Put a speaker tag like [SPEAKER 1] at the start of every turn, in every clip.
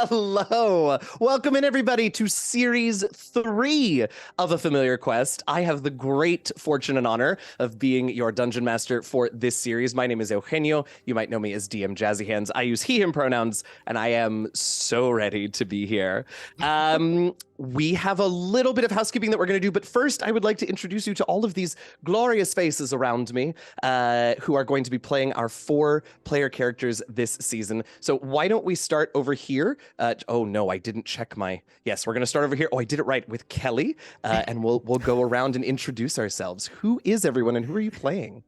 [SPEAKER 1] Hello. Welcome in, everybody, to Series 3 of A Familiar Quest. I have the great fortune and honor of being your Dungeon Master for this series. My name is Eugenio. You might know me as DM Jazzy Hands. I use he, him pronouns, and I am so ready to be here. We have a little bit of housekeeping that we're going to do, but first I would like to introduce you to all of these glorious faces around me who are going to be playing our 4-player characters this season. So why don't we start over here? Oh no, I didn't check my... Yes, we're going to start over here. Oh, I did it right with Kelli, and we'll go around and introduce ourselves. Who is everyone and who are you playing?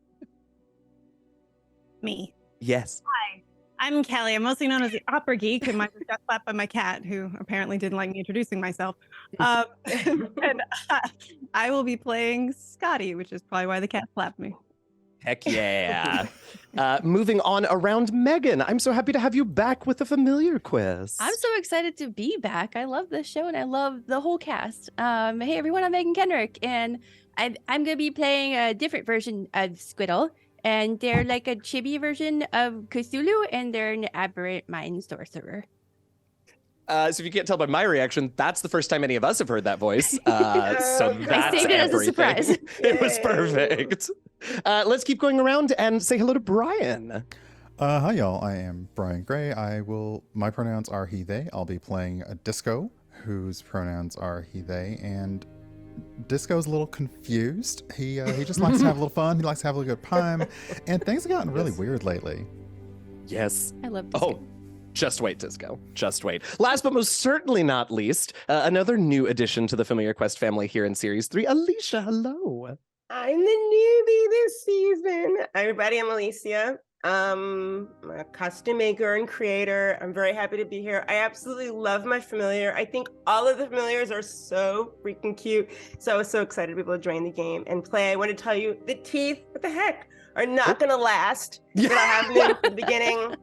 [SPEAKER 2] Me.
[SPEAKER 1] Yes.
[SPEAKER 2] Hi, I'm Kelli. I'm mostly known as the Opera Geek, and mine was got slapped by my cat, who apparently didn't like me introducing myself. And I will be playing Scotty, which is probably why the cat slapped me.
[SPEAKER 1] Heck yeah. Moving on around Meagan. I'm so happy to have you back with the Familiar Quest.
[SPEAKER 3] I'm so excited to be back. I love this show and I love the whole cast. Hey everyone, I'm Meagan Kenreck, and I'm going to be playing a different version of Squiddle. And they're like a chibi version of Cthulhu, and they're an aberrant mind sorcerer.
[SPEAKER 1] So if you can't tell by my reaction, that's the first time any of us have heard that voice. So that's
[SPEAKER 3] I saved it as a surprise.
[SPEAKER 1] It was perfect. Let's keep going around and say hello to Brian.
[SPEAKER 4] Hi y'all, I am Brian Gray. My pronouns are he, they. I'll be playing a Disco, whose pronouns are he, they, and Disco's a little confused. He just likes to have a little fun. He likes to have a good time, and things have gotten really weird lately.
[SPEAKER 1] Yes.
[SPEAKER 3] I love Disco.
[SPEAKER 1] Oh, just wait, Disco. Just wait. Last but most certainly not least, another new addition to the Familiar Quest family here in Series 3, Alicia. Hello.
[SPEAKER 5] I'm the newbie this season. Hi, everybody, I'm Alicia. I'm a costume maker and creator. I'm very happy to be here. I absolutely love my familiar. I think all of the familiars are so freaking cute. So I was so excited to be able to join the game and play. I want to tell you, the teeth, what the heck, are not going to last.
[SPEAKER 1] Yeah.
[SPEAKER 5] But I have them in the beginning,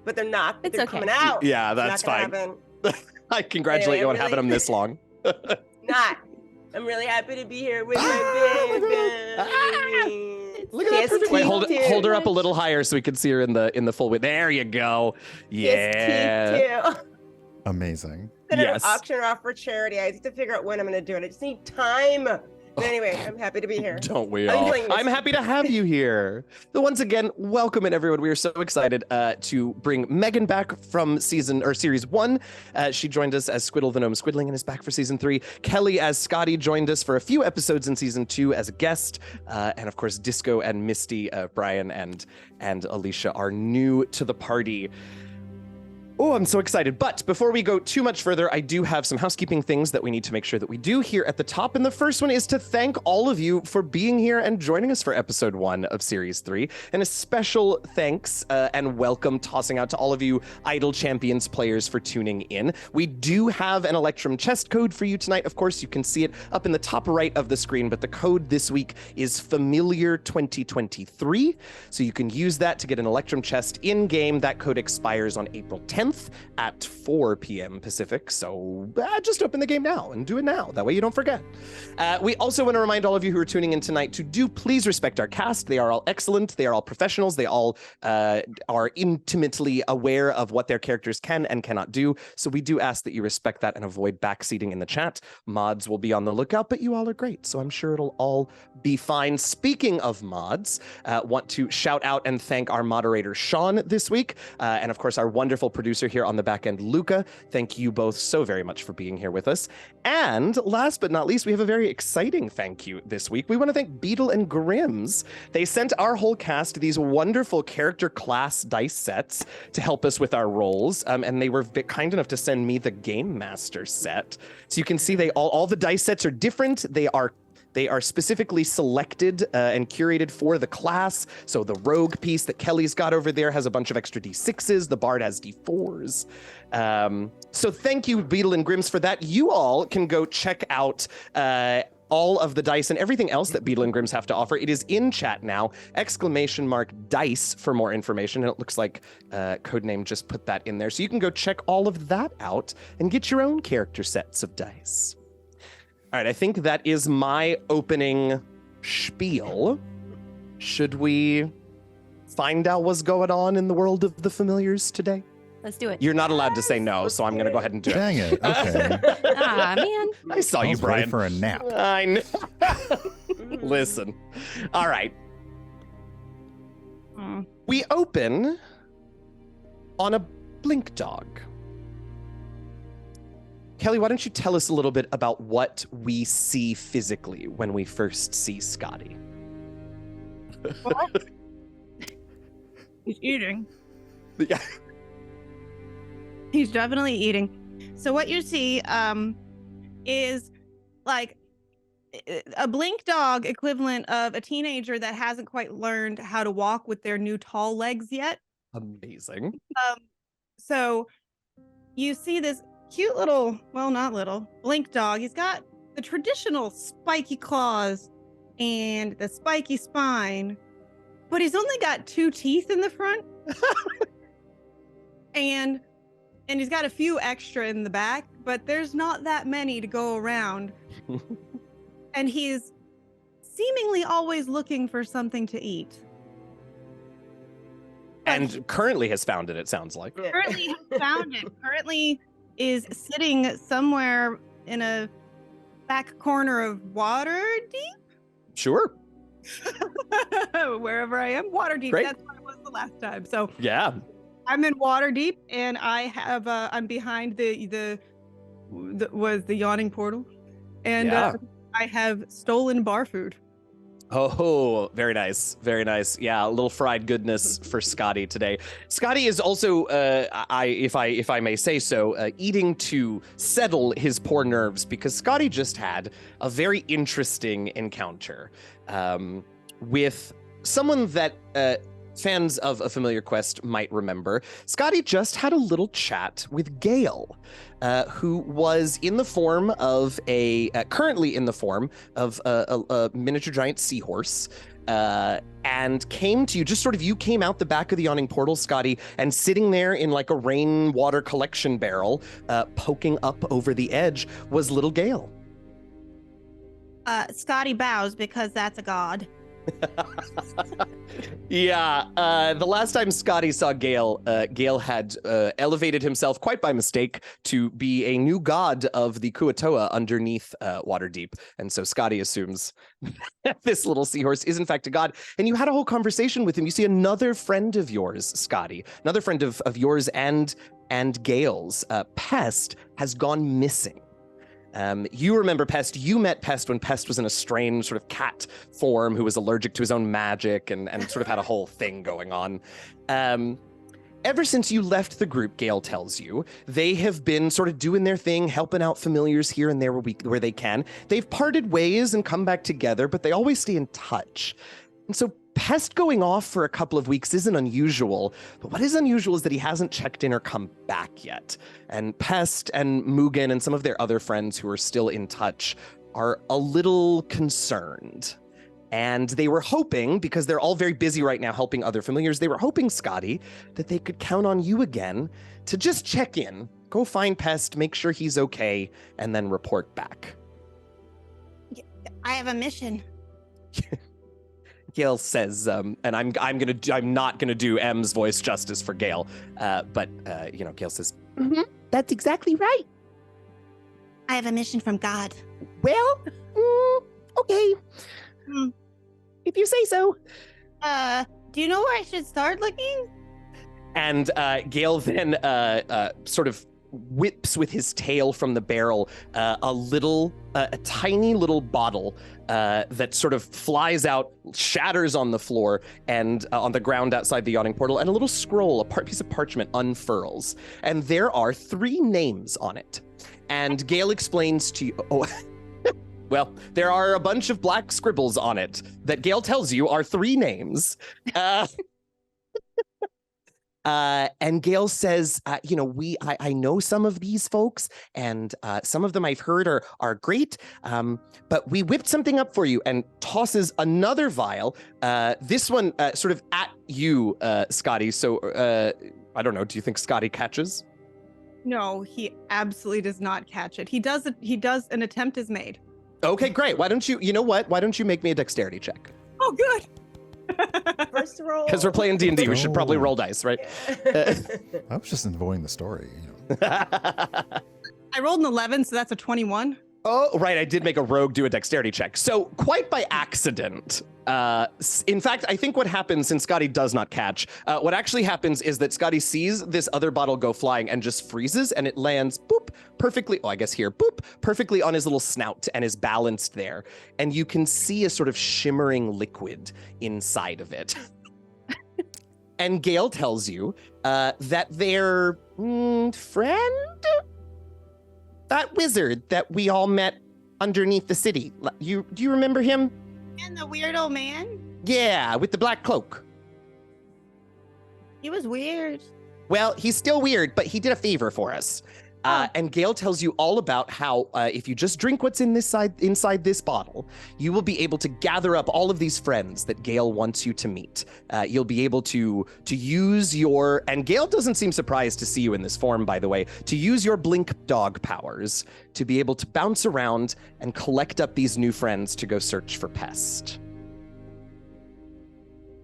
[SPEAKER 5] but they're not.
[SPEAKER 3] It's
[SPEAKER 5] they're
[SPEAKER 3] okay.
[SPEAKER 5] coming out.
[SPEAKER 1] Yeah, that's fine. I congratulate you on having them this long.
[SPEAKER 5] I'm really happy to be here with my baby.
[SPEAKER 1] Look at that. Wait, hold her up a little higher so we can see her in the full way. There you go. Yeah.
[SPEAKER 4] Amazing.
[SPEAKER 5] Yes. An auction off for charity. I have to figure out when I'm going to do it. I just need time. But anyway, I'm happy to be here.
[SPEAKER 1] Don't we all? I'm happy to have you here. So once again, welcome in everyone. We are so excited to bring Meagan back from Series 1. She joined us as Squiddle the Gnome Squiddling and is back for Season 3. Kelli as Scotty joined us for a few episodes in Season 2 as a guest. And of course, Disco and Misty, Brian and Alicia are new to the party. Oh, I'm so excited. But before we go too much further, I do have some housekeeping things that we need to make sure that we do here at the top. And the first one is to thank all of you for being here and joining us for episode 1 of Series 3. And a special thanks and welcome tossing out to all of you Idle Champions players for tuning in. We do have an Electrum chest code for you tonight. Of course, you can see it up in the top right of the screen, but the code this week is Familiar 2023. So you can use that to get an Electrum chest in-game. That code expires on April 10th. At 4 p.m. Pacific, so just open the game now and do it now. That way you don't forget. We also want to remind all of you who are tuning in tonight to please respect our cast. They are all excellent. They are all professionals. They all are intimately aware of what their characters can and cannot do. So we do ask that you respect that and avoid backseating in the chat. Mods will be on the lookout, but you all are great, so I'm sure it'll all be fine. Speaking of mods, want to shout out and thank our moderator, Sean, this week, and of course our wonderful producer here on the back end, Luca. Thank you both so very much for being here with us. And last but not least, we have a very exciting thank you this week. We want to thank Beetle and Grims. They sent our whole cast these wonderful character class dice sets to help us with our rolls, and they were kind enough to send me the Game Master set. So you can see all the dice sets are different. They are specifically selected and curated for the class. So the rogue piece that Kelli's got over there has a bunch of extra D6s. The bard has D4s. So thank you, Beetle and Grims, for that. You all can go check out all of the dice and everything else that Beetle and Grims have to offer. It is in chat now, !dice for more information. And it looks like Codename just put that in there. So you can go check all of that out and get your own character sets of dice. All right, I think that is my opening spiel. Should we find out what's going on in the world of the familiars today?
[SPEAKER 3] Let's do it.
[SPEAKER 1] You're not allowed to say no, so I'm going to go ahead and do it.
[SPEAKER 4] Dang it. Okay.
[SPEAKER 3] Ah, man.
[SPEAKER 1] I saw
[SPEAKER 4] I
[SPEAKER 1] you,
[SPEAKER 4] was ready
[SPEAKER 1] Brian.
[SPEAKER 4] for a nap.
[SPEAKER 1] I know. Listen. All right. We open on a blink dog. Kelli, why don't you tell us a little bit about what we see physically when we first see Scotty?
[SPEAKER 2] What? He's eating.
[SPEAKER 1] Yeah.
[SPEAKER 2] He's definitely eating. So what you see is like a blink dog equivalent of a teenager that hasn't quite learned how to walk with their new tall legs yet.
[SPEAKER 1] Amazing.
[SPEAKER 2] So you see this cute little, well, not little, blink dog. He's got the traditional spiky claws and the spiky spine, but he's only got 2 teeth in the front. and he's got a few extra in the back, but there's not that many to go around. And he's seemingly always looking for something to eat.
[SPEAKER 1] And currently has found it sounds like.
[SPEAKER 2] Currently has found it. Currently is sitting somewhere in a back corner of Waterdeep.
[SPEAKER 1] Sure.
[SPEAKER 2] Wherever I am, Waterdeep.
[SPEAKER 1] Great.
[SPEAKER 2] That's where I was the last time. So
[SPEAKER 1] Yeah.
[SPEAKER 2] I'm in Waterdeep, and I have I'm behind the yawning portal, and
[SPEAKER 1] Yeah.
[SPEAKER 2] I have stolen bar food.
[SPEAKER 1] Oh, very nice. Very nice. Yeah, a little fried goodness for Scotty today. Scotty is also, if I may say so, eating to settle his poor nerves because Scotty just had a very interesting encounter with someone that fans of A Familiar Quest might remember. Scotty just had a little chat with Gale, who was in the form of currently in the form of a miniature giant seahorse, and came to you, just sort of, you came out the back of the yawning portal, Scotty, and sitting there in like a rainwater collection barrel, poking up over the edge, was little Gale.
[SPEAKER 2] Scotty bows because that's a god.
[SPEAKER 1] Yeah, the last time Scotty saw Gale, Gale had elevated himself quite by mistake to be a new god of the Kuatoa underneath Waterdeep. And so Scotty assumes this little seahorse is in fact a god. And you had a whole conversation with him. You see another friend of yours, Scotty, another friend of yours and Gale's, Pest, has gone missing. You remember Pest. You met Pest when Pest was in a strange sort of cat form who was allergic to his own magic and sort of had a whole thing going on. Ever since you left the group, Gale tells you, they have been sort of doing their thing, helping out familiars here and there where they can. They've parted ways and come back together, but they always stay in touch. And so Pest going off for a couple of weeks isn't unusual, but what is unusual is that he hasn't checked in or come back yet. And Pest and Meagan and some of their other friends who are still in touch are a little concerned. And they were hoping, because they're all very busy right now helping other familiars, they were hoping, Scotty, that they could count on you again to just check in, go find Pest, make sure he's okay, and then report back.
[SPEAKER 2] I have a mission.
[SPEAKER 1] Gale says, and I'm not gonna do M's voice justice for Gale, but Gale says, that's exactly right.
[SPEAKER 2] I have a mission from God.
[SPEAKER 1] Well, okay, if you say so.
[SPEAKER 2] Do you know where I should start looking?
[SPEAKER 1] And Gale then sort of whips with his tail from the barrel a tiny little bottle that sort of flies out, shatters on the floor and on the ground outside the yawning portal, and a little scroll, a piece of parchment unfurls. And there are 3 names on it. And Gale explains to you, well, there are a bunch of black scribbles on it that Gale tells you are 3 names. And Gale says, I know some of these folks, and some of them I've heard are great, but we whipped something up for you, and tosses another vial, this one sort of at you, Scotty. So I don't know, do you think Scotty catches?
[SPEAKER 2] No, he absolutely does not catch it. He does, an attempt is made.
[SPEAKER 1] Okay, great. Why don't you make me a dexterity check?
[SPEAKER 2] Oh, good.
[SPEAKER 5] First roll.
[SPEAKER 1] Because we're playing D&D, we should probably roll dice, right?
[SPEAKER 4] I was just enjoying the story.
[SPEAKER 2] I rolled an 11, so that's a 21.
[SPEAKER 1] Oh, right. I did make a rogue do a dexterity check. So quite by accident. In fact, I think what happens, since Scotty does not catch, what actually happens is that Scotty sees this other bottle go flying and just freezes, and it lands, boop, perfectly, I guess here, boop, perfectly on his little snout and is balanced there. And you can see a sort of shimmering liquid inside of it. And Gale tells you that their friend? That wizard that we all met underneath the city. Do you remember him?
[SPEAKER 2] And the weird old man?
[SPEAKER 1] Yeah, with the black cloak.
[SPEAKER 2] He was weird.
[SPEAKER 1] Well, he's still weird, but he did a favor for us. And Gale tells you all about how if you just drink what's inside this bottle, you will be able to gather up all of these friends that Gale wants you to meet. You'll be able to use your, and Gale doesn't seem surprised to see you in this form, by the way, to use your blink dog powers to be able to bounce around and collect up these new friends to go search for Pest.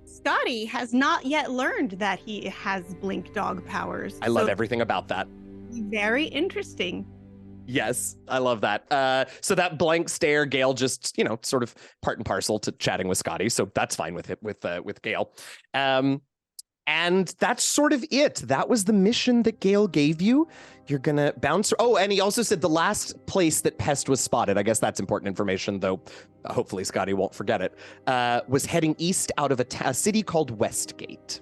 [SPEAKER 2] Scotty has not yet learned that he has blink dog powers.
[SPEAKER 1] I love everything about that.
[SPEAKER 2] Very interesting.
[SPEAKER 1] Yes, I love that. So that blank stare, Gale just, sort of part and parcel to chatting with Scotty. So that's fine with it, with Gale. And that's sort of it. That was the mission that Gale gave you. You're gonna bounce. Oh, and he also said the last place that Pest was spotted, I guess that's important information, though hopefully Scotty won't forget it, was heading east out of a city called Westgate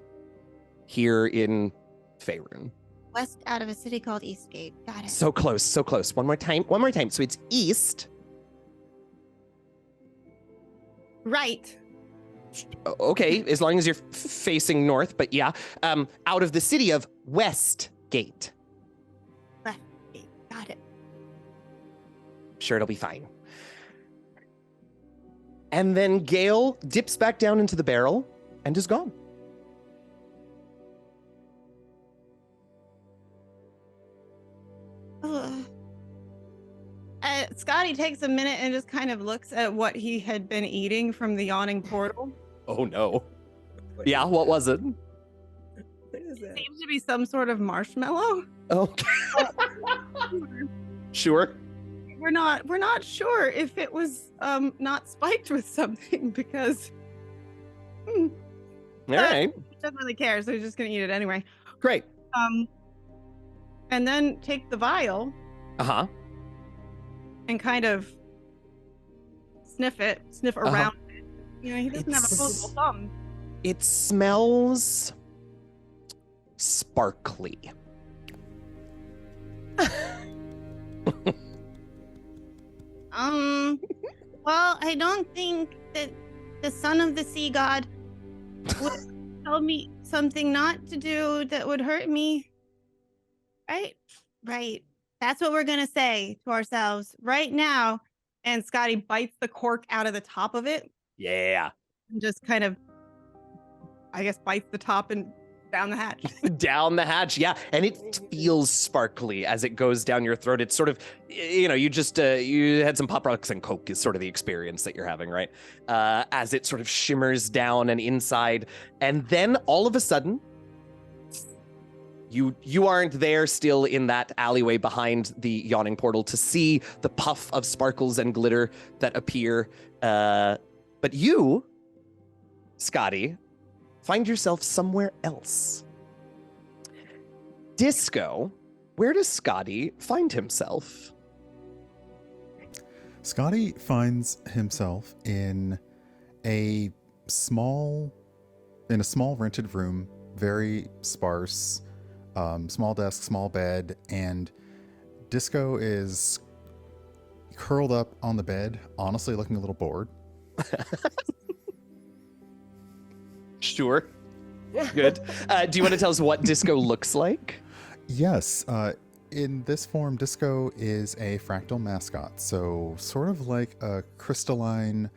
[SPEAKER 1] here in Faerun.
[SPEAKER 6] West out of a city called Eastgate. Got it.
[SPEAKER 1] So close, so close. One more time. So it's east.
[SPEAKER 2] Right.
[SPEAKER 1] Okay, as long as you're facing north, but yeah. Out of the city of Westgate.
[SPEAKER 6] Westgate. Got it.
[SPEAKER 1] Sure, it'll be fine. And then Gale dips back down into the barrel and is gone.
[SPEAKER 2] Scotty takes a minute and just kind of looks at what he had been eating from the yawning portal.
[SPEAKER 1] Oh no. Yeah, what was it?
[SPEAKER 5] What is that?
[SPEAKER 2] Seems to be some sort of marshmallow.
[SPEAKER 1] Oh. Sure.
[SPEAKER 2] We're not sure if it was not spiked with something because
[SPEAKER 1] All right.
[SPEAKER 2] he doesn't really care, so he's just gonna eat it anyway.
[SPEAKER 1] Great.
[SPEAKER 2] And then take the vial
[SPEAKER 1] Uh-huh.
[SPEAKER 2] and kind of sniff around it. He doesn't have opposable thumb.
[SPEAKER 1] It smells sparkly.
[SPEAKER 6] Well, I don't think that the son of the sea god would tell me something not to do that would hurt me. Right? Right. That's what we're going to say to ourselves right now.
[SPEAKER 2] And Scotty bites the cork out of the top of it
[SPEAKER 1] Yeah.
[SPEAKER 2] and just kind of, I guess, bites the top and down the hatch.
[SPEAKER 1] Down the hatch, yeah. And it feels sparkly as it goes down your throat. It's sort of, you just, you had some Pop Rocks and Coke is sort of the experience that you're having, right? As it sort of shimmers down and inside. And then all of a sudden, you aren't there still in that alleyway behind the yawning portal to see the puff of sparkles and glitter that appear. But you, Scotty, find yourself somewhere else. Disco, where does Scotty find himself?
[SPEAKER 4] Scotty finds himself in a small rented room, very sparse, small desk, small bed, and Disco is curled up on the bed, honestly looking a little bored.
[SPEAKER 1] Sure. Good. Do you want to tell us what Disco looks like?
[SPEAKER 4] Yes. In this form, Disco is a fractal mascot. So sort of like a crystalline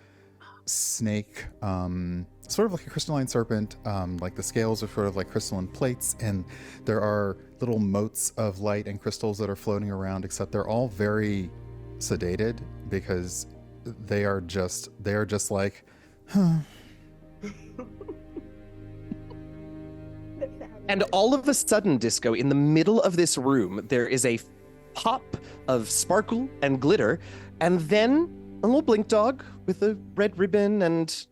[SPEAKER 4] snake, sort of like a crystalline serpent. Like the scales are sort of like crystalline plates, and there are little motes of light and crystals that are floating around, except they're all very sedated because they are just like,
[SPEAKER 1] And all of a sudden, Disco, in the middle of this room, there is a pop of sparkle and glitter, and then a little blink dog with a red ribbon and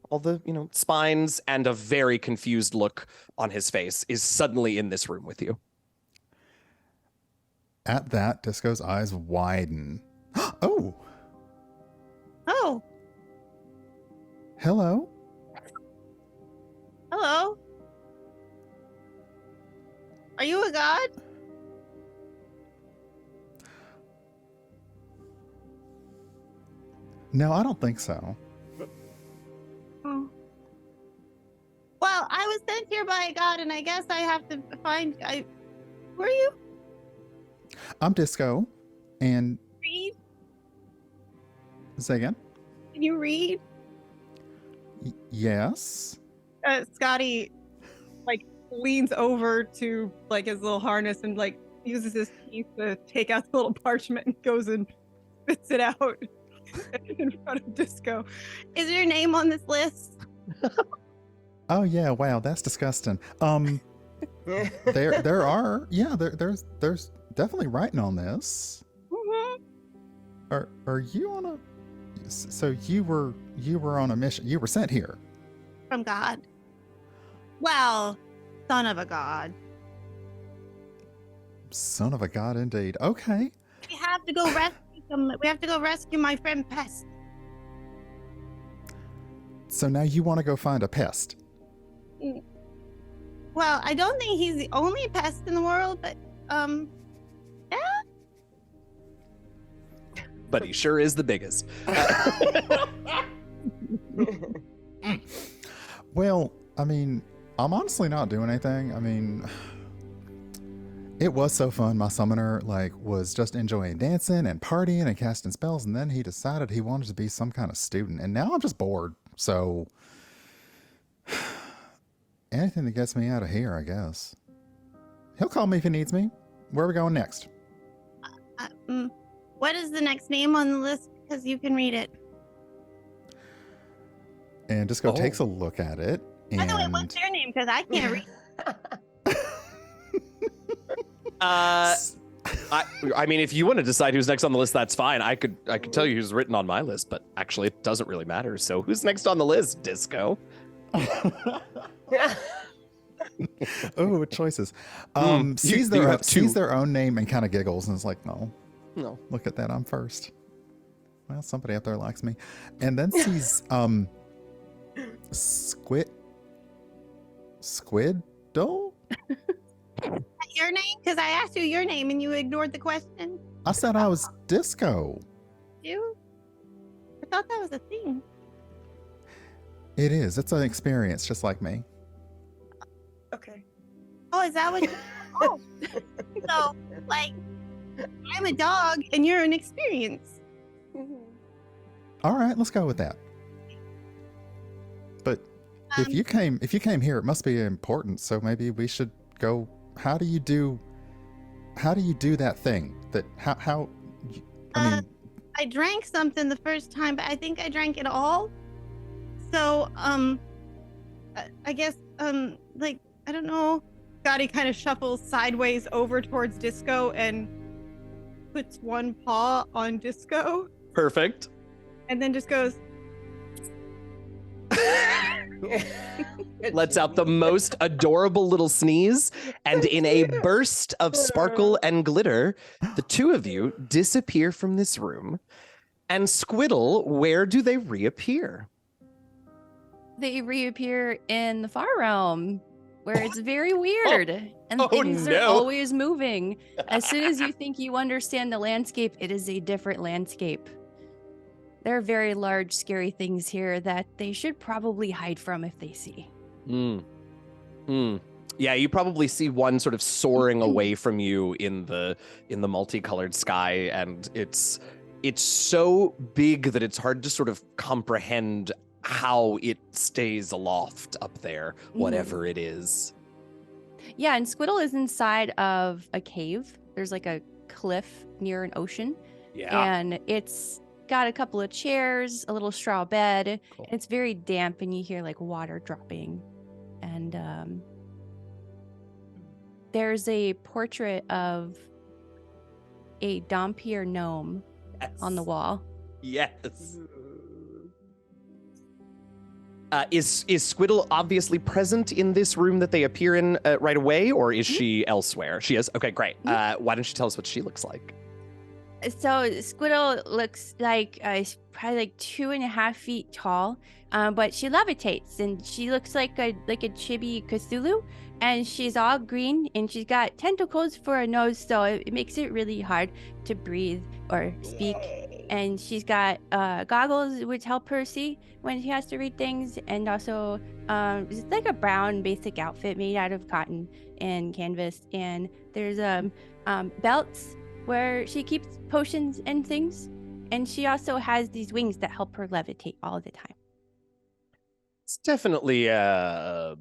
[SPEAKER 1] all the, spines and a very confused look on his face is suddenly in this room with you.
[SPEAKER 4] At that, Disco's eyes widen. Oh!
[SPEAKER 6] Oh,
[SPEAKER 4] Hello?
[SPEAKER 6] hello. Are you a god?
[SPEAKER 4] No, I don't think so.
[SPEAKER 6] Oh. Well, I was sent here by a god, and I guess I have to find. Who are you?
[SPEAKER 4] I'm Disco, and...
[SPEAKER 6] Read?
[SPEAKER 4] Say again?
[SPEAKER 6] Can you read?
[SPEAKER 4] Yes?
[SPEAKER 2] Scotty, leans over to, his little harness and, uses his teeth to take out the little parchment and goes and spits it out in front of Disco.
[SPEAKER 6] Is your name on this list?
[SPEAKER 4] Oh, yeah, wow, that's disgusting. There are... Yeah, there's definitely writing on this.
[SPEAKER 6] Mm-hmm.
[SPEAKER 4] Are you on a... So you were on a mission. You were sent here.
[SPEAKER 6] From God. Well, son of a god.
[SPEAKER 4] Son of a god, indeed. Okay.
[SPEAKER 6] We have to go rescue some. We have to go rescue my friend Pest.
[SPEAKER 4] So now you want to go find a pest.
[SPEAKER 6] Well, I don't think he's the only pest in the world, but yeah.
[SPEAKER 1] But he sure is the biggest.
[SPEAKER 4] Well, I mean, I'm honestly not doing anything. I mean, it was so fun. My summoner, was just enjoying dancing and partying and casting spells, and then he decided he wanted to be some kind of student, and now I'm just bored. So, anything that gets me out of here, I guess. He'll call me if he needs me. Where are we going next?
[SPEAKER 6] What is the next name on the list? Because you can read it.
[SPEAKER 4] And Disco takes a look at it.
[SPEAKER 6] By the way, what's your name? Because I can't read.
[SPEAKER 1] I mean, if you want to decide who's next on the list, that's fine. I could tell you who's written on my list, but actually it doesn't really matter. So who's next on the list, Disco?
[SPEAKER 4] Oh, choices. Sees their own name and kind of giggles and is like, no, look at that, I'm first. Well, somebody up there likes me. And then sees Squiddle?
[SPEAKER 6] Your name? Because I asked you your name and you ignored the question.
[SPEAKER 4] I said I was Disco.
[SPEAKER 6] You? I thought that was a thing.
[SPEAKER 4] It is. It's an experience, just like me.
[SPEAKER 5] Okay.
[SPEAKER 6] Oh, is that what you... Oh. So, I'm a dog and you're an experience.
[SPEAKER 4] All right, let's go with that. But if you came here, it must be important. So maybe we should go. How do you do that thing?
[SPEAKER 6] I drank something the first time, but I think I drank it all. So, I guess, I don't know.
[SPEAKER 2] Scotty kind of shuffles sideways over towards Disco and puts one paw on Disco
[SPEAKER 1] Perfect.
[SPEAKER 2] and then just goes,
[SPEAKER 1] Lets out the most adorable little sneeze, and in a burst of sparkle and glitter, the two of you disappear from this room. And Squiddle, where do they reappear?
[SPEAKER 3] They reappear in the far realm, where it's very weird and things are always moving. As soon as you think you understand the landscape, it is a different landscape. There are very large, scary things here that they should probably hide from if they see.
[SPEAKER 1] Yeah, you probably see one sort of soaring away from you in the multicolored sky, and it's so big that it's hard to sort of comprehend how it stays aloft up there, whatever it is.
[SPEAKER 3] Yeah, and Squiddle is inside of a cave. There's a cliff near an ocean.
[SPEAKER 1] Yeah.
[SPEAKER 3] And it's got a couple of chairs, a little straw bed.
[SPEAKER 1] Cool.
[SPEAKER 3] And it's very damp, and you hear like water dropping. And there's a portrait of a Dompier gnome on the wall.
[SPEAKER 1] Yes. Is Squiddle obviously present in this room that they appear in right away, or is she elsewhere? She is? Okay, great. Why don't you tell us what she looks like?
[SPEAKER 3] So Squiddle looks like probably like 2.5 feet tall, but she levitates, and she looks like a chibi Cthulhu, and she's all green, and she's got tentacles for a nose, so it makes it really hard to breathe or speak.
[SPEAKER 5] Yay.
[SPEAKER 3] And she's got goggles which help her see when she has to read things, and also it's like a brown basic outfit made out of cotton and canvas, and there's belts where she keeps potions and things, and she also has these wings that help her levitate all the time.
[SPEAKER 1] It's definitely a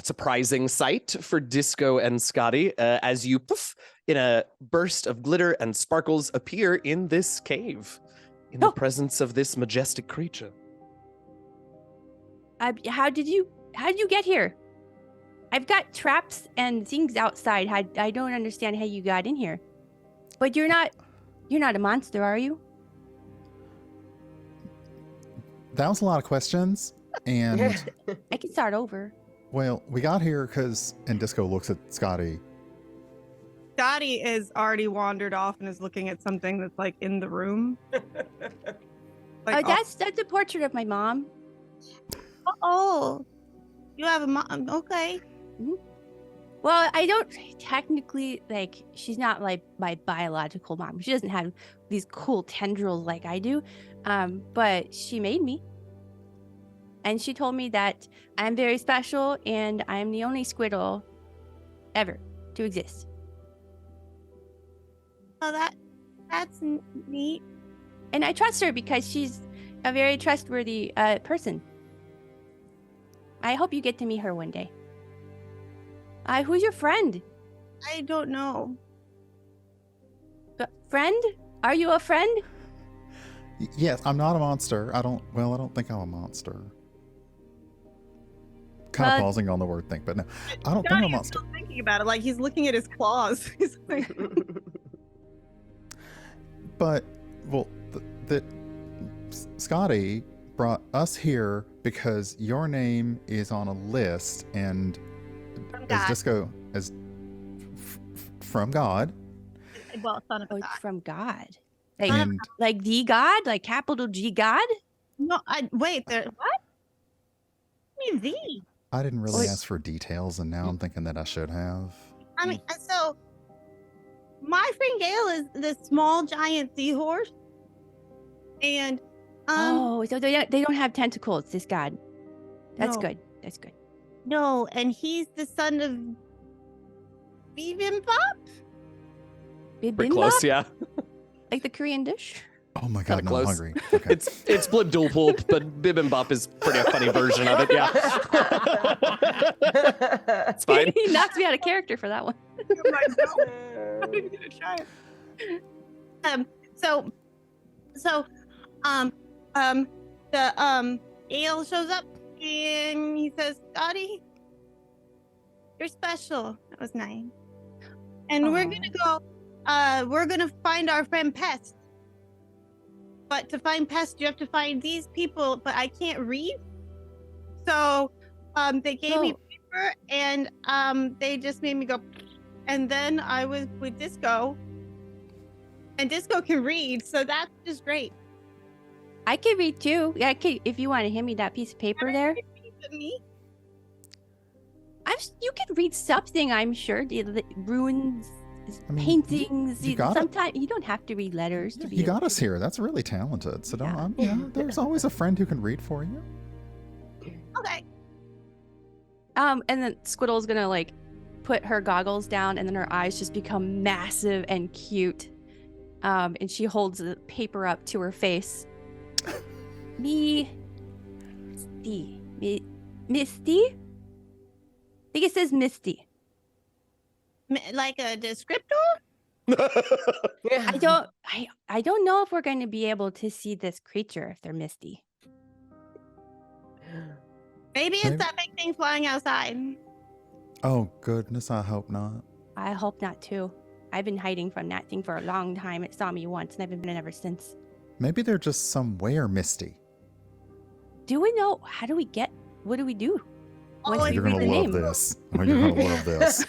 [SPEAKER 1] surprising sight for Disco and Scotty as you, poof, in a burst of glitter and sparkles, appear in this cave in the presence of this majestic creature.
[SPEAKER 3] How did you get here? I've got traps and things outside. I don't understand how you got in here. But you're not a monster, are you?
[SPEAKER 4] That was a lot of questions, and
[SPEAKER 3] I can start over.
[SPEAKER 4] well, we got here because, and Disco looks at Scotty.
[SPEAKER 2] Scotty is already wandered off and is looking at something that's like in the room. Like,
[SPEAKER 3] That's a portrait of my mom.
[SPEAKER 6] Oh, you have a mom. Okay.
[SPEAKER 3] Well, I don't technically, like, she's not like my biological mom. She doesn't have these cool tendrils like I do. But she made me. And she told me that I'm very special and I'm the only Squiddle ever to exist.
[SPEAKER 6] Oh, that's neat.
[SPEAKER 3] And I trust her because she's a very trustworthy person. I hope you get to meet her one day. Who's your friend?
[SPEAKER 6] I don't know.
[SPEAKER 3] Friend? Are you a friend?
[SPEAKER 4] Yes, I'm not a monster. I don't think I'm a monster. Kind of pausing on the word think, but no, I don't think I'm a monster.
[SPEAKER 2] Still thinking about it, like he's looking at his claws. He's like,
[SPEAKER 4] But, well, Scotty brought us here because your name is on a list, and
[SPEAKER 6] From
[SPEAKER 4] as
[SPEAKER 6] God.
[SPEAKER 4] Disco, as from God,
[SPEAKER 6] Well, son of a
[SPEAKER 3] Oh,
[SPEAKER 6] God.
[SPEAKER 3] it's from God.
[SPEAKER 4] and
[SPEAKER 3] Like the God? Like capital G God?
[SPEAKER 6] No, wait. There. What? I mean, the.
[SPEAKER 4] I didn't really
[SPEAKER 3] Wait.
[SPEAKER 4] ask for details, and now I'm thinking that I should have.
[SPEAKER 6] I mean, so my friend Gail is this small giant seahorse, and
[SPEAKER 3] Oh, so they don't have tentacles, this God. That's
[SPEAKER 6] No.
[SPEAKER 3] good. That's good.
[SPEAKER 6] no, and he's the son of Bibimbap.
[SPEAKER 1] Pretty
[SPEAKER 3] Bibimbap?
[SPEAKER 1] close, yeah.
[SPEAKER 3] Like the Korean dish?
[SPEAKER 4] Oh my
[SPEAKER 1] Kinda
[SPEAKER 4] god, no, I'm
[SPEAKER 1] close.
[SPEAKER 4] hungry. Okay.
[SPEAKER 1] It's blibdoolpoolp, but bibimbap is pretty a funny version of it, yeah. It's fine.
[SPEAKER 3] He knocked me out of character for that one.
[SPEAKER 2] I'm like, no, I'm even gonna try it.
[SPEAKER 6] The Ale shows up and he says, Scotty, you're special. That was nice. And we're gonna find our friend Pest. But to find Pest, you have to find these people, but I can't read. So they gave me paper and they just made me go, and then I was with Disco. And Disco can read, so that's just great.
[SPEAKER 3] I can read too. Yeah, if you want to hand me that piece of paper there.
[SPEAKER 6] Me?
[SPEAKER 3] You can read something, I'm sure. The runes,
[SPEAKER 4] I mean,
[SPEAKER 3] paintings.
[SPEAKER 4] you got it.
[SPEAKER 3] Sometimes you don't have to read letters to be.
[SPEAKER 4] You
[SPEAKER 3] able
[SPEAKER 4] got
[SPEAKER 3] to
[SPEAKER 4] us here. That's really talented. So
[SPEAKER 3] Yeah.
[SPEAKER 4] there's always a friend who can read for you.
[SPEAKER 6] Okay.
[SPEAKER 3] And then Squiddle's gonna like put her goggles down, and then her eyes just become massive and cute. And she holds the paper up to her face. Misty. Misty? I think it says Misty.
[SPEAKER 6] Like a descriptor?
[SPEAKER 3] I don't know if we're going to be able to see this creature if they're misty.
[SPEAKER 6] Maybe it's that big thing flying outside.
[SPEAKER 4] Oh, goodness, I hope not.
[SPEAKER 3] I hope not too. I've been hiding from that thing for a long time. It saw me once and I've been ever since.
[SPEAKER 4] Maybe they're just somewhere misty.
[SPEAKER 3] Do we know? How do we get? What do we do? Once we
[SPEAKER 4] You're
[SPEAKER 3] read
[SPEAKER 4] gonna
[SPEAKER 3] the
[SPEAKER 4] love
[SPEAKER 3] name.
[SPEAKER 4] this. Oh, you're gonna love this.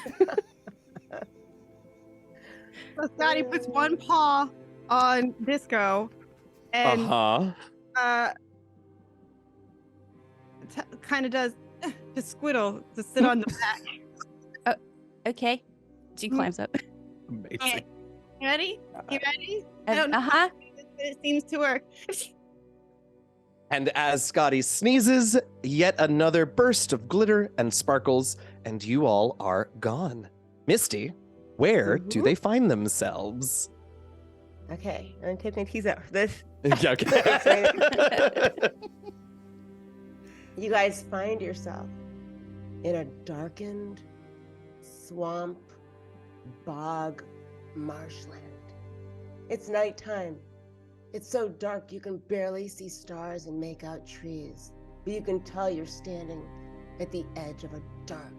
[SPEAKER 2] So Scotty puts one paw on Disco and kind of does to Squiddle to sit on the back.
[SPEAKER 3] Okay. She climbs up.
[SPEAKER 1] Amazing.
[SPEAKER 6] Okay. You ready? You ready? I don't know.
[SPEAKER 3] Uh-huh.
[SPEAKER 6] But it seems to work.
[SPEAKER 1] And as Scotty sneezes, yet another burst of glitter and sparkles, and you all are gone. Misty, where do they find themselves?
[SPEAKER 5] Okay, I'm taking my teeth out for this.
[SPEAKER 1] Yeah, okay.
[SPEAKER 5] You guys find yourself in a darkened swamp, bog, marshland. It's nighttime. It's so dark you can barely see stars and make out trees, but you can tell you're standing at the edge of a dark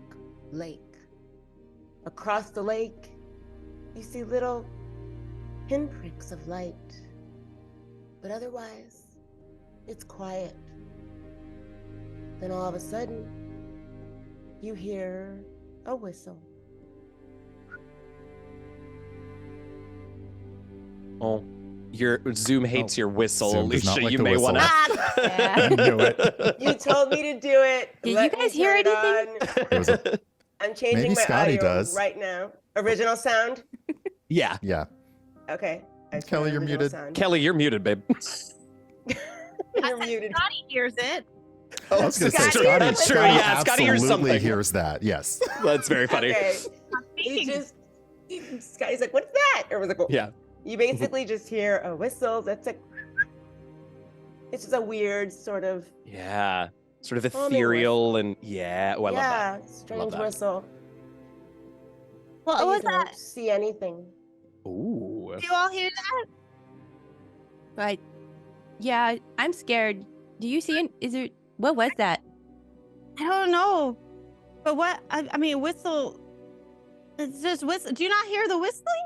[SPEAKER 5] lake. Across the lake, you see little pinpricks of light, but otherwise, it's quiet. Then all of a sudden, you hear a whistle.
[SPEAKER 1] Oh, your Zoom hates your whistle,
[SPEAKER 4] Zoom does not
[SPEAKER 1] Alicia.
[SPEAKER 4] like
[SPEAKER 1] You
[SPEAKER 4] the
[SPEAKER 1] may
[SPEAKER 4] whistle.
[SPEAKER 1] want to.
[SPEAKER 3] Yeah.
[SPEAKER 4] I knew it.
[SPEAKER 5] You told me to do it.
[SPEAKER 3] Did
[SPEAKER 5] Let
[SPEAKER 3] you guys
[SPEAKER 5] me
[SPEAKER 3] hear
[SPEAKER 5] turn it
[SPEAKER 3] anything?
[SPEAKER 4] It was a-
[SPEAKER 5] I'm changing
[SPEAKER 4] Maybe
[SPEAKER 5] my
[SPEAKER 4] Scotty
[SPEAKER 5] audio
[SPEAKER 4] does.
[SPEAKER 5] right now. Original sound?
[SPEAKER 1] Yeah,
[SPEAKER 4] Yeah.
[SPEAKER 5] Okay. I
[SPEAKER 4] Kelly,
[SPEAKER 5] turned
[SPEAKER 4] you're
[SPEAKER 5] original
[SPEAKER 4] muted.
[SPEAKER 5] sound.
[SPEAKER 1] Kelly, you're muted, babe.
[SPEAKER 5] You're muted.
[SPEAKER 6] Scotty hears it.
[SPEAKER 4] I was going to say,
[SPEAKER 5] Scotty-
[SPEAKER 4] Scotty,
[SPEAKER 5] That's
[SPEAKER 1] true,
[SPEAKER 4] Scotty
[SPEAKER 1] yeah, Scotty hears
[SPEAKER 4] absolutely
[SPEAKER 1] something.
[SPEAKER 4] hears that. Yes.
[SPEAKER 1] That's very funny.
[SPEAKER 5] Okay.
[SPEAKER 6] Speaking.
[SPEAKER 5] Scotty's like, what's that? Or was like, well,
[SPEAKER 1] Yeah.
[SPEAKER 5] you basically just hear a whistle. That's like, it's just a weird sort of,
[SPEAKER 1] Yeah. Sort of
[SPEAKER 5] Calming
[SPEAKER 1] ethereal and yeah. Oh, I love that.
[SPEAKER 5] strange
[SPEAKER 1] that.
[SPEAKER 5] whistle.
[SPEAKER 6] What
[SPEAKER 5] But
[SPEAKER 6] was
[SPEAKER 5] you don't
[SPEAKER 6] that?
[SPEAKER 5] see anything.
[SPEAKER 1] Ooh.
[SPEAKER 6] Do you all hear that?
[SPEAKER 3] But yeah, I'm scared. Do you see it? Is it? What was that?
[SPEAKER 6] I don't know. But what? I mean, whistle. It's just whistle. Do you not hear the whistling?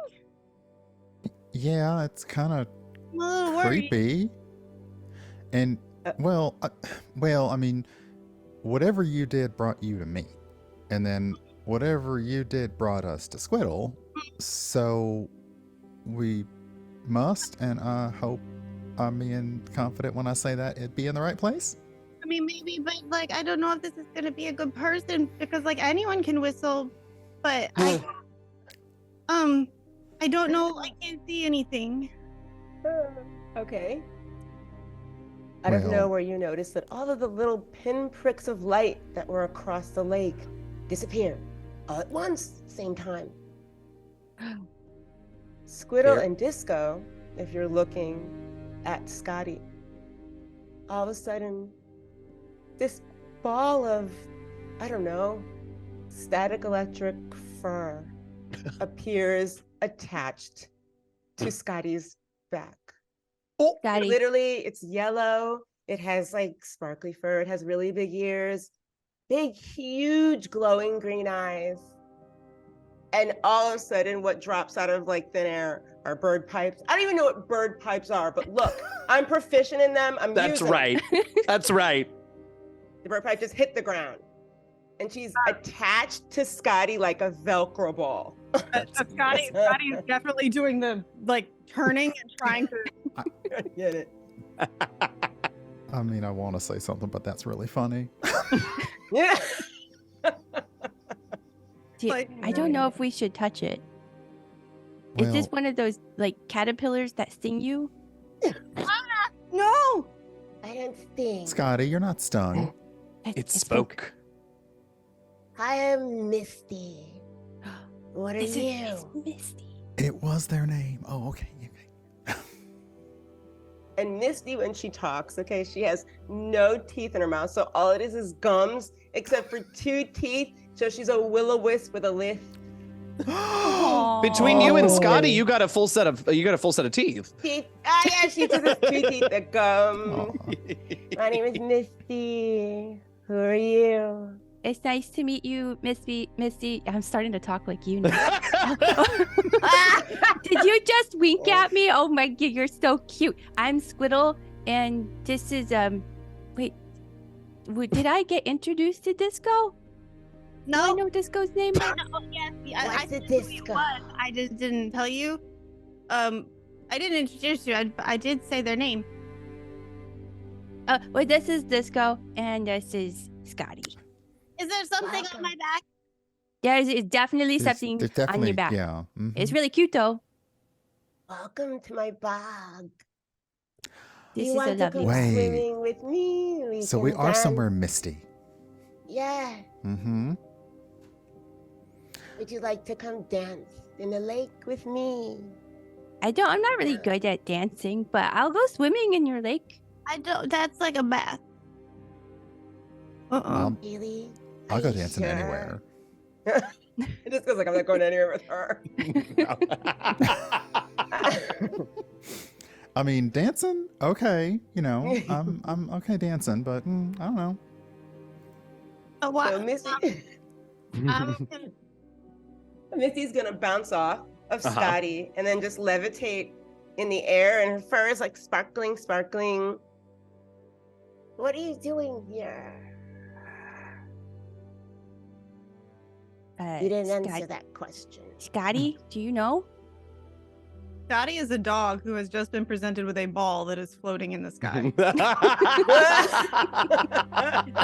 [SPEAKER 4] Yeah, it's kind of
[SPEAKER 6] I'm a little worried.
[SPEAKER 4] creepy. And well, I mean, whatever you did brought you to me, and then whatever you did brought us to Squiddle. So we must, and I hope I'm being confident when I say that it'd be in the right place.
[SPEAKER 6] I mean, maybe, but like, I don't know if this is gonna be a good person because like anyone can whistle, but I don't know. I can't see anything.
[SPEAKER 5] Okay. Out of
[SPEAKER 4] Well-
[SPEAKER 5] nowhere, you notice that all of the little pinpricks of light that were across the lake disappear all at once, same time. Squiddle
[SPEAKER 1] Here.
[SPEAKER 5] and Disco, if you're looking at Scotty, all of a sudden, this ball of, I don't know, static electric fur appears attached to Scotty's back.
[SPEAKER 3] Scotty.
[SPEAKER 5] Literally, it's yellow. It has like sparkly fur. It has really big ears, big, huge, glowing green eyes. And all of a sudden, what drops out of like thin air are bird pipes. I don't even know what bird pipes are, but look, I'm proficient in them. I'm
[SPEAKER 1] That's
[SPEAKER 5] using them.
[SPEAKER 1] right. That's right.
[SPEAKER 5] The bird pipe just hit the ground. And she's attached to Scotty like a Velcro ball.
[SPEAKER 2] Scotty's definitely doing the like turning and trying to.
[SPEAKER 5] Get it?
[SPEAKER 4] I mean, I want to say something, but that's really funny.
[SPEAKER 5] Yeah.
[SPEAKER 3] I don't know if we should touch it. Is this one of those like caterpillars that sting you?
[SPEAKER 6] No.
[SPEAKER 5] I don't think.
[SPEAKER 4] Scotty, you're not stung.
[SPEAKER 1] It spoke.
[SPEAKER 5] I am Misty. What are
[SPEAKER 3] It's
[SPEAKER 5] you?
[SPEAKER 3] Misty.
[SPEAKER 4] It was their name. Oh, okay.
[SPEAKER 5] And Misty, when she talks, okay, she has no teeth in her mouth. So all it is gums, except for 2 teeth. So she's a will-o-wisp with a lisp.
[SPEAKER 1] Between you and Scotty,
[SPEAKER 5] Oh.
[SPEAKER 1] you got a full set of teeth.
[SPEAKER 5] Teeth. Ah, yeah, she took us 2 teeth to gum.
[SPEAKER 4] Aw.
[SPEAKER 5] My name is Misty. Who are you?
[SPEAKER 3] It's nice to meet you, Misty. I'm starting to talk like you now. Did you just wink at me? Oh my god, you're so cute. I'm Squiddle, and this is wait, did I get introduced to Disco? Do I
[SPEAKER 6] No.
[SPEAKER 3] know Disco's name?
[SPEAKER 6] Oh, yes. I
[SPEAKER 5] What's a
[SPEAKER 6] said who he
[SPEAKER 5] disco?
[SPEAKER 6] was. I just didn't tell you. I didn't introduce you. I did say their name.
[SPEAKER 3] Well, this is Disco, and this is Scotty.
[SPEAKER 6] Is there something
[SPEAKER 5] Welcome.
[SPEAKER 6] on my back?
[SPEAKER 3] There's definitely
[SPEAKER 4] There's-
[SPEAKER 3] something
[SPEAKER 4] there's
[SPEAKER 3] on
[SPEAKER 4] definitely,
[SPEAKER 3] your back.
[SPEAKER 4] Yeah.
[SPEAKER 3] It's
[SPEAKER 4] mhm.
[SPEAKER 3] really cute, though.
[SPEAKER 5] Welcome to my bog.
[SPEAKER 3] This
[SPEAKER 5] you
[SPEAKER 3] is a
[SPEAKER 5] want to
[SPEAKER 3] lovely
[SPEAKER 5] come
[SPEAKER 4] Wait.
[SPEAKER 3] bag.
[SPEAKER 5] swimming with me?
[SPEAKER 4] So we
[SPEAKER 5] can
[SPEAKER 4] are
[SPEAKER 5] dance.
[SPEAKER 4] somewhere misty.
[SPEAKER 5] Yeah.
[SPEAKER 4] Mm-hmm.
[SPEAKER 5] Would you like to come dance in the lake with me?
[SPEAKER 3] I'm not really good at dancing, but I'll go swimming in your lake.
[SPEAKER 6] I don't. That's like a bath.
[SPEAKER 4] I'll,
[SPEAKER 5] Really?
[SPEAKER 4] I'll
[SPEAKER 5] Are
[SPEAKER 4] go
[SPEAKER 5] you
[SPEAKER 4] dancing
[SPEAKER 5] sure?
[SPEAKER 4] anywhere.
[SPEAKER 5] It just goes like I'm not going anywhere with her.
[SPEAKER 4] I mean, dancing, okay, you know, I'm okay dancing, but I don't know.
[SPEAKER 6] What?
[SPEAKER 5] So Misty, Misty's gonna bounce off of
[SPEAKER 1] Uh-huh.
[SPEAKER 5] Scotty and then just levitate in the air, and her fur is like sparkling, sparkling. What are you doing here? You didn't answer that question.
[SPEAKER 3] Scotty, do you know?
[SPEAKER 2] Scotty is a dog who has just been presented with a ball that is floating in the sky.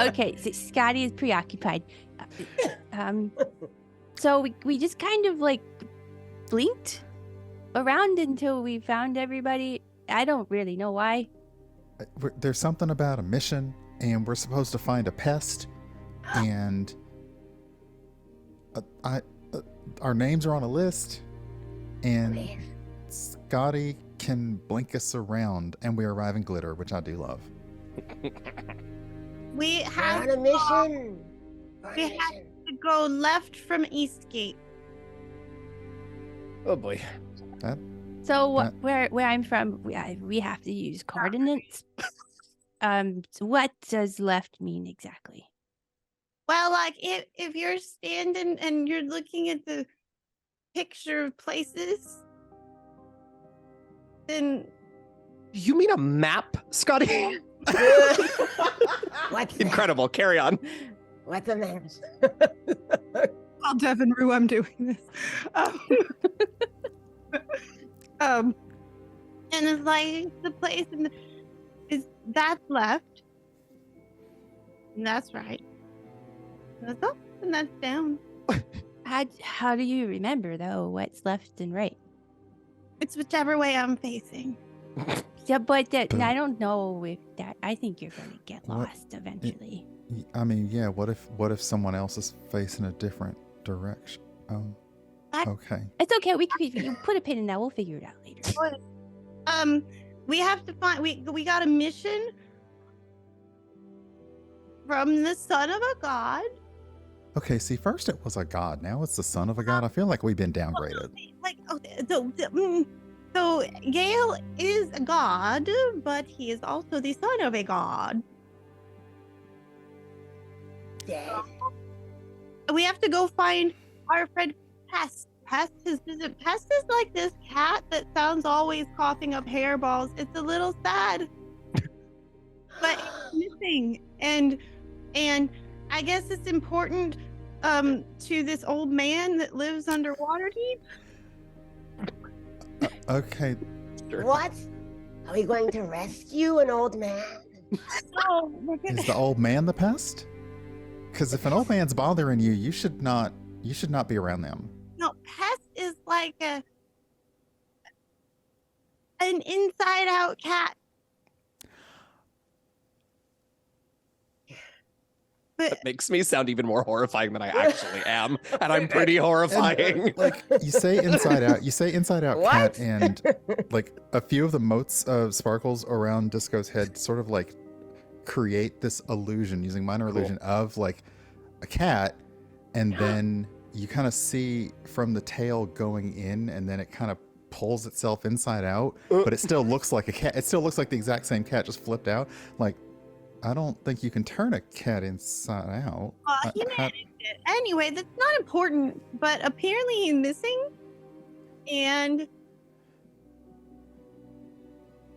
[SPEAKER 3] Okay, so Scotty is preoccupied. So we just kind of like blinked around until we found everybody. I don't really know why.
[SPEAKER 4] There's something about a mission, and we're supposed to find a pest, and our names are on a list, and Scotty can blink us around, and we arrive in glitter, which I do love.
[SPEAKER 6] We
[SPEAKER 5] We're
[SPEAKER 6] have
[SPEAKER 5] on a mission. We're on a
[SPEAKER 6] We have-
[SPEAKER 5] mission.
[SPEAKER 6] to go left from Eastgate.
[SPEAKER 1] Oh boy.
[SPEAKER 3] So
[SPEAKER 4] That-
[SPEAKER 3] where I'm from, we have to use coordinates. So what does left mean exactly?
[SPEAKER 6] Well, like if you're standing and you're looking at the picture of places, then
[SPEAKER 1] You mean a map, Scotty?
[SPEAKER 5] What's that?
[SPEAKER 1] Incredible. Carry on.
[SPEAKER 5] What's a map?
[SPEAKER 2] While Devin Rue, I'm doing this.
[SPEAKER 6] and it's like the place is that's left, and that's right. That's up and that's down.
[SPEAKER 3] How do you remember though what's left and right?
[SPEAKER 6] It's whichever way I'm facing.
[SPEAKER 3] Yeah, but I
[SPEAKER 4] But-
[SPEAKER 3] don't know if that. I think you're going to get
[SPEAKER 4] What-
[SPEAKER 3] lost eventually.
[SPEAKER 4] I mean, yeah. What if someone else is facing a different direction? Okay.
[SPEAKER 3] It's okay. You put a pin in that. We'll figure it out later.
[SPEAKER 6] We have to find. We got a mission from the son of a god.
[SPEAKER 4] Okay. See, first it was a god. Now it's the son of a god. I feel like we've been downgraded.
[SPEAKER 6] Like, so Gale is a god, but he is also the son of a god.
[SPEAKER 5] Dead.
[SPEAKER 6] We have to go find our friend Pest. Pest is like this cat that sounds always coughing up hairballs. It's a little sad, but it's missing, and I guess it's important to this old man that lives underwater deep.
[SPEAKER 4] Okay.
[SPEAKER 5] What? Are we going to rescue an old man?
[SPEAKER 6] So we're gonna
[SPEAKER 4] Is the old man the pest? Because if an old man's bothering you, you should not be around them.
[SPEAKER 6] no, Pest is like an inside out cat. But
[SPEAKER 1] That makes me sound even more horrifying than I actually am. And I'm pretty horrifying.
[SPEAKER 4] Like you say inside out, cat,
[SPEAKER 5] What?
[SPEAKER 4] and like a few of the motes of sparkles around Disco's head sort of like create this illusion using minor illusion of like a cat, and then you kind of see from the tail going in, and then it kind of pulls itself inside out, but it still looks like a cat. It still looks like the exact same cat, just flipped out. Like, I don't think you can turn a cat inside out.
[SPEAKER 6] He managed it. Anyway, that's not important, but apparently he's missing. And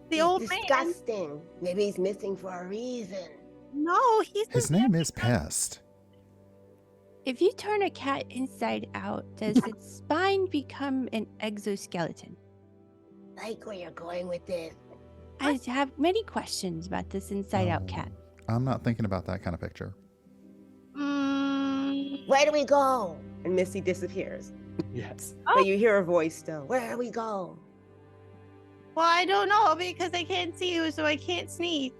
[SPEAKER 6] the old man.
[SPEAKER 5] Disgusting. Maybe he's missing for a reason.
[SPEAKER 6] No,
[SPEAKER 4] His name is Pest.
[SPEAKER 3] If you turn a cat inside out, does its spine become an exoskeleton?
[SPEAKER 5] Like where you're going with this.
[SPEAKER 3] I have many questions about this inside out cat.
[SPEAKER 4] I'm not thinking about that kind of picture.
[SPEAKER 5] Where do we go? And Misty disappears.
[SPEAKER 1] Yes.
[SPEAKER 5] But you hear her voice still. Where do we go?
[SPEAKER 6] Well, I don't know because I can't see you, so I can't sneeze.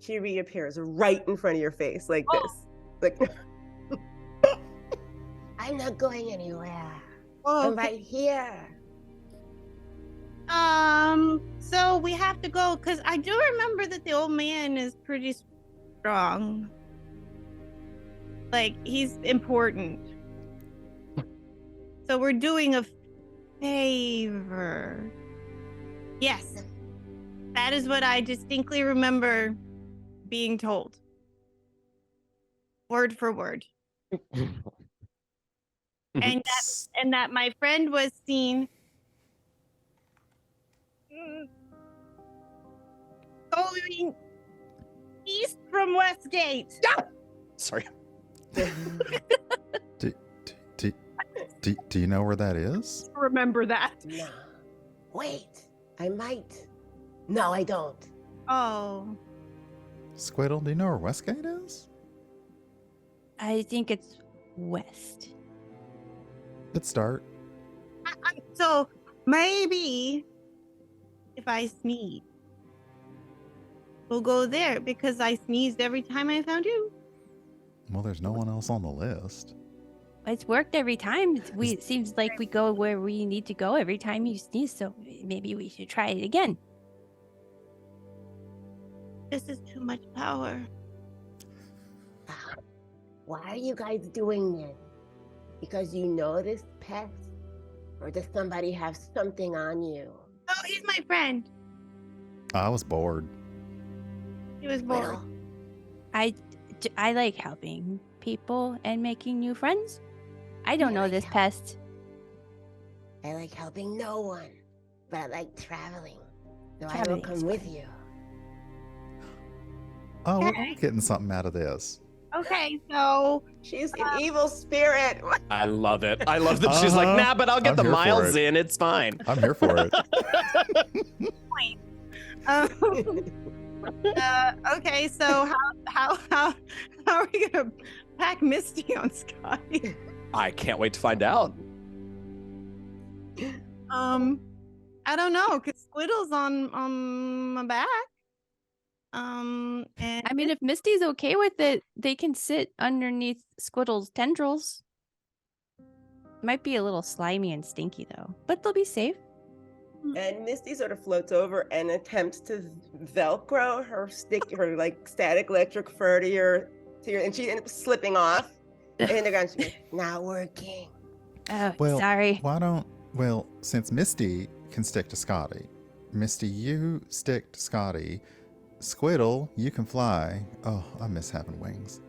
[SPEAKER 5] She reappears right in front of your face, like this. Like, I'm not going anywhere. I'm right here.
[SPEAKER 6] So we have to go because I do remember that the old man is pretty strong. Like, he's important. So we're doing a favor. Yes. That is what I distinctly remember being told. Word for word. and that my friend was seen going east from Westgate.
[SPEAKER 1] Sorry.
[SPEAKER 4] Do you know where that is?
[SPEAKER 2] Remember that.
[SPEAKER 5] No. Wait. I might. No, I don't.
[SPEAKER 6] Oh.
[SPEAKER 4] Squiddle, do you know where Westgate is?
[SPEAKER 3] I think it's west.
[SPEAKER 4] Good start.
[SPEAKER 6] So maybe if I sneeze, we'll go there because I sneezed every time I found you.
[SPEAKER 4] Well, there's no one else on the list.
[SPEAKER 3] It's worked every time. It seems like we go where we need to go every time you sneeze, so maybe we should try it again.
[SPEAKER 6] This is too much power.
[SPEAKER 5] Why are you guys doing this? Because you know this pest? Or does somebody have something on you?
[SPEAKER 6] Oh, he's my friend.
[SPEAKER 4] I was bored.
[SPEAKER 6] He was bored.
[SPEAKER 5] Well,
[SPEAKER 3] I like helping people and making new friends. I don't know this pest.
[SPEAKER 5] I like helping no one, but I like traveling. So I will
[SPEAKER 3] Traveling
[SPEAKER 5] come
[SPEAKER 3] is
[SPEAKER 5] with
[SPEAKER 3] great.
[SPEAKER 5] you.
[SPEAKER 4] Oh, we're
[SPEAKER 6] Okay.
[SPEAKER 4] getting something out of this.
[SPEAKER 6] Okay, so
[SPEAKER 5] She's an evil spirit.
[SPEAKER 1] I love it. I love that she's like, nah, but I'll get
[SPEAKER 4] I'm
[SPEAKER 1] the
[SPEAKER 4] here for
[SPEAKER 1] miles
[SPEAKER 4] it.
[SPEAKER 1] in. It's fine.
[SPEAKER 4] I'm here for it.
[SPEAKER 6] okay, so how are we gonna pack Misty on Scotty?
[SPEAKER 1] I can't wait to find out.
[SPEAKER 6] I don't know, cause Squiddle's on my back. And
[SPEAKER 3] I mean, if Misty's okay with it, they can sit underneath Squiddle's tendrils. Might be a little slimy and stinky though, but they'll be safe.
[SPEAKER 5] And Misty sort of floats over and attempts to Velcro her like static electric fur to your, and she ends up slipping off. And they're going, not working.
[SPEAKER 3] Oh,
[SPEAKER 4] Well,
[SPEAKER 3] sorry.
[SPEAKER 4] Well, since Misty can stick to Scotty, Misty, you stick to Scotty. Squiddle, you can fly. Oh, I miss having wings.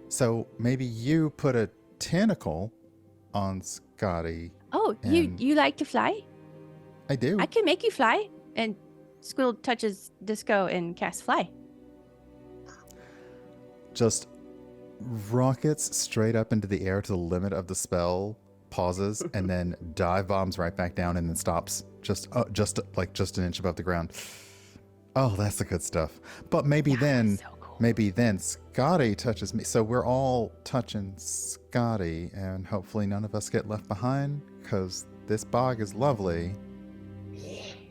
[SPEAKER 4] So maybe you put a tentacle on Scotty.
[SPEAKER 3] Oh,
[SPEAKER 4] and-
[SPEAKER 3] you like to fly?
[SPEAKER 4] I do.
[SPEAKER 3] I can make you fly. And Squiddle touches Disco and casts fly.
[SPEAKER 4] Just rockets straight up into the air to the limit of the spell, pauses, and then dive bombs right back down and then stops just an inch above the ground. Oh, that's the good stuff. But maybe then Scotty touches me. So we're all touching Scotty, and hopefully none of us get left behind, because this bog is lovely.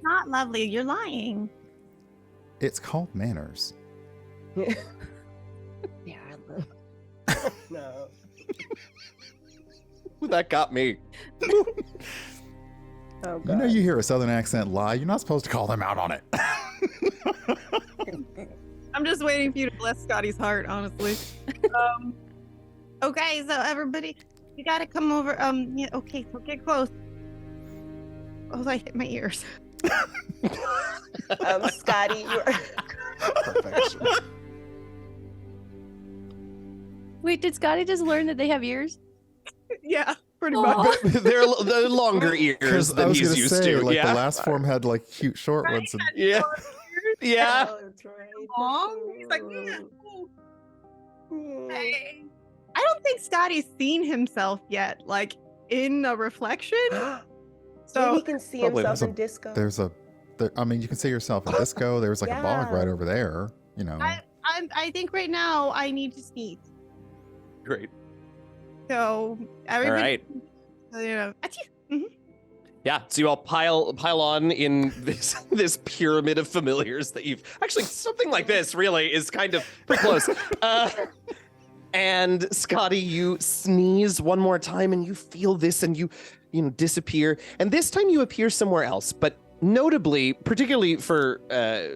[SPEAKER 6] not lovely. You're lying.
[SPEAKER 4] It's called manners.
[SPEAKER 5] Yeah, no.
[SPEAKER 1] That got me.
[SPEAKER 5] Oh,
[SPEAKER 4] You
[SPEAKER 5] God.
[SPEAKER 4] know, you hear a southern accent lie, you're not supposed to call them out on it.
[SPEAKER 2] I'm just waiting for you to bless Scotty's heart, honestly.
[SPEAKER 6] Okay, so everybody, you gotta come over. Yeah, okay, so get close. Oh, I hit my ears.
[SPEAKER 5] Scotty, you're.
[SPEAKER 4] Perfection.
[SPEAKER 3] Wait, did Scotty just learn that they have ears?
[SPEAKER 2] Yeah, pretty
[SPEAKER 3] Aw.
[SPEAKER 2] much.
[SPEAKER 1] They're longer ears
[SPEAKER 4] Because I
[SPEAKER 1] than
[SPEAKER 4] was
[SPEAKER 1] he's
[SPEAKER 4] gonna
[SPEAKER 1] used
[SPEAKER 4] say,
[SPEAKER 1] to.
[SPEAKER 4] like
[SPEAKER 1] Yeah.
[SPEAKER 4] the last form had like cute short ones. And
[SPEAKER 1] Yeah. Yeah.
[SPEAKER 5] Oh, that's right.
[SPEAKER 2] Long. He's like, yeah.
[SPEAKER 5] Hmm.
[SPEAKER 2] Hey. I don't think Scotty's seen himself yet, like in a reflection.
[SPEAKER 5] Maybe
[SPEAKER 2] So
[SPEAKER 5] he can see
[SPEAKER 1] Probably
[SPEAKER 5] himself
[SPEAKER 4] there's
[SPEAKER 5] in disco.
[SPEAKER 4] I mean, you can see yourself in disco. There's like a bog
[SPEAKER 5] Yeah.
[SPEAKER 4] right over there. You know.
[SPEAKER 6] I think right now I need to sneeze.
[SPEAKER 1] Great.
[SPEAKER 2] so
[SPEAKER 1] All
[SPEAKER 2] everybody,
[SPEAKER 1] right.
[SPEAKER 2] you know,
[SPEAKER 1] Yeah, so you all pile on in this pyramid of familiars that you've actually something like this really is kind of pretty close. And Scotty, you sneeze one more time and you feel this and you disappear. And this time you appear somewhere else, but notably, particularly for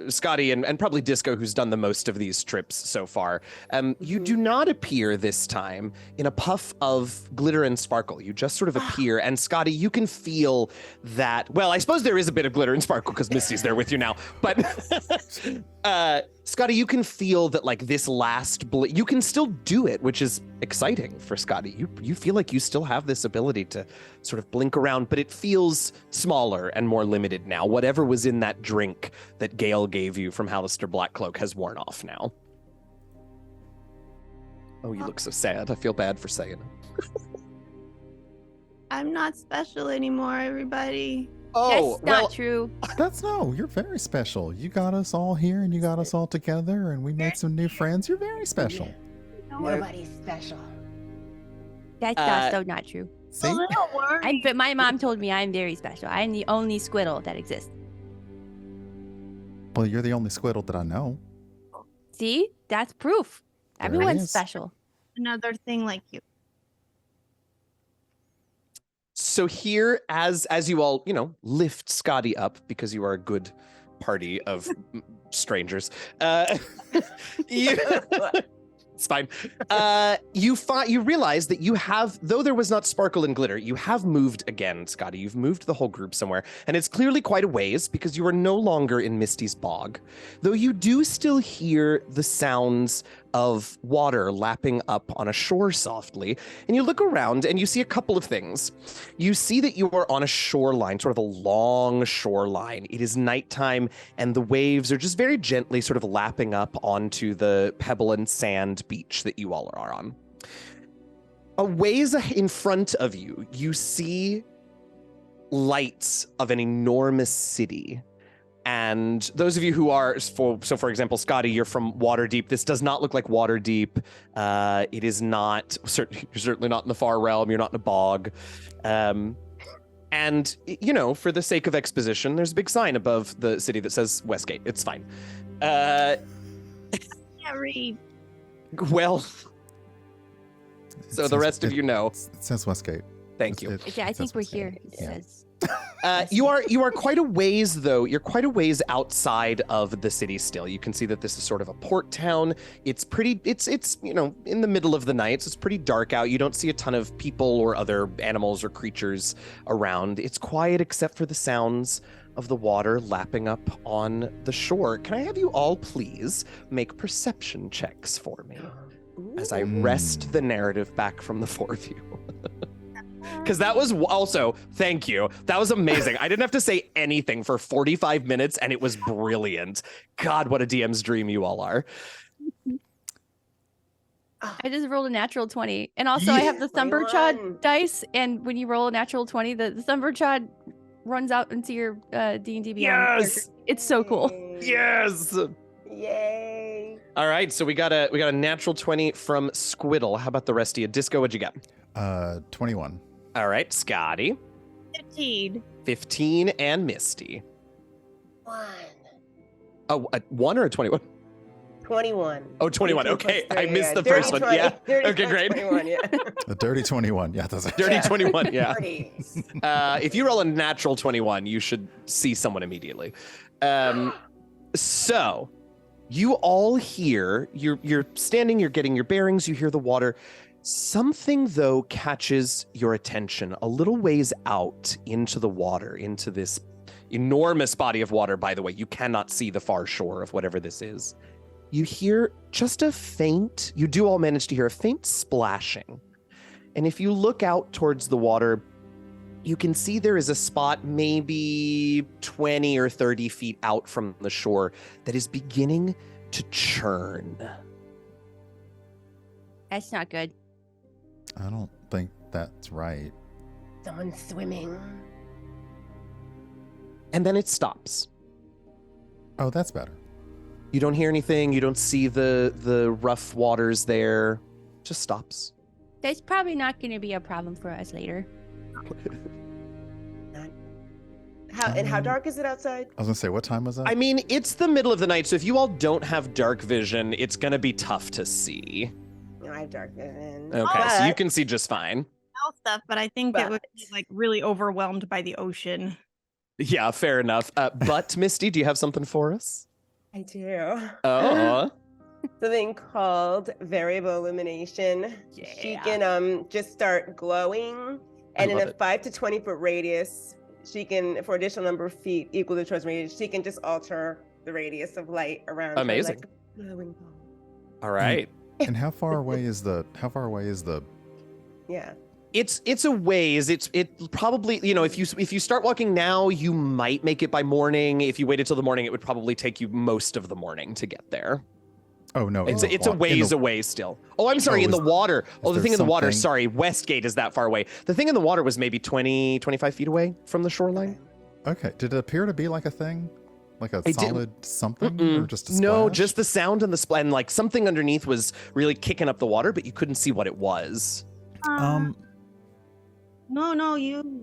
[SPEAKER 1] Scotty and probably Disco, who's done the most of these trips so far, you do not appear this time in a puff of glitter and sparkle. You just sort of appear, and Scotty, you can feel that. Well, I suppose there is a bit of glitter and sparkle because Misty's there with you now, but Scotty, you can feel that like this last you can still do it, which is exciting for Scotty. You feel like you still have this ability to sort of blink around, but it feels smaller and more limited now. Whatever was in that drink that Gale gave you from Hallister Blackcloak has worn off now. Oh, you look so sad. I feel bad for saying it.
[SPEAKER 6] I'm not special anymore, everybody.
[SPEAKER 1] Oh,
[SPEAKER 3] That's not true.
[SPEAKER 4] You're very special. You got us all here and you got us all together and we made some new friends. You're very special.
[SPEAKER 5] Nobody's special.
[SPEAKER 3] That's also not true.
[SPEAKER 4] See?
[SPEAKER 6] A little worried.
[SPEAKER 3] But my mom told me I'm very special. I'm the only Squiddle that exists.
[SPEAKER 4] Well, you're the only Squiddle that I know.
[SPEAKER 3] See? That's proof.
[SPEAKER 4] There it
[SPEAKER 3] Everyone's
[SPEAKER 4] is.
[SPEAKER 3] special.
[SPEAKER 6] Another thing like you.
[SPEAKER 1] So here, as you all, lift Scotty up because you are a good party of strangers. It's fine. You realize that you have, though there was not sparkle and glitter, you have moved again, Scotty. You've moved the whole group somewhere, and it's clearly quite a ways because you are no longer in Misty's bog. Though you do still hear the sounds of water lapping up on a shore softly, and you look around and you see a couple of things. You see that you are on a shoreline, sort of a long shoreline. It is nighttime, and the waves are just very gently sort of lapping up onto the pebble and sand beach that you all are on. A ways in front of you, you see lights of an enormous city. And those of you who are, for example, Scotty, you're from Waterdeep. This does not look like Waterdeep. It is not, you're certainly not in the Far Realm. You're not in a bog. And, for the sake of exposition, there's a big sign above the city that says Westgate. It's fine.
[SPEAKER 6] Can't read.
[SPEAKER 1] Well, so the rest of you know.
[SPEAKER 4] It says Westgate.
[SPEAKER 1] Thank you.
[SPEAKER 3] Yeah, I
[SPEAKER 4] says
[SPEAKER 3] think we're
[SPEAKER 4] Westgate.
[SPEAKER 3] here. It
[SPEAKER 4] Yeah.
[SPEAKER 3] says.
[SPEAKER 1] You are quite a ways though. You're quite a ways outside of the city still. You can see that this is sort of a port town. It's pretty. It's in the middle of the night, so it's pretty dark out. You don't see a ton of people or other animals or creatures around. It's quiet except for the sounds of the water lapping up on the shore. Can I have you all please make perception checks for me as I wrest the narrative back from the four of you? Because that was also, thank you. That was amazing. I didn't have to say anything for 45 minutes and it was brilliant. God, what a DM's dream you all are.
[SPEAKER 3] I just rolled a natural 20. And also I have the Thumberchod
[SPEAKER 5] 21.
[SPEAKER 3] dice. And when you roll a natural 20, the Thumberchod runs out into your D&D Beyond
[SPEAKER 1] Yes!
[SPEAKER 3] character. It's so cool.
[SPEAKER 1] Yes!
[SPEAKER 5] Yay.
[SPEAKER 1] All right, so we got a natural 20 from Squiddle. How about the rest of you? Disco, what'd you get?
[SPEAKER 4] 21.
[SPEAKER 1] All right, Scotty.
[SPEAKER 6] 15.
[SPEAKER 1] 15 and Misty.
[SPEAKER 5] 1.
[SPEAKER 1] Oh, a 1 or a 21?
[SPEAKER 5] 21.
[SPEAKER 1] Oh, 21.
[SPEAKER 5] 18
[SPEAKER 1] Okay,
[SPEAKER 5] plus
[SPEAKER 1] I
[SPEAKER 5] 3,
[SPEAKER 1] missed
[SPEAKER 5] yeah.
[SPEAKER 1] the
[SPEAKER 5] Dirty
[SPEAKER 1] first one.
[SPEAKER 5] 20.
[SPEAKER 1] Yeah.
[SPEAKER 5] Dirty
[SPEAKER 1] Okay, great.
[SPEAKER 5] 21, yeah.
[SPEAKER 4] A dirty 21. Yeah, that's it.
[SPEAKER 1] Dirty
[SPEAKER 5] Yeah.
[SPEAKER 1] 21, yeah.
[SPEAKER 5] Dirties.
[SPEAKER 1] If you roll a natural 21, you should see someone immediately. So you all hear, you're standing, you're getting your bearings, you hear the water. Something, though, catches your attention a little ways out into the water, into this enormous body of water, by the way. You cannot see the far shore of whatever this is. You hear just you do all manage to hear a faint splashing. And if you look out towards the water, you can see there is a spot maybe 20 or 30 feet out from the shore that is beginning to churn.
[SPEAKER 3] That's not good.
[SPEAKER 4] I don't think that's right.
[SPEAKER 5] Someone's swimming.
[SPEAKER 1] And then it stops.
[SPEAKER 4] Oh, that's better.
[SPEAKER 1] You don't hear anything. You don't see the rough waters there. Just stops.
[SPEAKER 3] That's probably not going to be a problem for us later.
[SPEAKER 5] How dark is it outside?
[SPEAKER 4] I was gonna say, what time was that?
[SPEAKER 1] I mean, it's the middle of the night, so if you all don't have dark vision, it's gonna be tough to see.
[SPEAKER 5] No, I have dark vision.
[SPEAKER 1] Okay, so you can see just fine.
[SPEAKER 2] Stuff, but I think it would be like really overwhelmed by the ocean.
[SPEAKER 1] Yeah, fair enough. But Misty, do you have something for us?
[SPEAKER 5] I do.
[SPEAKER 1] Oh.
[SPEAKER 5] Something called variable illumination.
[SPEAKER 1] Yeah.
[SPEAKER 5] She can just start glowing, and in
[SPEAKER 1] love
[SPEAKER 5] a
[SPEAKER 1] it.
[SPEAKER 5] 5 to 20 foot radius, she can, for additional number of feet equal to the chosen radius, she can just alter the radius of light around.
[SPEAKER 1] Amazing.
[SPEAKER 5] Her, like a glowing ball.
[SPEAKER 1] All right.
[SPEAKER 4] And how far away is the?
[SPEAKER 5] Yeah.
[SPEAKER 1] It's a ways. It probably, if you start walking now, you might make it by morning. If you waited till the morning, it would probably take you most of the morning to get there.
[SPEAKER 4] Oh no,
[SPEAKER 1] It's a ways away still. Oh, I'm sorry, in the water. Oh, the
[SPEAKER 4] there
[SPEAKER 1] thing in the water,
[SPEAKER 4] something-
[SPEAKER 1] sorry, Westgate is that far away. The thing in the water was maybe 20, 25 feet away from the shoreline.
[SPEAKER 4] Okay. Did it appear to be like a thing, like a
[SPEAKER 1] It didn't-
[SPEAKER 4] solid something, or just a splash?
[SPEAKER 1] No, just the sound and the splash, and like something underneath was really kicking up the water, but you couldn't see what it was.
[SPEAKER 6] No,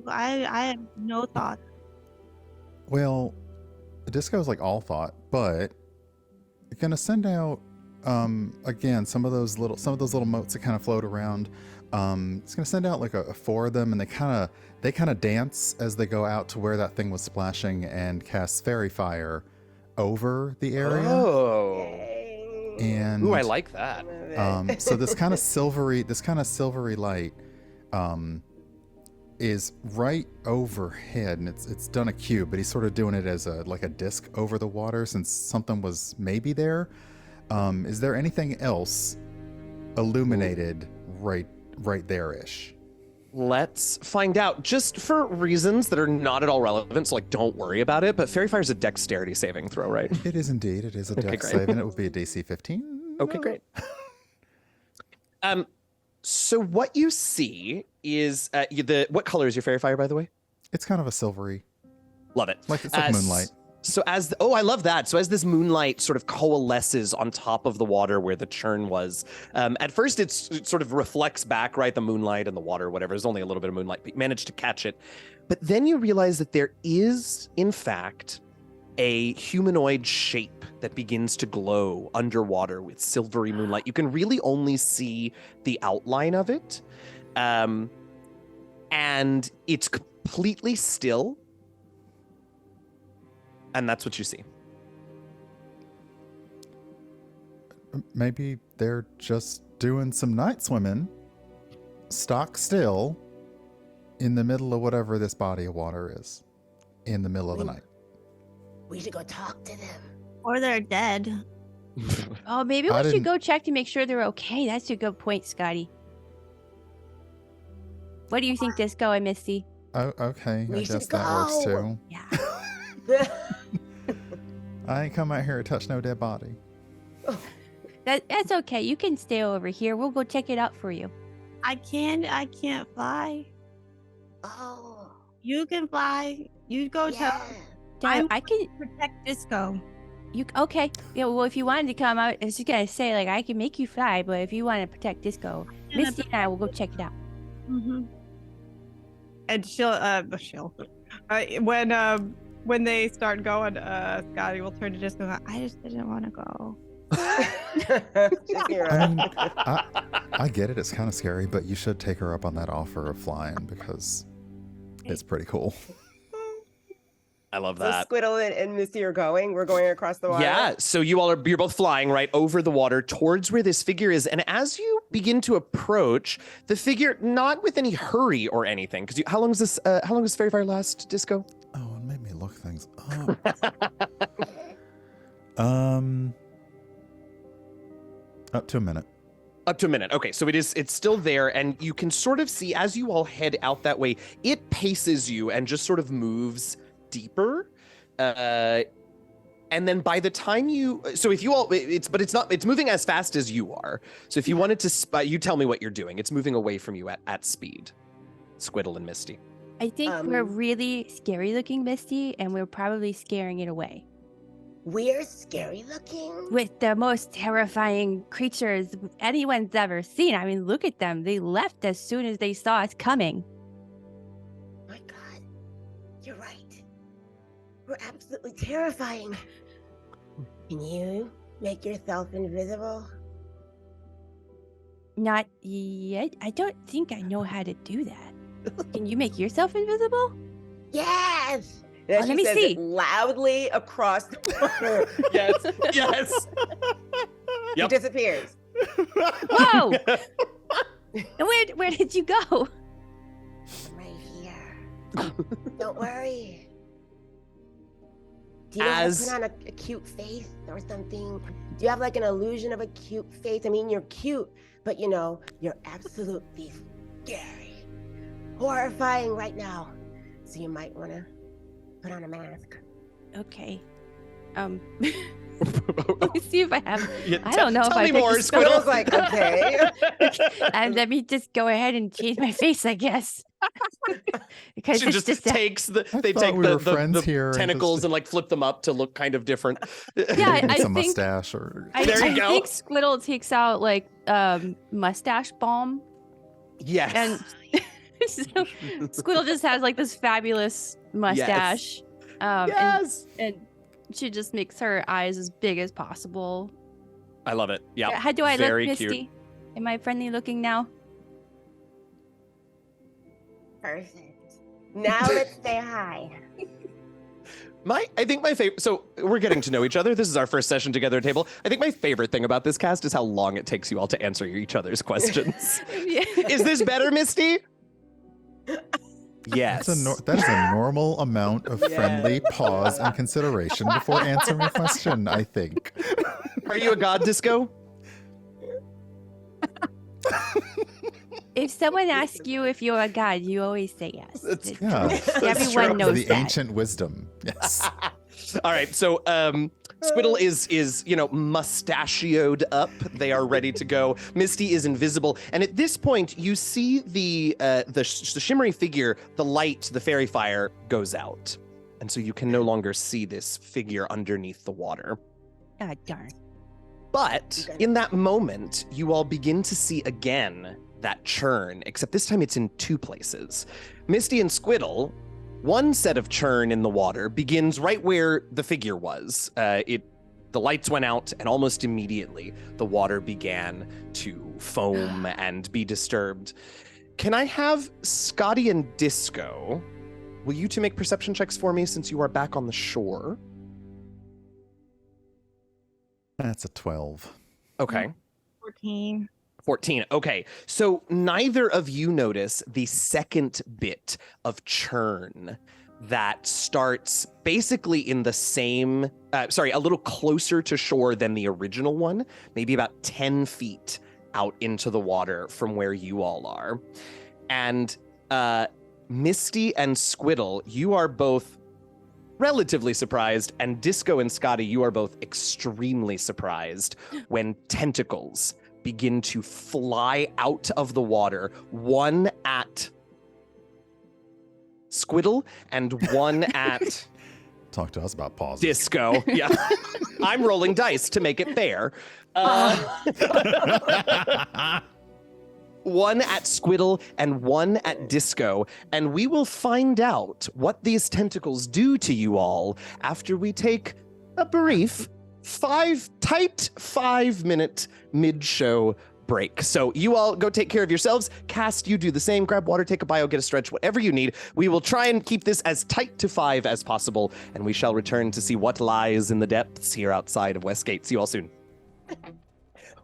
[SPEAKER 6] I have no thought.
[SPEAKER 4] Well, the disco's like all thought, but you're gonna send out again some of those little motes that kind of float around. It's gonna send out like a 4 of them, and they kind of dance as they go out to where that thing was splashing and cast fairy fire over the area.
[SPEAKER 1] Oh.
[SPEAKER 5] Yay.
[SPEAKER 4] And
[SPEAKER 1] Ooh, I like that.
[SPEAKER 5] Love it.
[SPEAKER 4] so this kind of silvery light is right overhead, and it's done a cube, but he's sort of doing it as a disc over the water since something was maybe there. Is there anything else illuminated right there-ish?
[SPEAKER 1] Let's find out, just for reasons that are not at all relevant, so don't worry about it, but Fairy Fire is a dexterity saving throw, right?
[SPEAKER 4] It is indeed. It is a
[SPEAKER 1] Okay,
[SPEAKER 4] dex
[SPEAKER 1] great.
[SPEAKER 4] save, and it would be a DC 15.
[SPEAKER 1] Okay, great. So what you see is what color is your Fairy Fire, by the way?
[SPEAKER 4] It's kind of a silvery,
[SPEAKER 1] Love it.
[SPEAKER 4] it's like moonlight.
[SPEAKER 1] So I love that. So as this moonlight sort of coalesces on top of the water where the churn was, at first it sort of reflects back, right? The moonlight and the water, whatever. There's only a little bit of moonlight, but you manage to catch it. But then you realize that there is, in fact, a humanoid shape that begins to glow underwater with silvery moonlight. You can really only see the outline of it. And it's completely still. And that's what you see.
[SPEAKER 4] Maybe they're just doing some night swimming, stock still, in the middle of whatever this body of water is, in the middle of the night.
[SPEAKER 5] We should go talk to them.
[SPEAKER 6] Or they're dead.
[SPEAKER 3] Oh, maybe
[SPEAKER 4] I
[SPEAKER 3] we should
[SPEAKER 4] didn't-
[SPEAKER 3] go check to make sure they're okay. That's a good point, Scotty. What do you think, Disco and Misty?
[SPEAKER 4] Oh, okay.
[SPEAKER 5] We
[SPEAKER 4] I
[SPEAKER 5] should
[SPEAKER 4] guess that works
[SPEAKER 5] go.
[SPEAKER 4] too.
[SPEAKER 3] Yeah.
[SPEAKER 4] I ain't come out here to touch no dead body.
[SPEAKER 3] That's okay. You can stay over here. We'll go check it out for you.
[SPEAKER 6] I can't fly.
[SPEAKER 5] Oh.
[SPEAKER 6] You can fly. You go
[SPEAKER 5] Yeah.
[SPEAKER 3] I can.
[SPEAKER 6] protect Disco.
[SPEAKER 3] Okay. Yeah. Well, if you wanted to come out, I was just gonna say I can make you fly, but if you want to protect Disco, Misty and I will go check it out.
[SPEAKER 6] Mm-hmm.
[SPEAKER 2] And when they start going, Scotty will turn to Disco and go, I just didn't want to go.
[SPEAKER 4] I mean, I get it. It's kind of scary, but you should take her up on that offer of flying because it's pretty cool.
[SPEAKER 1] I love
[SPEAKER 5] So
[SPEAKER 1] that.
[SPEAKER 5] Squiddle and Misty are going. We're going across the water.
[SPEAKER 1] Yeah, so you're both flying right over the water towards where this figure is, and as you begin to approach the figure, not with any hurry or anything. Because how long does Fairy Fire last, Disco?
[SPEAKER 4] Oh, it made me look things up. Up to a minute.
[SPEAKER 1] Up to a minute. Okay, so it's still there, and you can sort of see as you all head out that way, it paces you and just sort of moves deeper. And then by the time it's moving as fast as you are. So if you wanted to you tell me what you're doing. It's moving away from you at speed. Squiddle and Misty.
[SPEAKER 3] I think we're really scary looking, Misty, and we're probably scaring it away.
[SPEAKER 5] We're scary looking.
[SPEAKER 3] With the most terrifying creatures anyone's ever seen. I mean, look at them. They left as soon as they saw us coming.
[SPEAKER 5] My God, you're right. We're absolutely terrifying. Can you make yourself invisible?
[SPEAKER 3] Not yet. I don't think I know how to do that. Can you make yourself invisible?
[SPEAKER 5] Yes.
[SPEAKER 3] Oh, let me see.
[SPEAKER 5] Loudly across the water.
[SPEAKER 1] Yes.
[SPEAKER 5] He disappears.
[SPEAKER 3] Whoa! And where did you go?
[SPEAKER 5] I'm right here. Don't worry. Do you have to put on a cute face or something? Do you have like an illusion of a cute face? I mean, you're cute, but you're absolutely scary, horrifying right now. So you might want to put on a mask.
[SPEAKER 3] Okay. Let me see if I have. I don't know if
[SPEAKER 1] tell
[SPEAKER 3] I
[SPEAKER 1] me more.
[SPEAKER 5] Squiddle's like, okay.
[SPEAKER 3] And let me just go ahead and change my face, I guess. Because
[SPEAKER 1] She
[SPEAKER 3] it's
[SPEAKER 1] just takes the tentacles and like flip them up to look kind of different.
[SPEAKER 3] Yeah, I
[SPEAKER 4] It's a
[SPEAKER 3] think
[SPEAKER 4] mustache or
[SPEAKER 3] I think Squiddle takes out like mustache balm,
[SPEAKER 1] Yes.
[SPEAKER 3] and so Squiddle just has like this fabulous mustache. And she just makes her eyes as big as possible.
[SPEAKER 1] I love it. Yeah.
[SPEAKER 3] How do I
[SPEAKER 1] Very
[SPEAKER 3] look, Misty?
[SPEAKER 1] cute.
[SPEAKER 3] Am I friendly looking now?
[SPEAKER 5] Perfect. Now let's say hi.
[SPEAKER 1] I think my favorite. So we're getting to know each other. This is our first session together at table. I think my favorite thing about this cast is how long it takes you all to answer each other's questions. Is this better, Misty? Yes.
[SPEAKER 4] that is a normal amount of friendly pause and consideration before answering a question, I think.
[SPEAKER 1] Are you a god, Disco?
[SPEAKER 3] If someone asks you if you're a god, you always say yes.
[SPEAKER 1] true.
[SPEAKER 3] Everyone knows
[SPEAKER 4] the
[SPEAKER 3] that.
[SPEAKER 4] ancient wisdom. Yes.
[SPEAKER 1] All right. So Squiddle is mustachioed up. They are ready to go. Misty is invisible, and at this point, you see the shimmery figure. The light, the fairy fire, goes out, and so you can no longer see this figure underneath the water.
[SPEAKER 3] Ah, darn.
[SPEAKER 1] But in that moment, you all begin to see again that churn, except this time it's in two places. Misty and Squiddle, one set of churn in the water begins right where the figure was. The lights went out, and almost immediately the water began to foam and be disturbed. Can I have Scotty and Disco? Will you two make perception checks for me since you are back on the shore?
[SPEAKER 4] That's a 12.
[SPEAKER 1] Okay.
[SPEAKER 2] 14.
[SPEAKER 1] 14. Okay. So neither of you notice the second bit of churn that starts basically in the same, a little closer to shore than the original one, maybe about 10 feet out into the water from where you all are. And Misty and Squiddle, you are both relatively surprised, and Disco and Scotty, you are both extremely surprised when tentacles begin to fly out of the water, one at Squiddle and one at
[SPEAKER 4] Talk to us about pauses.
[SPEAKER 1] Disco. Yeah. I'm rolling dice to make it fair. One at Squiddle and one at Disco, and we will find out what these tentacles do to you all after we take a brief 5-minute mid-show break. So you all go take care of yourselves. Cast, you do the same. Grab water, take a bio, get a stretch, whatever you need. We will try and keep this as tight to 5 as possible, and we shall return to see what lies in the depths here outside of Westgate. See you all soon.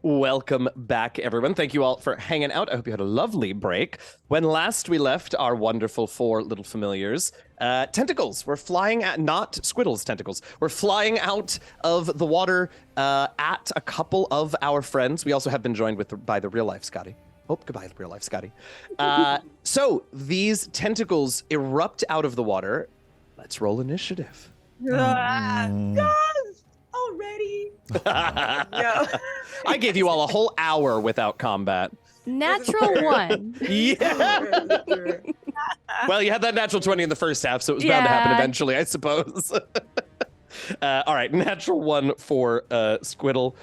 [SPEAKER 1] Welcome back, everyone. Thank you all for hanging out. I hope you had a lovely break. When last we left our wonderful 4 little familiars, tentacles were flying at, not Squiddle's tentacles, were flying out of the water at a couple of our friends. We also have been joined by the real life Scotty. Oh, goodbye, real life Scotty. So these tentacles erupt out of the water. Let's roll initiative.
[SPEAKER 5] Already.
[SPEAKER 1] No. I gave you all a whole hour without combat.
[SPEAKER 3] Natural 1.
[SPEAKER 1] Yeah. Well, you had that natural 20 in the first half, so it was bound to happen eventually, I suppose. All right, natural 1 for Squiddle.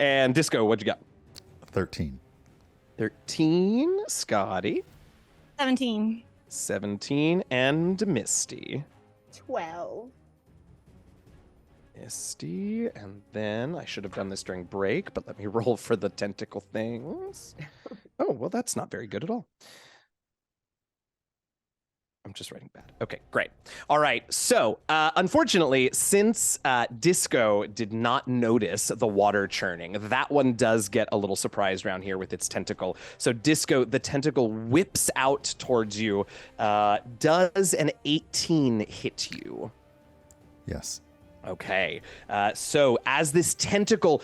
[SPEAKER 1] And Disco, what'd you got?
[SPEAKER 4] 13.
[SPEAKER 1] 13. Scotty.
[SPEAKER 2] 17.
[SPEAKER 1] 17. And Misty.
[SPEAKER 5] 12.
[SPEAKER 1] Misty, and then I should have done this during break, but let me roll for the tentacle things. Oh, well, that's not very good at all. I'm just writing bad. Okay, great. All right, so unfortunately, since Disco did not notice the water churning, that one does get a little surprised around here with its tentacle. So Disco, the tentacle whips out towards you. Does an 18 hit you?
[SPEAKER 4] Yes.
[SPEAKER 1] Okay, so as this tentacle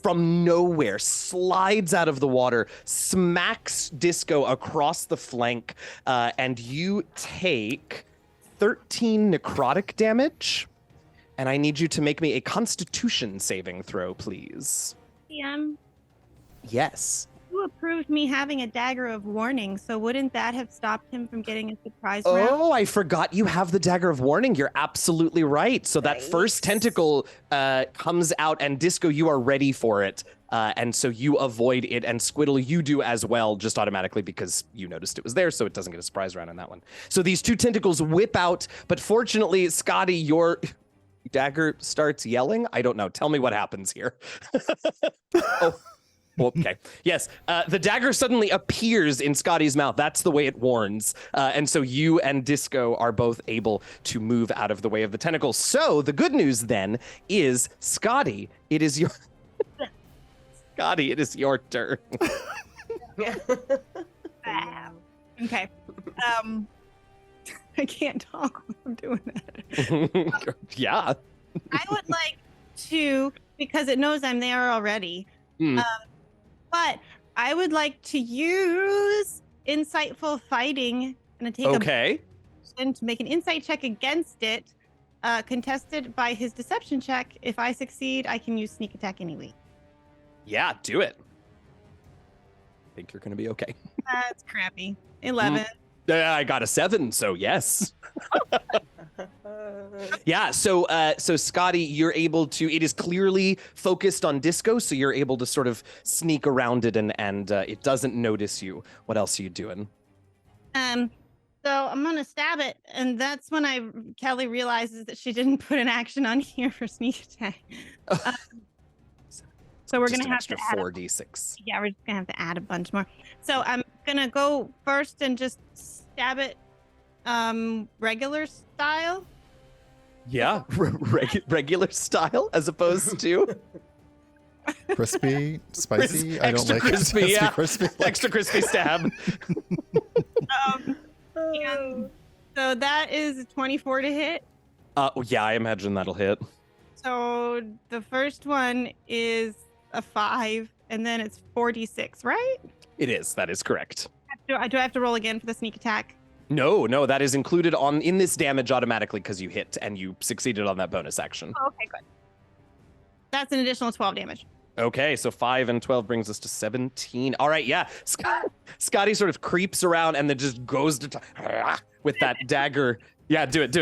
[SPEAKER 1] from nowhere slides out of the water, smacks Disco across the flank, and you take 13 necrotic damage. And I need you to make me a Constitution saving throw, please. Yes.
[SPEAKER 6] You approved me having a dagger of warning, so wouldn't that have stopped him from getting a surprise round?
[SPEAKER 1] Oh, I forgot you have the dagger of warning. You're absolutely right. So that first tentacle comes out, and Disco, you are ready for it. And so you avoid it, and Squiddle, you do as well, just automatically because you noticed it was there, so it doesn't get a surprise round on that one. So these 2 tentacles whip out, but fortunately, Scotty, your dagger starts yelling. I don't know. Tell me what happens here. Oh. Okay. Yes. The dagger suddenly appears in Scotty's mouth. That's the way it warns. And so you and Disco are both able to move out of the way of the tentacle. So the good news then is, Scotty, it is your Scotty, it is your turn.
[SPEAKER 2] Okay. I can't talk when I'm doing that.
[SPEAKER 1] Yeah.
[SPEAKER 6] I would like to, because it knows I'm there already. But I would like to use insightful fighting and take
[SPEAKER 1] okay.
[SPEAKER 6] to make an insight check against it, contested by his deception check. If I succeed, I can use sneak attack anyway.
[SPEAKER 1] Yeah, do it. I think you're going to be okay.
[SPEAKER 6] That's crappy. 11.
[SPEAKER 1] I got a 7, so yes. Yeah, so Scotty, you're able to, it is clearly focused on Disco, so you're able to sort of sneak around it and it doesn't notice you. What else are you doing?
[SPEAKER 6] So I'm gonna stab it, and that's when Kelli realizes that she didn't put an action on here for sneak attack. So we're
[SPEAKER 1] Just
[SPEAKER 6] gonna
[SPEAKER 1] an
[SPEAKER 6] have
[SPEAKER 1] extra
[SPEAKER 6] to add
[SPEAKER 1] 4d6.
[SPEAKER 6] Yeah, we're just gonna have to add a bunch more. So I'm gonna go first and just stab it regular style.
[SPEAKER 1] Yeah, regular style as opposed to
[SPEAKER 4] Crispy, spicy. I don't
[SPEAKER 1] extra
[SPEAKER 4] like
[SPEAKER 1] crispy,
[SPEAKER 4] it.
[SPEAKER 1] yeah.
[SPEAKER 4] Crispy.
[SPEAKER 1] Extra crispy stab.
[SPEAKER 6] And so that is 24 to hit.
[SPEAKER 1] Yeah, I imagine that'll hit.
[SPEAKER 6] So the first one is a 5, and then it's 46, right?
[SPEAKER 1] It is. That is correct.
[SPEAKER 6] Do I have to roll again for the sneak attack?
[SPEAKER 1] No, that is included in this damage automatically because you hit and you succeeded on that bonus action.
[SPEAKER 6] Oh, okay, good. That's an additional 12 damage.
[SPEAKER 1] Okay, so 5 and 12 brings us to 17. All right, yeah. Scotty sort of creeps around and then just goes to with that dagger. Yeah, do it.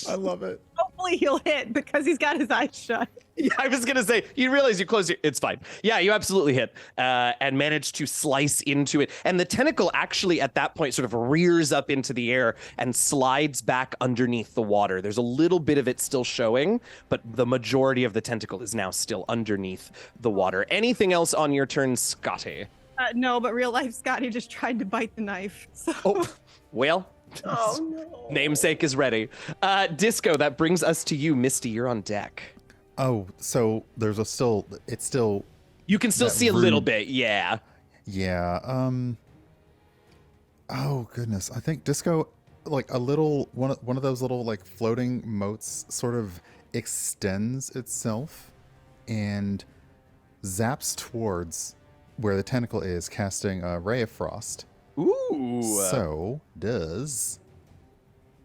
[SPEAKER 4] I love it.
[SPEAKER 2] Hopefully he'll hit because he's got his eyes shut.
[SPEAKER 1] Yeah, I was gonna say, you realize you close your, it's fine. Yeah, you absolutely hit and manage to slice into it. And the tentacle actually at that point sort of rears up into the air and slides back underneath the water. There's a little bit of it still showing, but the majority of the tentacle is now still underneath the water. Anything else on your turn, Scotty?
[SPEAKER 2] No, but real life Scotty just tried to bite the knife. So.
[SPEAKER 1] Oh, well.
[SPEAKER 5] Oh no.
[SPEAKER 1] Namesake is ready. Disco, that brings us to you. Misty, you're on deck.
[SPEAKER 4] Oh, so there's it's still.
[SPEAKER 1] You can still
[SPEAKER 4] That
[SPEAKER 1] see a little
[SPEAKER 4] rude-
[SPEAKER 1] bit, yeah.
[SPEAKER 4] Yeah. Oh goodness, I think Disco, like a little one of those little like floating motes, sort of extends itself and zaps towards where the tentacle is, casting a ray of frost.
[SPEAKER 1] Ooh.
[SPEAKER 4] So does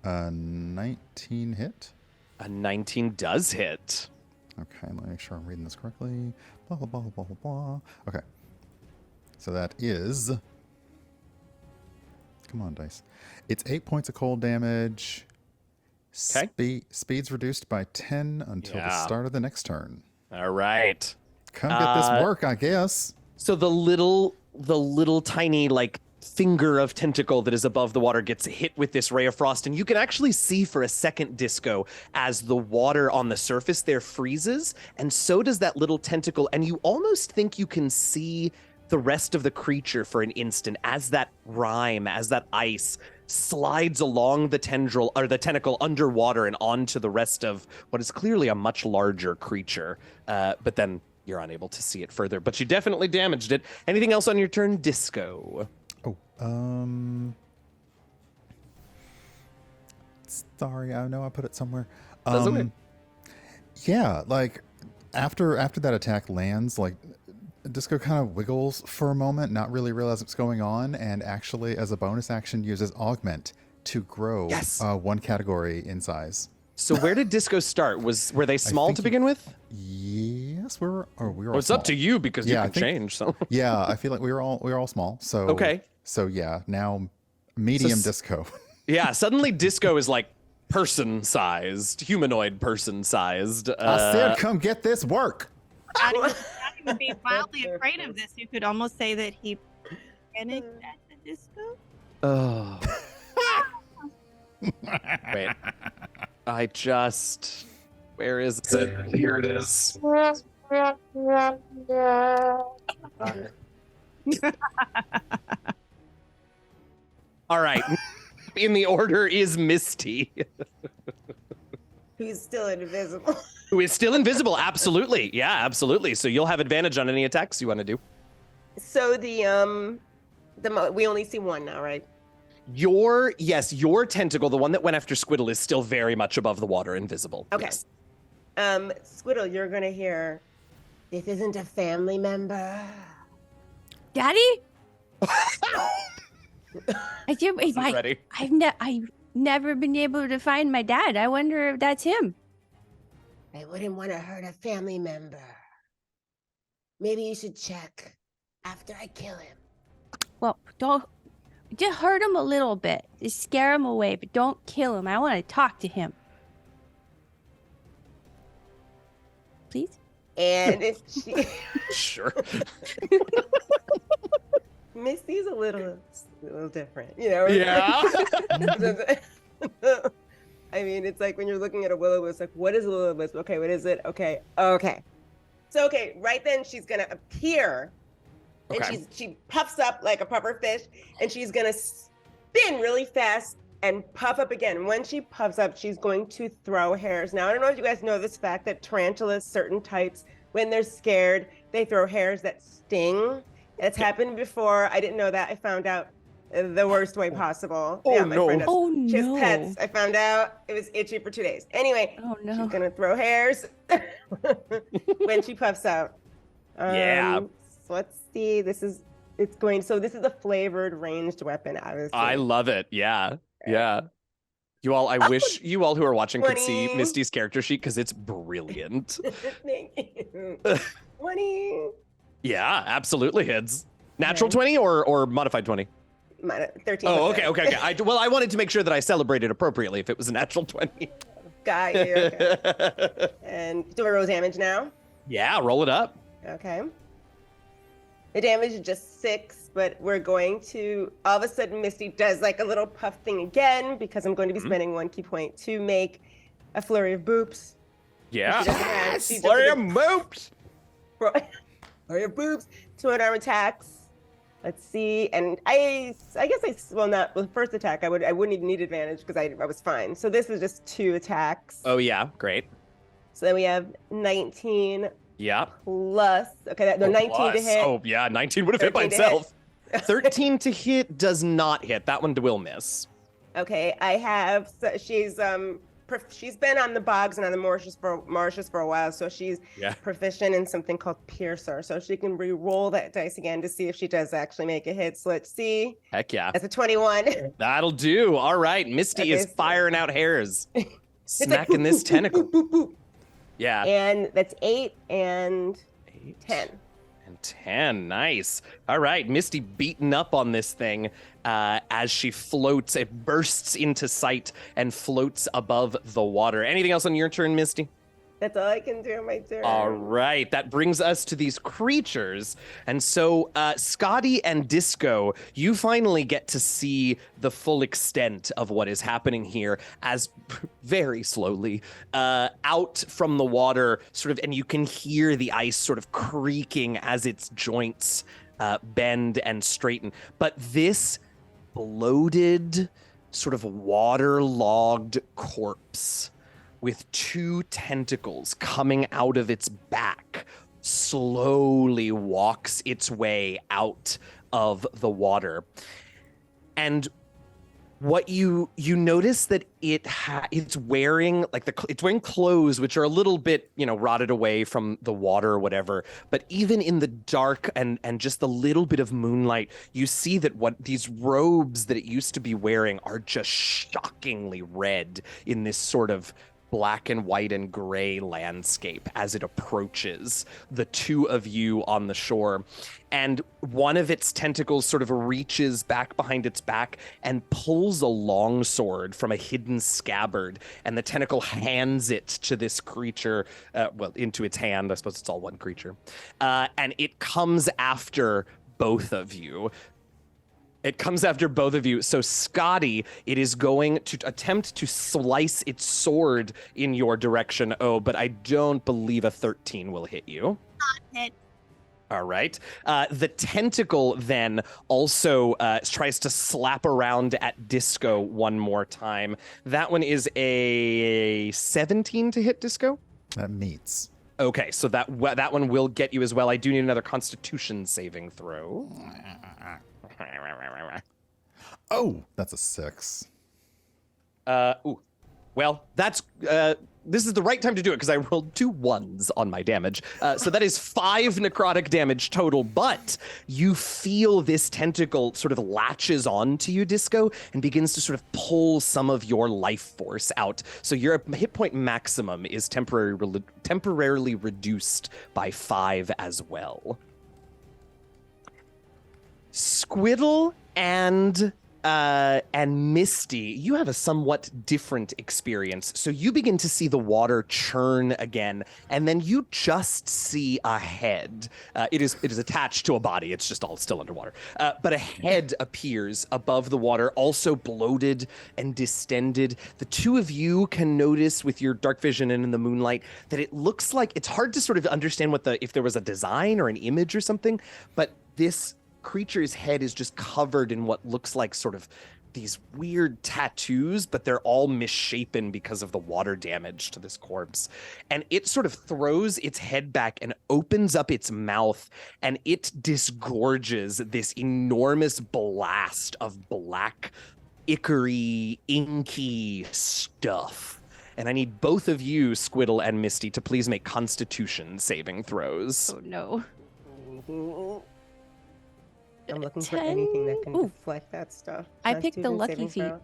[SPEAKER 4] a 19 hit?
[SPEAKER 1] A 19 does hit.
[SPEAKER 4] Okay, let me make sure I'm reading this correctly. Blah blah blah blah blah blah. Okay, so that is. Come on, dice. It's 8 points of cold damage.
[SPEAKER 1] Okay.
[SPEAKER 4] Speed's reduced by 10 until the start of the next turn.
[SPEAKER 1] All right.
[SPEAKER 4] Come get this work, I guess.
[SPEAKER 1] So the little tiny like finger of tentacle that is above the water gets hit with this ray of frost, and you can actually see for a second, Disco, as the water on the surface there freezes, and so does that little tentacle, and you almost think you can see the rest of the creature for an instant as that ice slides along the tendril or the tentacle underwater and onto the rest of what is clearly a much larger creature. But then you're unable to see it further, but you definitely damaged it. Anything else on your turn, Disco?
[SPEAKER 4] Oh, sorry, I know I put it somewhere.
[SPEAKER 1] That's okay.
[SPEAKER 4] Yeah, like after that attack lands, like Disco kind of wiggles for a moment, not really realize what's going on, and actually, as a bonus action, uses Augment to grow one category in size.
[SPEAKER 1] So where did Disco start? Were they small to begin with?
[SPEAKER 4] Yes, we were all
[SPEAKER 1] Well, it's
[SPEAKER 4] small.
[SPEAKER 1] up to you because you
[SPEAKER 4] Yeah, I
[SPEAKER 1] can
[SPEAKER 4] think-
[SPEAKER 1] change. So
[SPEAKER 4] Yeah, I feel like we were all small. So
[SPEAKER 1] okay.
[SPEAKER 4] So yeah, now medium
[SPEAKER 1] So
[SPEAKER 4] Disco.
[SPEAKER 1] Yeah, suddenly Disco is like person-sized, humanoid person-sized.
[SPEAKER 4] I said, come get this work.
[SPEAKER 6] Scotty would be wildly afraid of this. You could almost say that he panicked at the disco.
[SPEAKER 1] Oh. Wait. Where is it? Here it is. All right. In the order is Misty,
[SPEAKER 5] Who's still invisible.
[SPEAKER 1] who is still invisible. Absolutely. Yeah, absolutely. So you'll have advantage on any attacks you want to do.
[SPEAKER 5] So we only see one now, right?
[SPEAKER 1] Your tentacle, the one that went after Squiddle, is still very much above the water, invisible.
[SPEAKER 5] Okay.
[SPEAKER 1] Yes.
[SPEAKER 5] Squiddle, you're gonna hear, this isn't a family member.
[SPEAKER 3] Daddy?
[SPEAKER 1] Ready?
[SPEAKER 3] I've never been able to find my dad. I wonder if that's him.
[SPEAKER 5] I wouldn't want to hurt a family member. Maybe you should check after I kill him.
[SPEAKER 3] Well, don't just hurt him a little bit. Just scare him away, but don't kill him. I want to talk to him. Please?
[SPEAKER 5] And if she...
[SPEAKER 1] Sure.
[SPEAKER 5] Misty's a little different, you know?
[SPEAKER 1] Yeah.
[SPEAKER 5] I mean, it's like when you're looking at a will-o-wisp, like, what is a will-o-wisp? Okay, what is it? Okay. So, right then she's going to appear, and
[SPEAKER 1] Okay.
[SPEAKER 5] she puffs up like a puffer fish, and she's going to spin really fast and puff up again. When she puffs up, she's going to throw hairs. Now, I don't know if you guys know this fact that tarantulas, certain types, when they're scared, they throw hairs that sting. It's happened before. I didn't know that. I found out the worst way possible.
[SPEAKER 1] Oh,
[SPEAKER 5] my
[SPEAKER 1] no.
[SPEAKER 5] friend does.
[SPEAKER 3] Oh,
[SPEAKER 5] She has
[SPEAKER 3] no.
[SPEAKER 5] pets. I found out it was itchy for 2 days. Anyway,
[SPEAKER 3] Oh,
[SPEAKER 5] she's
[SPEAKER 3] no.
[SPEAKER 5] gonna throw hairs when she puffs out.
[SPEAKER 1] Yeah.
[SPEAKER 5] So let's see. This is a flavored ranged weapon, obviously.
[SPEAKER 1] I love it. Yeah. Yeah. I wish you all who are watching could see
[SPEAKER 5] 20.
[SPEAKER 1] Misty's character sheet because it's brilliant.
[SPEAKER 5] Thank you. 20.
[SPEAKER 1] Yeah, absolutely hits. Natural
[SPEAKER 5] Okay.
[SPEAKER 1] 20 or modified 20?
[SPEAKER 5] 13.
[SPEAKER 1] Oh, okay. I wanted to make sure that I celebrated appropriately if it was a natural 20.
[SPEAKER 5] Got you. Okay. And do I roll damage now?
[SPEAKER 1] Yeah, roll it up.
[SPEAKER 5] Okay. The damage is just 6, but we're going to, all of a sudden, Misty does like a little puff thing again because I'm going to be spending 1 key point to make a flurry of boops.
[SPEAKER 1] Yeah.
[SPEAKER 5] She doesn't have- she
[SPEAKER 1] Flurry
[SPEAKER 5] doesn't-
[SPEAKER 1] of moops.
[SPEAKER 5] Flurry of boobs, 2 unarmed attacks. Let's see, and the first attack I wouldn't even need advantage because I was fine. So this is just 2 attacks.
[SPEAKER 1] Oh yeah, great.
[SPEAKER 5] So then we have 19
[SPEAKER 1] Yeah.
[SPEAKER 5] plus. Okay, no, 19 to
[SPEAKER 1] plus.
[SPEAKER 5] hit.
[SPEAKER 1] Oh, yeah, 19 would have hit by
[SPEAKER 5] 13 to hit.
[SPEAKER 1] itself. 13 to hit does not hit. That one will miss.
[SPEAKER 5] Okay, I have. So she's been on the bogs and on the marshes for a while, so she's proficient in something called Piercer. So she can re-roll that dice again to see if she does actually make a hit. So let's see.
[SPEAKER 1] Heck yeah.
[SPEAKER 5] That's a 21.
[SPEAKER 1] That'll do. All right, Misty is firing out hairs, smacking this tentacle.
[SPEAKER 5] Boop, boop, boop.
[SPEAKER 1] Yeah.
[SPEAKER 5] And that's 8 and 10.
[SPEAKER 1] And 10, nice. All right, Misty beating up on this thing as she floats. It bursts into sight and floats above the water. Anything else on your turn, Misty?
[SPEAKER 5] That's all I can do on my turn.
[SPEAKER 1] All right, that brings us to these creatures. And so, Scotty and Disco, you finally get to see the full extent of what is happening here as very slowly out from the water, sort of, and you can hear the ice sort of creaking as its joints bend and straighten. But this bloated, sort of waterlogged corpse with 2 tentacles coming out of its back, slowly walks its way out of the water. And what you notice that it's wearing it's wearing clothes which are a little bit, rotted away from the water or whatever, but even in the dark and just the little bit of moonlight, you see that what these robes that it used to be wearing are just shockingly red in this sort of black and white and gray landscape as it approaches the 2 of you on the shore. And one of its tentacles sort of reaches back behind its back and pulls a longsword from a hidden scabbard. And the tentacle hands it to this creature, into its hand. I suppose it's all one creature. And it comes after both of you. So, Scotty, it is going to attempt to slice its sword in your direction. Oh, but I don't believe a 13 will hit you.
[SPEAKER 6] Not hit.
[SPEAKER 1] All right. The tentacle then also tries to slap around at Disco one more time. That one is a 17 to hit, Disco?
[SPEAKER 4] That meets.
[SPEAKER 1] Okay, so that one will get you as well. I do need another Constitution saving throw.
[SPEAKER 4] Oh, that's a 6.
[SPEAKER 1] Well, that's this is the right time to do it because I rolled 2 1s on my damage. So that is 5 necrotic damage total, but you feel this tentacle sort of latches onto you, Disco, and begins to sort of pull some of your life force out. So your hit point maximum is temporarily reduced by 5 as well. Squiddle and Misty, you have a somewhat different experience. So you begin to see the water churn again, and then you just see a head. It is attached to a body. It's just all still underwater. But a head appears above the water, also bloated and distended. The 2 of you can notice with your dark vision and in the moonlight that it looks like it's hard to sort of understand if there was a design or an image or something, but this creature's head is just covered in what looks like sort of these weird tattoos, but they're all misshapen because of the water damage to this corpse. And it sort of throws its head back and opens up its mouth, and it disgorges this enormous blast of black, ichory, inky stuff. And I need both of you, Squiddle and Misty, to please make Constitution saving throws.
[SPEAKER 3] Oh no.
[SPEAKER 5] I'm looking for anything that can deflect that stuff.
[SPEAKER 3] I picked the
[SPEAKER 5] Constitution
[SPEAKER 3] lucky
[SPEAKER 5] saving
[SPEAKER 3] feet.
[SPEAKER 5] throw.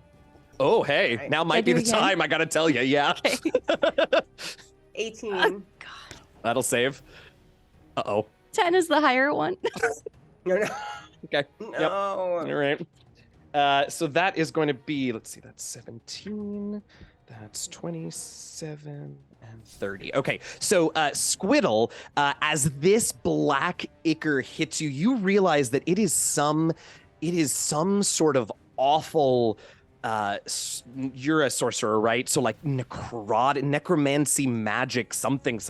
[SPEAKER 1] Oh, hey,
[SPEAKER 5] Right.
[SPEAKER 1] now might be
[SPEAKER 3] do
[SPEAKER 1] the
[SPEAKER 3] again?
[SPEAKER 1] time, I gotta tell you, yeah.
[SPEAKER 3] Okay.
[SPEAKER 5] 18.
[SPEAKER 3] God.
[SPEAKER 1] That'll save. Uh-oh.
[SPEAKER 3] 10 is the higher one.
[SPEAKER 5] No.
[SPEAKER 1] Okay.
[SPEAKER 5] No.
[SPEAKER 1] Yep. All right. So that is going to be, let's see, that's 17. That's 27 and 30. Okay, so Squiddle, as this black ichor hits you, you realize that it is some sort of awful you're a sorcerer, right? So like necromancy magic, something.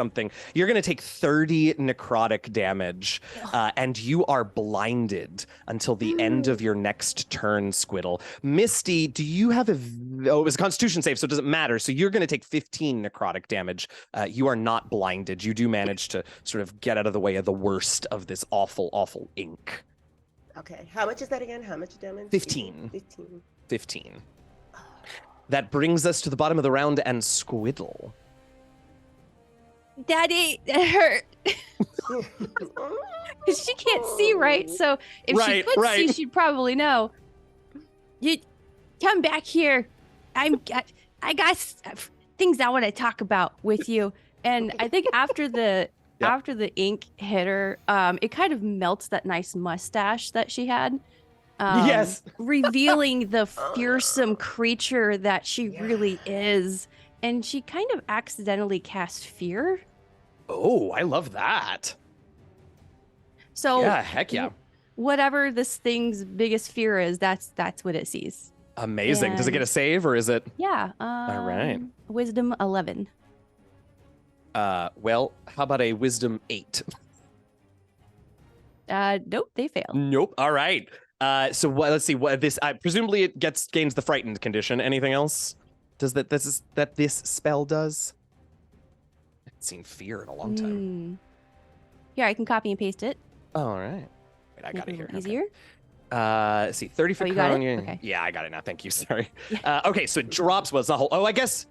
[SPEAKER 1] You're going to take 30 necrotic damage, and you are blinded until the end of your next turn, Squiddle. Misty, do you have it was a Constitution save, so it doesn't matter. So you're going to take 15 necrotic damage. You are not blinded. You do manage to sort of get out of the way of the worst of this awful ink.
[SPEAKER 5] Okay, how much is that again? How much damage?
[SPEAKER 1] 15.
[SPEAKER 5] 15.
[SPEAKER 1] 15. That brings us to the bottom of the round and Squiddle.
[SPEAKER 3] Daddy, that hurt. Because she can't see, right? So if she could see, she'd probably know. You come back here. I got things I want to talk about with you. And I think after the after the ink hit her, it kind of melts that nice mustache that she had.
[SPEAKER 1] Yes.
[SPEAKER 3] Revealing the fearsome creature that she really is. And she kind of accidentally cast fear.
[SPEAKER 1] Oh, I love that.
[SPEAKER 3] So
[SPEAKER 1] yeah, heck yeah.
[SPEAKER 3] Whatever this thing's biggest fear is, that's what it sees.
[SPEAKER 1] Amazing.
[SPEAKER 3] And
[SPEAKER 1] does it get a save or is it?
[SPEAKER 3] Yeah.
[SPEAKER 1] All right.
[SPEAKER 3] Wisdom 11.
[SPEAKER 1] Well, how about a wisdom 8?
[SPEAKER 3] Nope, they fail.
[SPEAKER 1] Nope. All right. So let's see what this. Presumably, it gains the frightened condition. Anything else? Does this spell does? I haven't seen fear in a long time.
[SPEAKER 3] Here, I can copy and paste it.
[SPEAKER 1] All right. Wait, I got it here.
[SPEAKER 3] Easier.
[SPEAKER 1] Okay. Let's see, 30 for
[SPEAKER 3] Crown.
[SPEAKER 1] Okay. Yeah, I got it now. Thank you. Sorry. Okay, so it drops. Well, it's not whole. Oh, I guess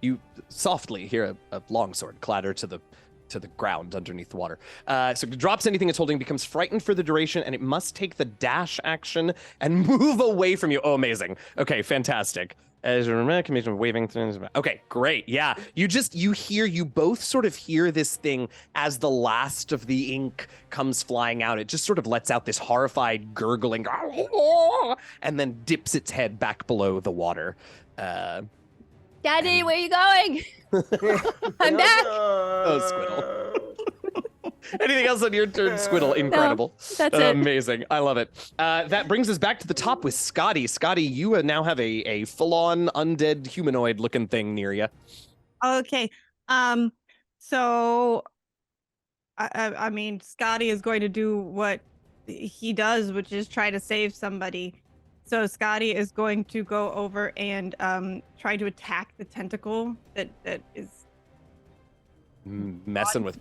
[SPEAKER 1] you softly hear a longsword clatter to the ground underneath the water. So it drops anything it's holding, becomes frightened for the duration, and it must take the dash action and move away from you. Oh, amazing. Okay, fantastic. As a remember, commission of waving. Okay, great. Yeah, you both sort of hear this thing as the last of the ink comes flying out. It just sort of lets out this horrified gurgling, and then dips its head back below the water.
[SPEAKER 3] Daddy, where are you going? I'm back.
[SPEAKER 1] Oh, Squiddle. Anything else on your turn, Squiddle? Incredible.
[SPEAKER 3] No, that's it.
[SPEAKER 1] Amazing. I love it. That brings us back to the top with Scotty. Scotty, you now have a full-on undead humanoid-looking thing near you.
[SPEAKER 2] Okay. So, I mean, Scotty is going to do what he does, which is try to save somebody. So Scotty is going to go over and try to attack the tentacle that is
[SPEAKER 1] messing with.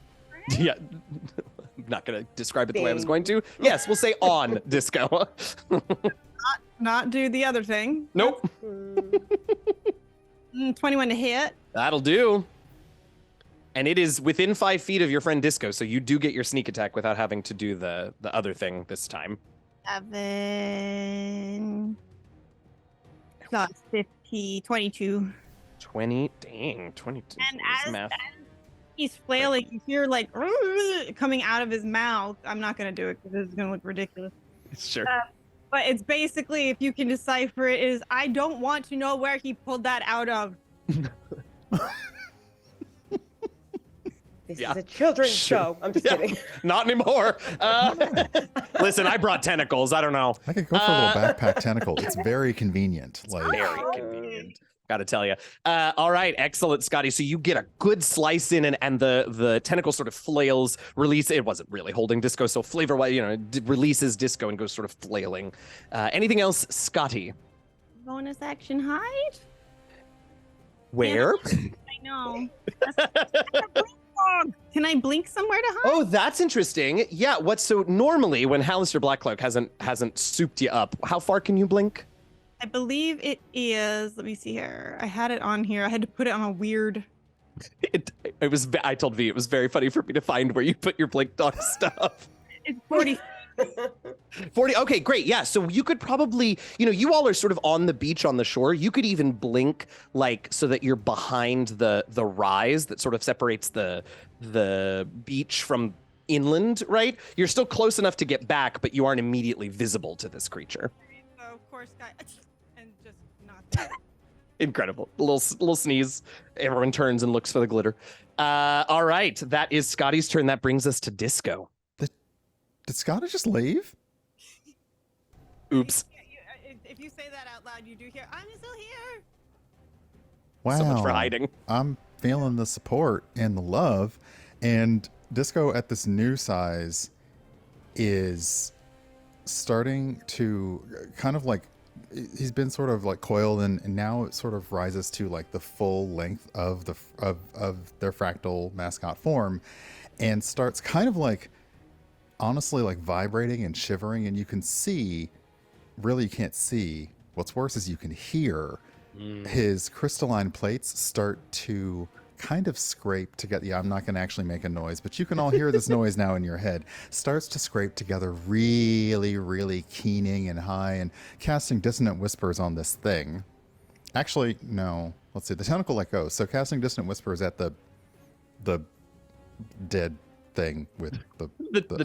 [SPEAKER 1] Yeah, I'm not gonna describe it the way I was going to. Yes, we'll say on Disco.
[SPEAKER 2] not do the other thing.
[SPEAKER 1] Nope.
[SPEAKER 2] 21 to hit.
[SPEAKER 1] That'll do. And it is within 5 feet of your friend Disco, so you do get your sneak attack without having to do the other thing this time.
[SPEAKER 2] 7 plus 50, 22.
[SPEAKER 1] 20, dang, 22.
[SPEAKER 2] And as he's flailing, you hear like coming out of his mouth. I'm not gonna do it because this is gonna look ridiculous.
[SPEAKER 1] Sure.
[SPEAKER 2] But it's basically, if you can decipher it, is I don't want to know where he pulled that out of.
[SPEAKER 5] This is a children's show. I'm just kidding.
[SPEAKER 1] Not anymore. Listen, I brought tentacles. I don't know.
[SPEAKER 4] I could go for a little backpack tentacle. It's very convenient.
[SPEAKER 1] Very convenient. Gotta tell you. All right, excellent, Scotty. So you get a good slice in, and the tentacle sort of flails, release. It wasn't really holding Disco, so flavor-wise, releases Disco and goes sort of flailing. Anything else, Scotty?
[SPEAKER 2] Bonus action hide?
[SPEAKER 1] Where?
[SPEAKER 2] I know. Can I blink somewhere to hide?
[SPEAKER 1] Oh, that's interesting. Yeah. So normally when Hallister Blackcloak hasn't souped you up, how far can you blink?
[SPEAKER 2] I believe it is. Let me see here. I had it on here. I had to put it on a weird.
[SPEAKER 1] It was. I told V it was very funny for me to find where you put your blink dog stuff.
[SPEAKER 2] It's 40.
[SPEAKER 1] 40. Okay, great. Yeah. So you could probably, you all are sort of on the beach on the shore. You could even blink so that you're behind the rise that sort of separates the beach from inland, right? You're still close enough to get back, but you aren't immediately visible to this creature.
[SPEAKER 2] So of course, and just not.
[SPEAKER 1] Incredible. A little sneeze. Everyone turns and looks for the glitter. All right. That is Scotty's turn. That brings us to Disco.
[SPEAKER 4] Did Scotty just leave?
[SPEAKER 1] Oops.
[SPEAKER 2] If you say that out loud, you do hear, I'm still here.
[SPEAKER 4] Wow.
[SPEAKER 1] So much for hiding.
[SPEAKER 4] I'm feeling the support and the love. And Disco at this new size is starting to kind of like, he's been sort of like coiled and now it sort of rises to like the full length of their fractal mascot form and starts kind of like honestly like vibrating and shivering, and you can see, really you can't see, what's worse is you can hear his crystalline plates start to kind of scrape together. Yeah, I'm not going to actually make a noise, but you can all hear this noise now in your head. Starts to scrape together really, really keening and high and casting dissonant whispers on this thing. Actually, no. Let's see. The tentacle let go. So casting dissonant whispers at the dead thing with the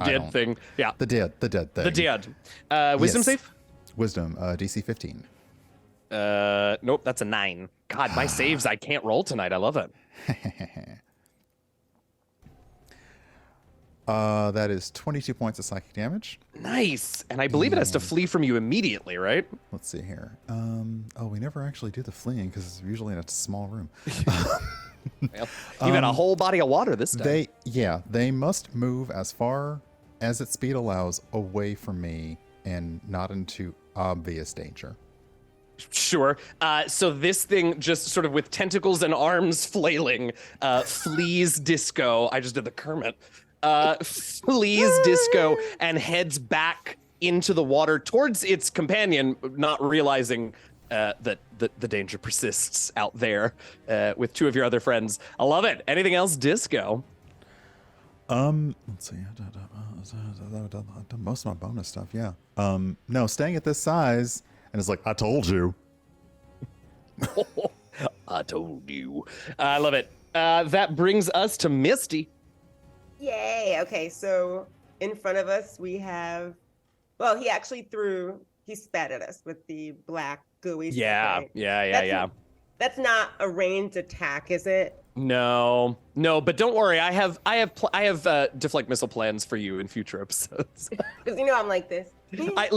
[SPEAKER 1] dead thing. Yeah.
[SPEAKER 4] The dead thing.
[SPEAKER 1] The dead. Wisdom
[SPEAKER 4] Yes.
[SPEAKER 1] save?
[SPEAKER 4] Wisdom, DC 15.
[SPEAKER 1] Nope, that's a 9. God, my saves, I can't roll tonight. I love it.
[SPEAKER 4] That is 22 points of psychic damage.
[SPEAKER 1] Nice. And I believe it has to flee from you immediately, right?
[SPEAKER 4] Let's see here. Oh, we never actually do the fleeing because it's usually in a small room.
[SPEAKER 1] Well, you got a whole body of water this time.
[SPEAKER 4] They must move as far as its speed allows away from me and not into obvious danger.
[SPEAKER 1] Sure. So this thing just sort of with tentacles and arms flailing, flees Disco. I just did the Kermit. Flees Disco and heads back into the water towards its companion, not realizing that the danger persists out there with two of your other friends. I love it. Anything else, Disco?
[SPEAKER 4] Let's see. I've done most of my bonus stuff. Yeah. No, staying at this size. And it's like, I told you.
[SPEAKER 1] I told you. I love it. That brings us to Misty.
[SPEAKER 5] Yay. Okay, so in front of us we have, well, he spat at us with the black gooey stuff, right?
[SPEAKER 1] Yeah.
[SPEAKER 5] That's not a ranged attack, is it?
[SPEAKER 1] No, but don't worry. I have deflect missile plans for you in future episodes.
[SPEAKER 5] Because I'm like this.
[SPEAKER 1] I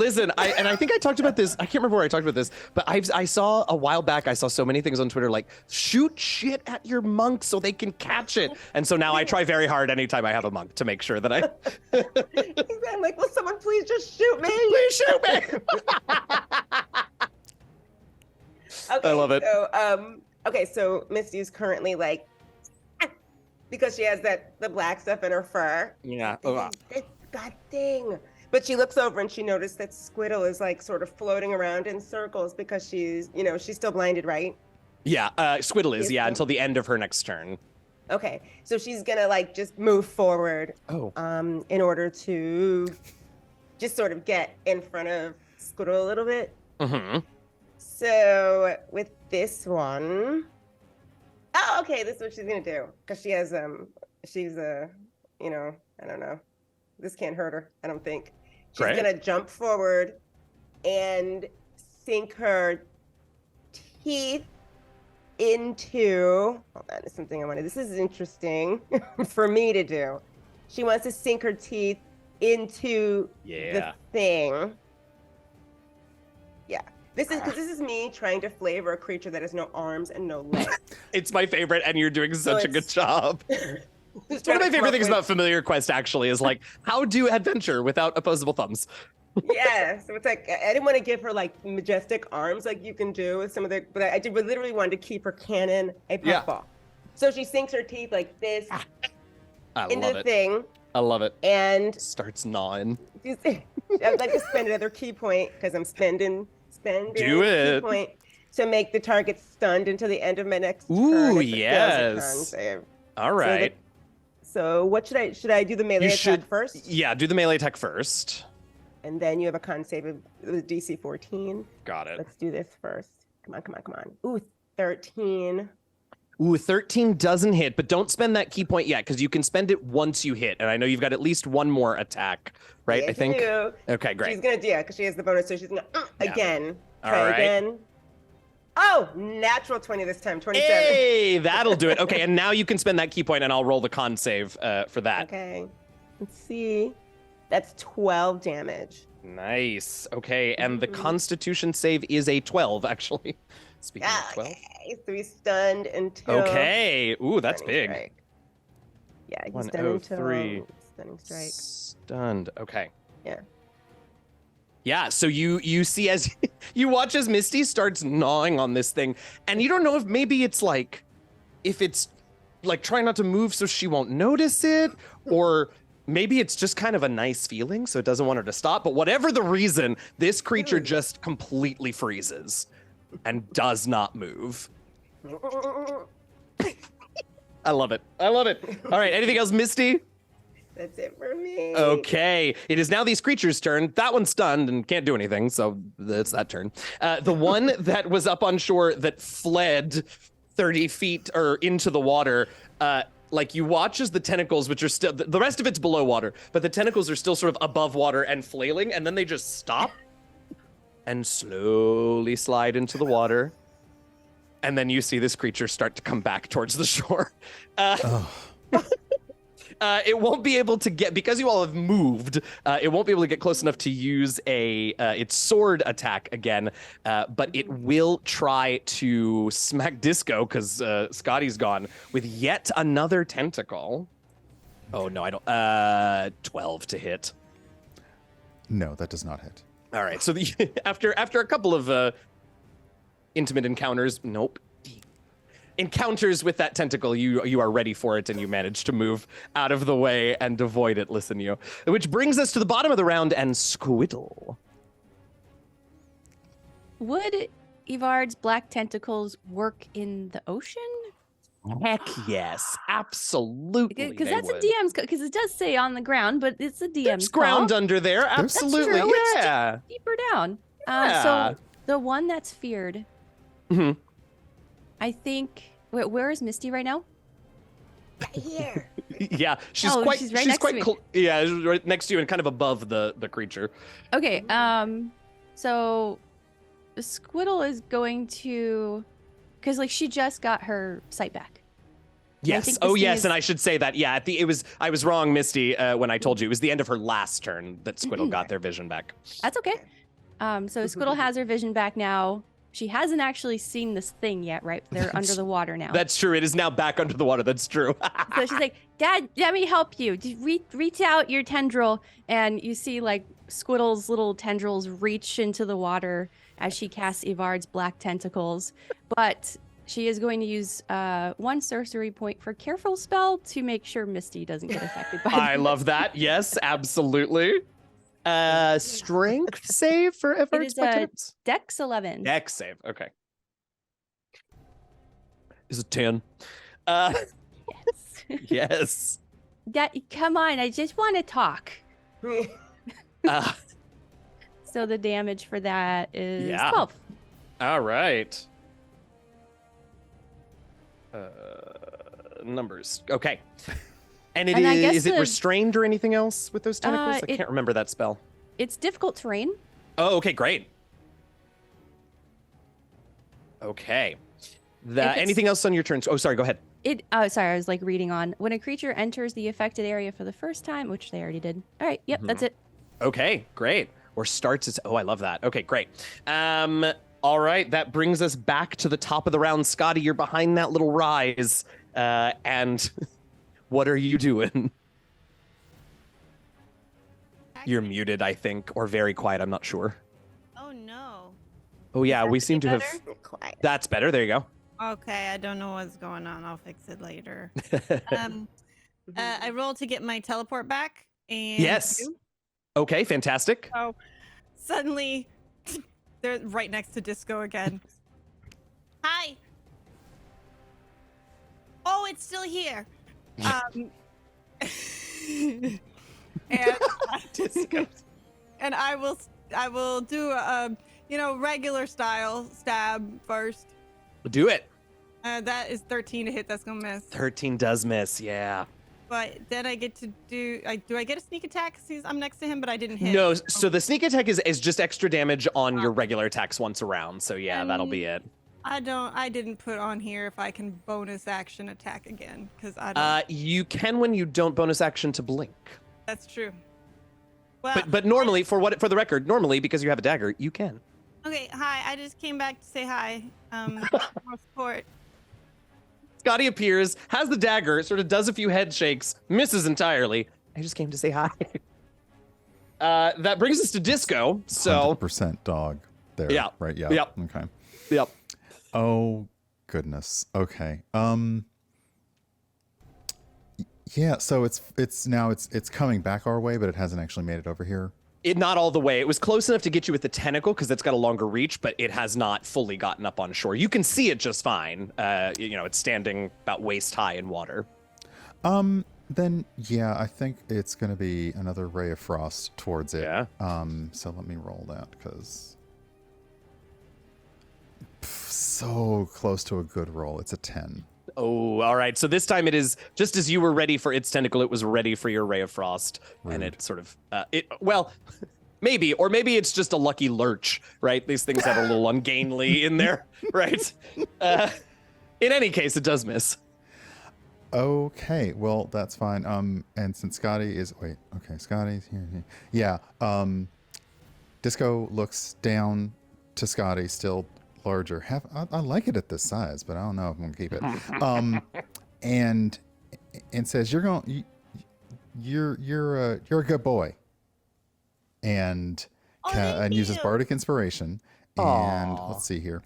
[SPEAKER 1] think I talked about this. I can't remember where I talked about this, but I saw a while back. I saw so many things on Twitter like shoot shit at your monk so they can catch it, and so now I try very hard anytime I have a monk to make sure that I.
[SPEAKER 5] I'm like, will someone please just shoot me?
[SPEAKER 1] Please shoot me.
[SPEAKER 5] Okay,
[SPEAKER 1] I love it.
[SPEAKER 5] So, so Misty's currently like, because she has the black stuff in her fur.
[SPEAKER 1] Yeah.
[SPEAKER 5] This bad thing. But she looks over and she noticed that Squiddle is like sort of floating around in circles because she's still blinded, right?
[SPEAKER 1] Yeah, Squiddle is, until the end of her next turn.
[SPEAKER 5] Okay, so she's gonna like just move forward. In order to just sort of get in front of Squiddle a little bit.
[SPEAKER 1] Mm-hmm.
[SPEAKER 5] So with this one, this is what she's gonna do because she has I don't know, this can't hurt her. I don't think. She's gonna jump forward and sink her teeth into. Hold on, there's something I wanted. This is interesting for me to do. She wants to sink her teeth into the thing. Yeah. This is me trying to flavor a creature that has no arms and no legs.
[SPEAKER 1] It's my favorite, and you're doing such a good job. It's one of my favorite things about Familiar Quest, actually, is like, how do adventure without opposable thumbs?
[SPEAKER 5] Yeah, so it's like, I didn't want to give her like majestic arms like you can do with some of but I literally wanted to keep her cannon a puffball. So she sinks her teeth like this into the thing.
[SPEAKER 1] I love it.
[SPEAKER 5] And
[SPEAKER 1] starts gnawing.
[SPEAKER 5] I'd like to spend another key point because I'm spending
[SPEAKER 1] do it.
[SPEAKER 5] Key point to make the target stunned until the end of my next turn.
[SPEAKER 1] Ooh, yes. All right.
[SPEAKER 5] So what should I do the melee attack first?
[SPEAKER 1] Yeah, do the melee attack first.
[SPEAKER 5] And then you have a con save of DC 14.
[SPEAKER 1] Got it.
[SPEAKER 5] Let's do this first. Come on. Ooh, 13.
[SPEAKER 1] Ooh, 13 doesn't hit, but don't spend that key point yet because you can spend it once you hit. And I know you've got at least one more attack, right?
[SPEAKER 5] Yes,
[SPEAKER 1] I think.
[SPEAKER 5] do.
[SPEAKER 1] Okay, great.
[SPEAKER 5] She's going to do it because she has the bonus. So she's going to again.
[SPEAKER 1] All
[SPEAKER 5] Try
[SPEAKER 1] right.
[SPEAKER 5] again. Oh, natural 20 this time, 27.
[SPEAKER 1] Hey, that'll do it. Okay, and now you can spend that key point and I'll roll the con save for that.
[SPEAKER 5] Okay, let's see. That's 12 damage.
[SPEAKER 1] Nice. Okay, and the
[SPEAKER 5] Ooh.
[SPEAKER 1] Constitution save is a 12, actually. Speaking of 12.
[SPEAKER 5] Okay, 3 stunned until.
[SPEAKER 1] Okay. Ooh, that's
[SPEAKER 5] stunning
[SPEAKER 1] big.
[SPEAKER 5] strike. Yeah, he's done until
[SPEAKER 1] 103.
[SPEAKER 5] stunning strike.
[SPEAKER 1] Stunned. Okay.
[SPEAKER 5] Yeah.
[SPEAKER 1] Yeah, so you see as you watch as Misty starts gnawing on this thing, and you don't know if maybe it's like, if it's like trying not to move so she won't notice it, or maybe it's just kind of a nice feeling so it doesn't want her to stop. But whatever the reason, this creature just completely freezes and does not move. I love it. I love it. All right, anything else, Misty?
[SPEAKER 5] That's it for me.
[SPEAKER 1] Okay, it is now these creatures' turn. That one's stunned and can't do anything, so it's that turn. The one that was up on shore that fled 30 feet or into the water, like you watch as the tentacles, which are still, the rest of it's below water, but the tentacles are still sort of above water and flailing, and then they just stop and slowly slide into the water. And then you see this creature start to come back towards the shore. It won't be able to get, because you all have moved, it won't be able to get close enough to use its sword attack again, but it will try to smack Disco, because Scotty's gone, with yet another tentacle. Oh, no, I don't. 12 to hit.
[SPEAKER 4] No, that does not hit.
[SPEAKER 1] All right, so after a couple of intimate encounters, encounters with that tentacle, you are ready for it, and you manage to move out of the way and avoid it. Listen, you. Which brings us to the bottom of the round and Squiddle.
[SPEAKER 3] Would Evard's black tentacles work in the ocean?
[SPEAKER 1] Heck yes, absolutely.
[SPEAKER 3] Because that's a DM's because it does say on the ground, but it's a DM's
[SPEAKER 1] There's ground under there, absolutely.
[SPEAKER 3] That's true.
[SPEAKER 1] Yeah.
[SPEAKER 3] It's deeper down.
[SPEAKER 1] Yeah.
[SPEAKER 3] So the one that's feared.
[SPEAKER 1] Mhm.
[SPEAKER 3] I think. Wait, where is Misty right now?
[SPEAKER 5] Right here.
[SPEAKER 1] Yeah, she's
[SPEAKER 3] Oh,
[SPEAKER 1] quite.
[SPEAKER 3] she's right next to me.
[SPEAKER 1] Yeah, she's right next to you and kind of above the creature.
[SPEAKER 3] Okay. So Squiddle is going to, because like she just got her sight back.
[SPEAKER 1] Yes.
[SPEAKER 3] think
[SPEAKER 1] Oh,
[SPEAKER 3] this
[SPEAKER 1] yes.
[SPEAKER 3] is-
[SPEAKER 1] And I should say that. Yeah. I was wrong, Misty, when I told you it was the end of her last turn that Squiddle got their vision back.
[SPEAKER 3] That's okay. So Squiddle has her vision back now. She hasn't actually seen this thing yet, right? They're under the water now.
[SPEAKER 1] That's true. It is now back under the water. That's true.
[SPEAKER 3] So she's like, Dad, let me help you. Just reach out your tendril. And you see like Squiddle's little tendrils reach into the water as she casts Evard's black tentacles. But she is going to use 1 sorcery point for careful spell to make sure Misty doesn't get affected by
[SPEAKER 1] I
[SPEAKER 3] it.
[SPEAKER 1] love that. Yes, absolutely. Strength save for Everett's
[SPEAKER 3] is,
[SPEAKER 1] black tentacles?
[SPEAKER 3] Dex 11.
[SPEAKER 1] Dex save. Okay. Is it 10?
[SPEAKER 3] Yes.
[SPEAKER 1] Yes.
[SPEAKER 3] Dad, come on, I just want to talk.
[SPEAKER 1] Uh,
[SPEAKER 3] So the damage for that is
[SPEAKER 1] Yeah.
[SPEAKER 3] 12.
[SPEAKER 1] all right. Numbers. Okay. And
[SPEAKER 3] And I guess
[SPEAKER 1] is it
[SPEAKER 3] the-
[SPEAKER 1] restrained or anything else with those tentacles? I
[SPEAKER 3] it-
[SPEAKER 1] can't remember that spell.
[SPEAKER 3] It's difficult terrain.
[SPEAKER 1] Oh, okay, great. Okay.
[SPEAKER 3] If it's-
[SPEAKER 1] Anything else on your turn? Oh, sorry, go ahead.
[SPEAKER 3] Sorry, I was like reading on. When a creature enters the affected area for the first time, which they already did. All right, yep, that's it.
[SPEAKER 1] Okay, great. Or starts its. Oh, I love that. Okay, great. All right, that brings us back to the top of the round. Scotty, you're behind that little rise. And what are you doing? You're muted, I think, or very quiet. I'm not sure.
[SPEAKER 6] Oh no.
[SPEAKER 1] Oh, yeah, we seem to have.
[SPEAKER 5] Quiet.
[SPEAKER 1] That's better. There you go.
[SPEAKER 6] Okay, I don't know what's going on. I'll fix it later. I rolled to get my teleport back, and
[SPEAKER 1] Yes. Okay, fantastic.
[SPEAKER 6] so suddenly they're right next to Disco again. Hi. Oh, it's still here. And
[SPEAKER 1] Disco.
[SPEAKER 6] and I will do a regular style stab first.
[SPEAKER 1] Do it.
[SPEAKER 6] That is 13 to hit. That's gonna miss.
[SPEAKER 1] 13 does miss, yeah.
[SPEAKER 6] But then I get to do. Do I get a sneak attack? Because I'm next to him, but I didn't hit.
[SPEAKER 1] No, so the sneak attack is just extra damage on your regular attacks once around. So yeah, that'll be it.
[SPEAKER 6] I didn't put on here if I can bonus action attack again, because I don't.
[SPEAKER 1] You can when you don't bonus action to blink.
[SPEAKER 6] That's true.
[SPEAKER 2] Well,
[SPEAKER 1] But normally, for the record, normally because you have a dagger, you can.
[SPEAKER 2] okay, hi. I just came back to say hi. More support.
[SPEAKER 1] Scotty appears, has the dagger, sort of does a few head shakes, misses entirely. I just came to say hi. That brings us to Disco. So
[SPEAKER 4] 100% dog there.
[SPEAKER 1] Yeah.
[SPEAKER 4] Right. Yeah.
[SPEAKER 1] Yep.
[SPEAKER 4] Okay.
[SPEAKER 1] Yep.
[SPEAKER 4] Oh goodness. Okay. Yeah. So it's now coming back our way, but it hasn't actually made it over here.
[SPEAKER 1] Not all the way. It was close enough to get you with the tentacle because it's got a longer reach, but it has not fully gotten up on shore. You can see it just fine. It's standing about waist high in water.
[SPEAKER 4] Then yeah, I think it's gonna be another ray of frost towards it.
[SPEAKER 1] Yeah.
[SPEAKER 4] So let me roll that because so close to a good roll. It's a 10.
[SPEAKER 1] Oh, all right. So this time it is just as you were ready for its tentacle, it was ready for your ray of frost, and it sort of maybe it's just a lucky lurch, right? These things have a little ungainly in there, right? In any case, it does miss.
[SPEAKER 4] Okay, well that's fine. And since Scotty's here. Yeah. Disco looks down to Scotty, still larger. I like it at this size, but I don't know if I'm gonna keep it. And says you're a good boy, and uses bardic inspiration. And let's see here,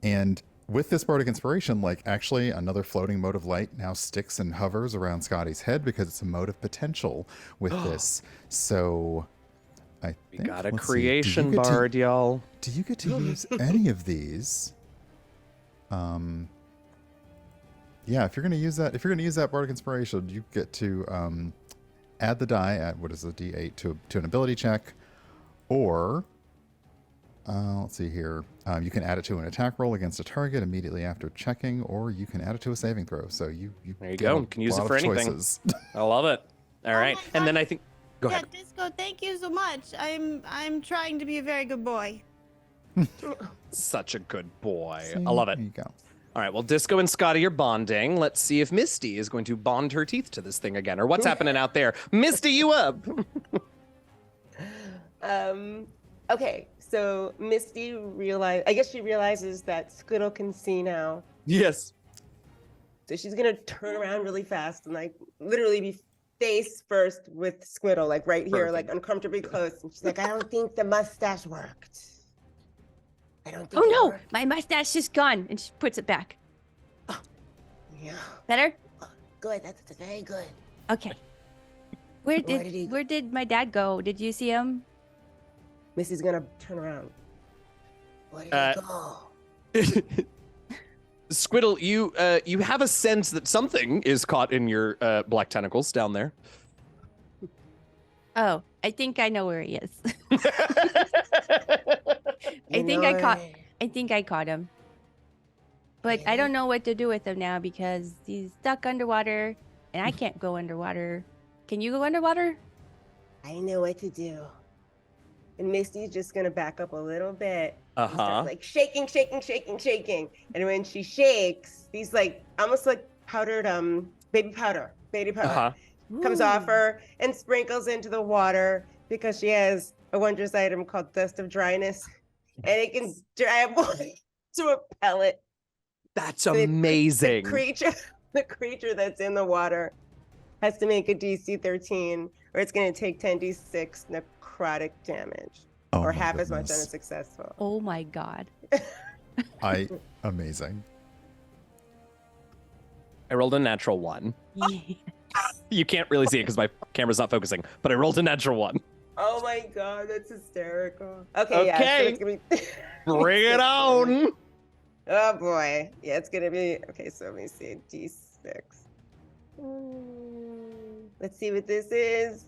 [SPEAKER 4] and with this bardic inspiration, like actually another floating mode of light now sticks and hovers around Scotty's head because it's a mode of potential with this. So I think
[SPEAKER 1] We got a creation bard, y'all.
[SPEAKER 4] do you get to use any of these? Yeah, if you're gonna use that bardic inspiration, you get to add the die at what is a D8 to an ability check, or let's see here. You can add it to an attack roll against a target immediately after checking, or you can add it to a saving throw. So you
[SPEAKER 1] There you go. You can use it for anything.
[SPEAKER 4] Choices.
[SPEAKER 1] I love it. All right,
[SPEAKER 6] my
[SPEAKER 1] and
[SPEAKER 6] God.
[SPEAKER 1] then I think. Go ahead.
[SPEAKER 6] Disco, thank you so much. I'm trying to be a very good boy.
[SPEAKER 1] Such a good boy.
[SPEAKER 4] See,
[SPEAKER 1] I love it.
[SPEAKER 4] There you go.
[SPEAKER 1] All right, well, Disco and Scotty are bonding. Let's see if Misty is going to bond her teeth to this thing again, or what's happening out there. Misty, you up?
[SPEAKER 5] Okay, so Misty realizes that Squiddle can see now.
[SPEAKER 1] Yes.
[SPEAKER 5] So she's gonna turn around really fast and like literally be face first with Squiddle, like right here, like uncomfortably close. And she's like, I don't think the mustache worked. I don't think
[SPEAKER 3] Oh
[SPEAKER 5] it
[SPEAKER 3] no,
[SPEAKER 5] worked.
[SPEAKER 3] my mustache is gone, and she puts it back.
[SPEAKER 5] Yeah.
[SPEAKER 3] Better?
[SPEAKER 5] Good, that's very good.
[SPEAKER 3] Okay. Where
[SPEAKER 5] Where did he-
[SPEAKER 3] did my dad go? Did you see him?
[SPEAKER 5] Missy's gonna turn around. Where did he go?
[SPEAKER 1] Squiddle, you have a sense that something is caught in your black tentacles down there.
[SPEAKER 3] Oh, I think I know where he is.
[SPEAKER 5] You
[SPEAKER 3] I think
[SPEAKER 5] know
[SPEAKER 3] I think I caught him. But I don't know what to do with him now because he's stuck underwater and I can't go underwater. Can you go underwater?
[SPEAKER 5] I know what to do. And Misty's just gonna back up a little bit. And start, like shaking. And when she shakes, these like almost like powdered baby powder comes off her and sprinkles into the water because she has a wondrous item called Dust of Dryness, and it can dry up to a pellet.
[SPEAKER 1] That's amazing.
[SPEAKER 5] The creature that's in the water has to make a DC 13, or it's gonna take 10d6 necrotic damage.
[SPEAKER 4] Oh
[SPEAKER 5] Or
[SPEAKER 4] my
[SPEAKER 5] half as much
[SPEAKER 4] goodness.
[SPEAKER 5] unsuccessful.
[SPEAKER 3] Oh my god.
[SPEAKER 4] Amazing.
[SPEAKER 1] I rolled a natural 1.
[SPEAKER 3] Yeah.
[SPEAKER 1] You can't really see it because my camera's not focusing, but I rolled a natural 1.
[SPEAKER 5] Oh my god, that's hysterical. Okay, yeah. So it's gonna be...
[SPEAKER 1] Bring it on.
[SPEAKER 5] Oh boy. Yeah, it's gonna be okay, so let me see. D6. Let's see what this is.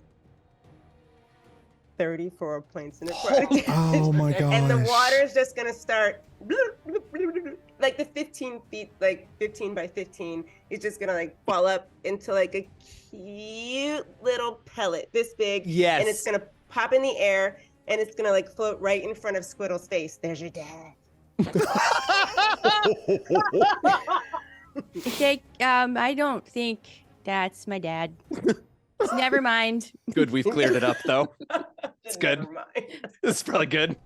[SPEAKER 5] 34 points in necrotic damage.
[SPEAKER 4] Oh my gosh.
[SPEAKER 5] And the water is just gonna start like the 15 feet, like 15 by 15 is just gonna like fall up into like a cute little pellet this big.
[SPEAKER 1] Yes.
[SPEAKER 5] And it's gonna pop in the air and it's gonna like float right in front of Squiddle's face. There's your dad.
[SPEAKER 3] Okay, I don't think that's my dad. Never mind.
[SPEAKER 1] Good, we've cleared it up though. It's good.
[SPEAKER 5] Never mind.
[SPEAKER 1] This is probably good.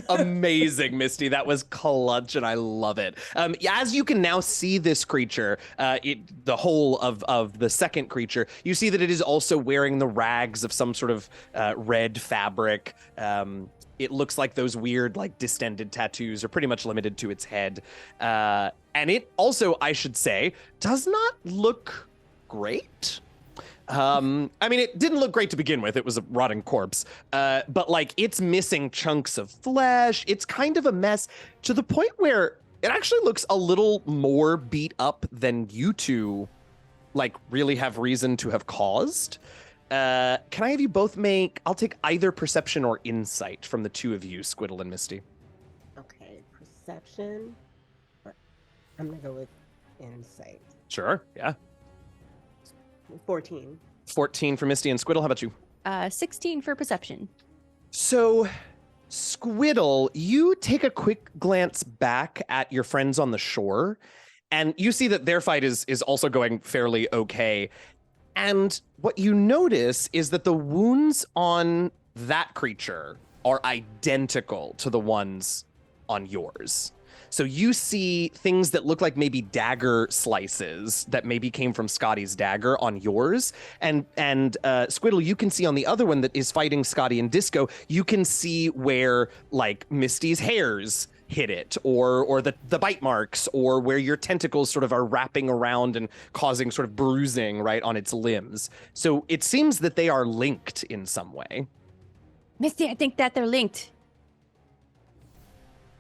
[SPEAKER 1] Amazing, Misty. That was clutch, and I love it. As you can now see this creature, the whole of the second creature, you see that it is also wearing the rags of some sort of red fabric. It looks like those weird, like, distended tattoos are pretty much limited to its head. And it also, I should say, does not look great. I mean, it didn't look great to begin with. It was a rotting corpse. But like, it's missing chunks of flesh. It's kind of a mess to the point where it actually looks a little more beat up than you two, like, really have reason to have caused. Can I have you both I'll take either perception or insight from the two of you, Squiddle and Misty.
[SPEAKER 5] Okay, perception. I'm gonna go with insight.
[SPEAKER 1] Sure, yeah.
[SPEAKER 5] 14.
[SPEAKER 1] 14 for Misty and Squiddle. How about you?
[SPEAKER 3] 16 for perception.
[SPEAKER 1] So, Squiddle, you take a quick glance back at your friends on the shore, and you see that their fight is also going fairly okay. And what you notice is that the wounds on that creature are identical to the ones on yours. So you see things that look like maybe dagger slices that maybe came from Scotty's dagger on yours. And Squiddle, you can see on the other one that is fighting Scotty and Disco, you can see where, like, Misty's hairs hit it, or the bite marks, or where your tentacles sort of are wrapping around and causing sort of bruising right on its limbs. So it seems that they are linked in some way.
[SPEAKER 3] Misty, I think that they're linked.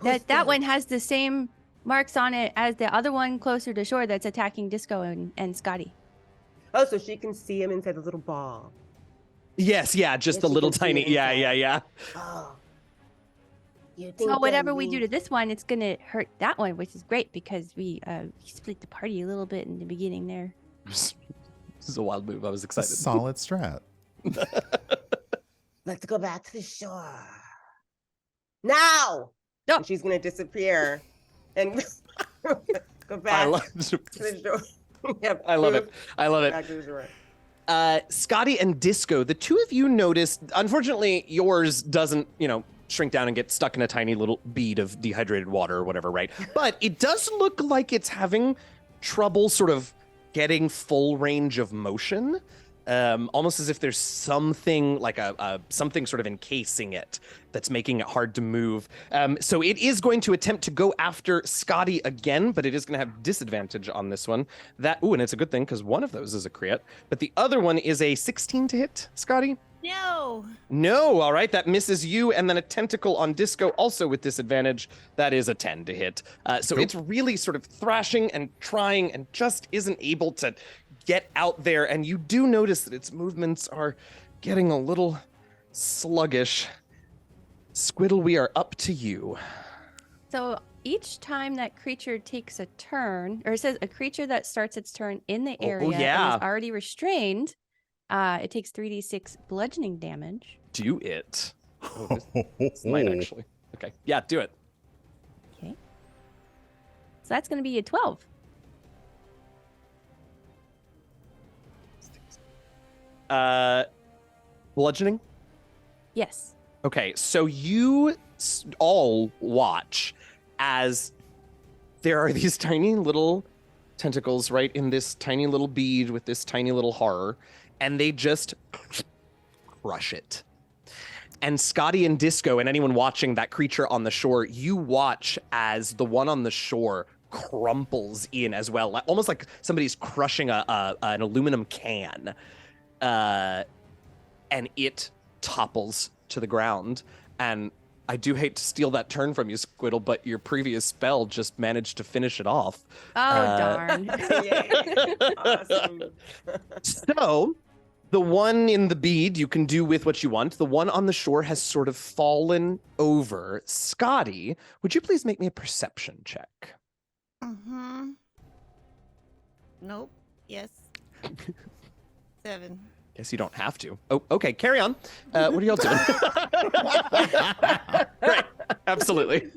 [SPEAKER 3] That one has the same marks on it as the other one closer to shore that's attacking Disco and Scotty.
[SPEAKER 5] Oh, so she can see him inside the little ball.
[SPEAKER 1] Yes, yeah, just
[SPEAKER 5] Yes,
[SPEAKER 1] the
[SPEAKER 5] you
[SPEAKER 1] little
[SPEAKER 5] can see
[SPEAKER 1] tiny,
[SPEAKER 5] it
[SPEAKER 1] yeah,
[SPEAKER 5] inside.
[SPEAKER 1] yeah.
[SPEAKER 5] Oh. You think
[SPEAKER 3] So whatever
[SPEAKER 5] that
[SPEAKER 3] we do to this one, it's gonna hurt that one, which is great because we split the party a little bit in the beginning there.
[SPEAKER 1] This is a wild move. I was excited.
[SPEAKER 4] Solid strat.
[SPEAKER 5] Let's go back to the shore. Now!
[SPEAKER 3] No.
[SPEAKER 5] And she's gonna disappear and go back to the shore. Yep,
[SPEAKER 1] I love
[SPEAKER 5] move
[SPEAKER 1] it. I love it.
[SPEAKER 5] back to the shore.
[SPEAKER 1] Scotty and Disco, the two of you noticed, unfortunately, yours doesn't, shrink down and get stuck in a tiny little bead of dehydrated water or whatever, right? But it does look like it's having trouble sort of getting full range of motion. Almost as if there's something like something sort of encasing it that's making it hard to move. So it is going to attempt to go after Scotty again, but it is going to have disadvantage on this one. And it's a good thing because one of those is a crit, but the other one is a 16 to hit, Scotty. No, all right, that misses you, and then a tentacle on Disco also with disadvantage. That is a 10 to hit. So It's really sort of thrashing and trying and just isn't able to get out there, and you do notice that its movements are getting a little sluggish. Squiddle, we are up to you.
[SPEAKER 3] So each time that creature takes a turn, or it says a creature that starts its turn in the area and is already restrained, it takes 3d6 bludgeoning damage.
[SPEAKER 1] Do it. This might actually. Okay, yeah, do it.
[SPEAKER 3] Okay. So that's going to be a 12.
[SPEAKER 1] Bludgeoning?
[SPEAKER 3] Yes.
[SPEAKER 1] Okay, so you all watch as there are these tiny little tentacles right in this tiny little bead with this tiny little horror, and they just crush it. And Scotty and Disco and anyone watching that creature on the shore, you watch as the one on the shore crumples in as well, almost like somebody's crushing an aluminum can. And it topples to the ground. And I do hate to steal that turn from you, Squiddle, but your previous spell just managed to finish it off.
[SPEAKER 3] Oh, darn.
[SPEAKER 5] Yay. Awesome.
[SPEAKER 1] So, the one in the bead you can do with what you want. The one on the shore has sort of fallen over. Scotty, would you please make me a perception check?
[SPEAKER 6] Nope. Yes. 7.
[SPEAKER 1] Guess you don't have to. Oh, okay, carry on. What are y'all doing? Right, absolutely.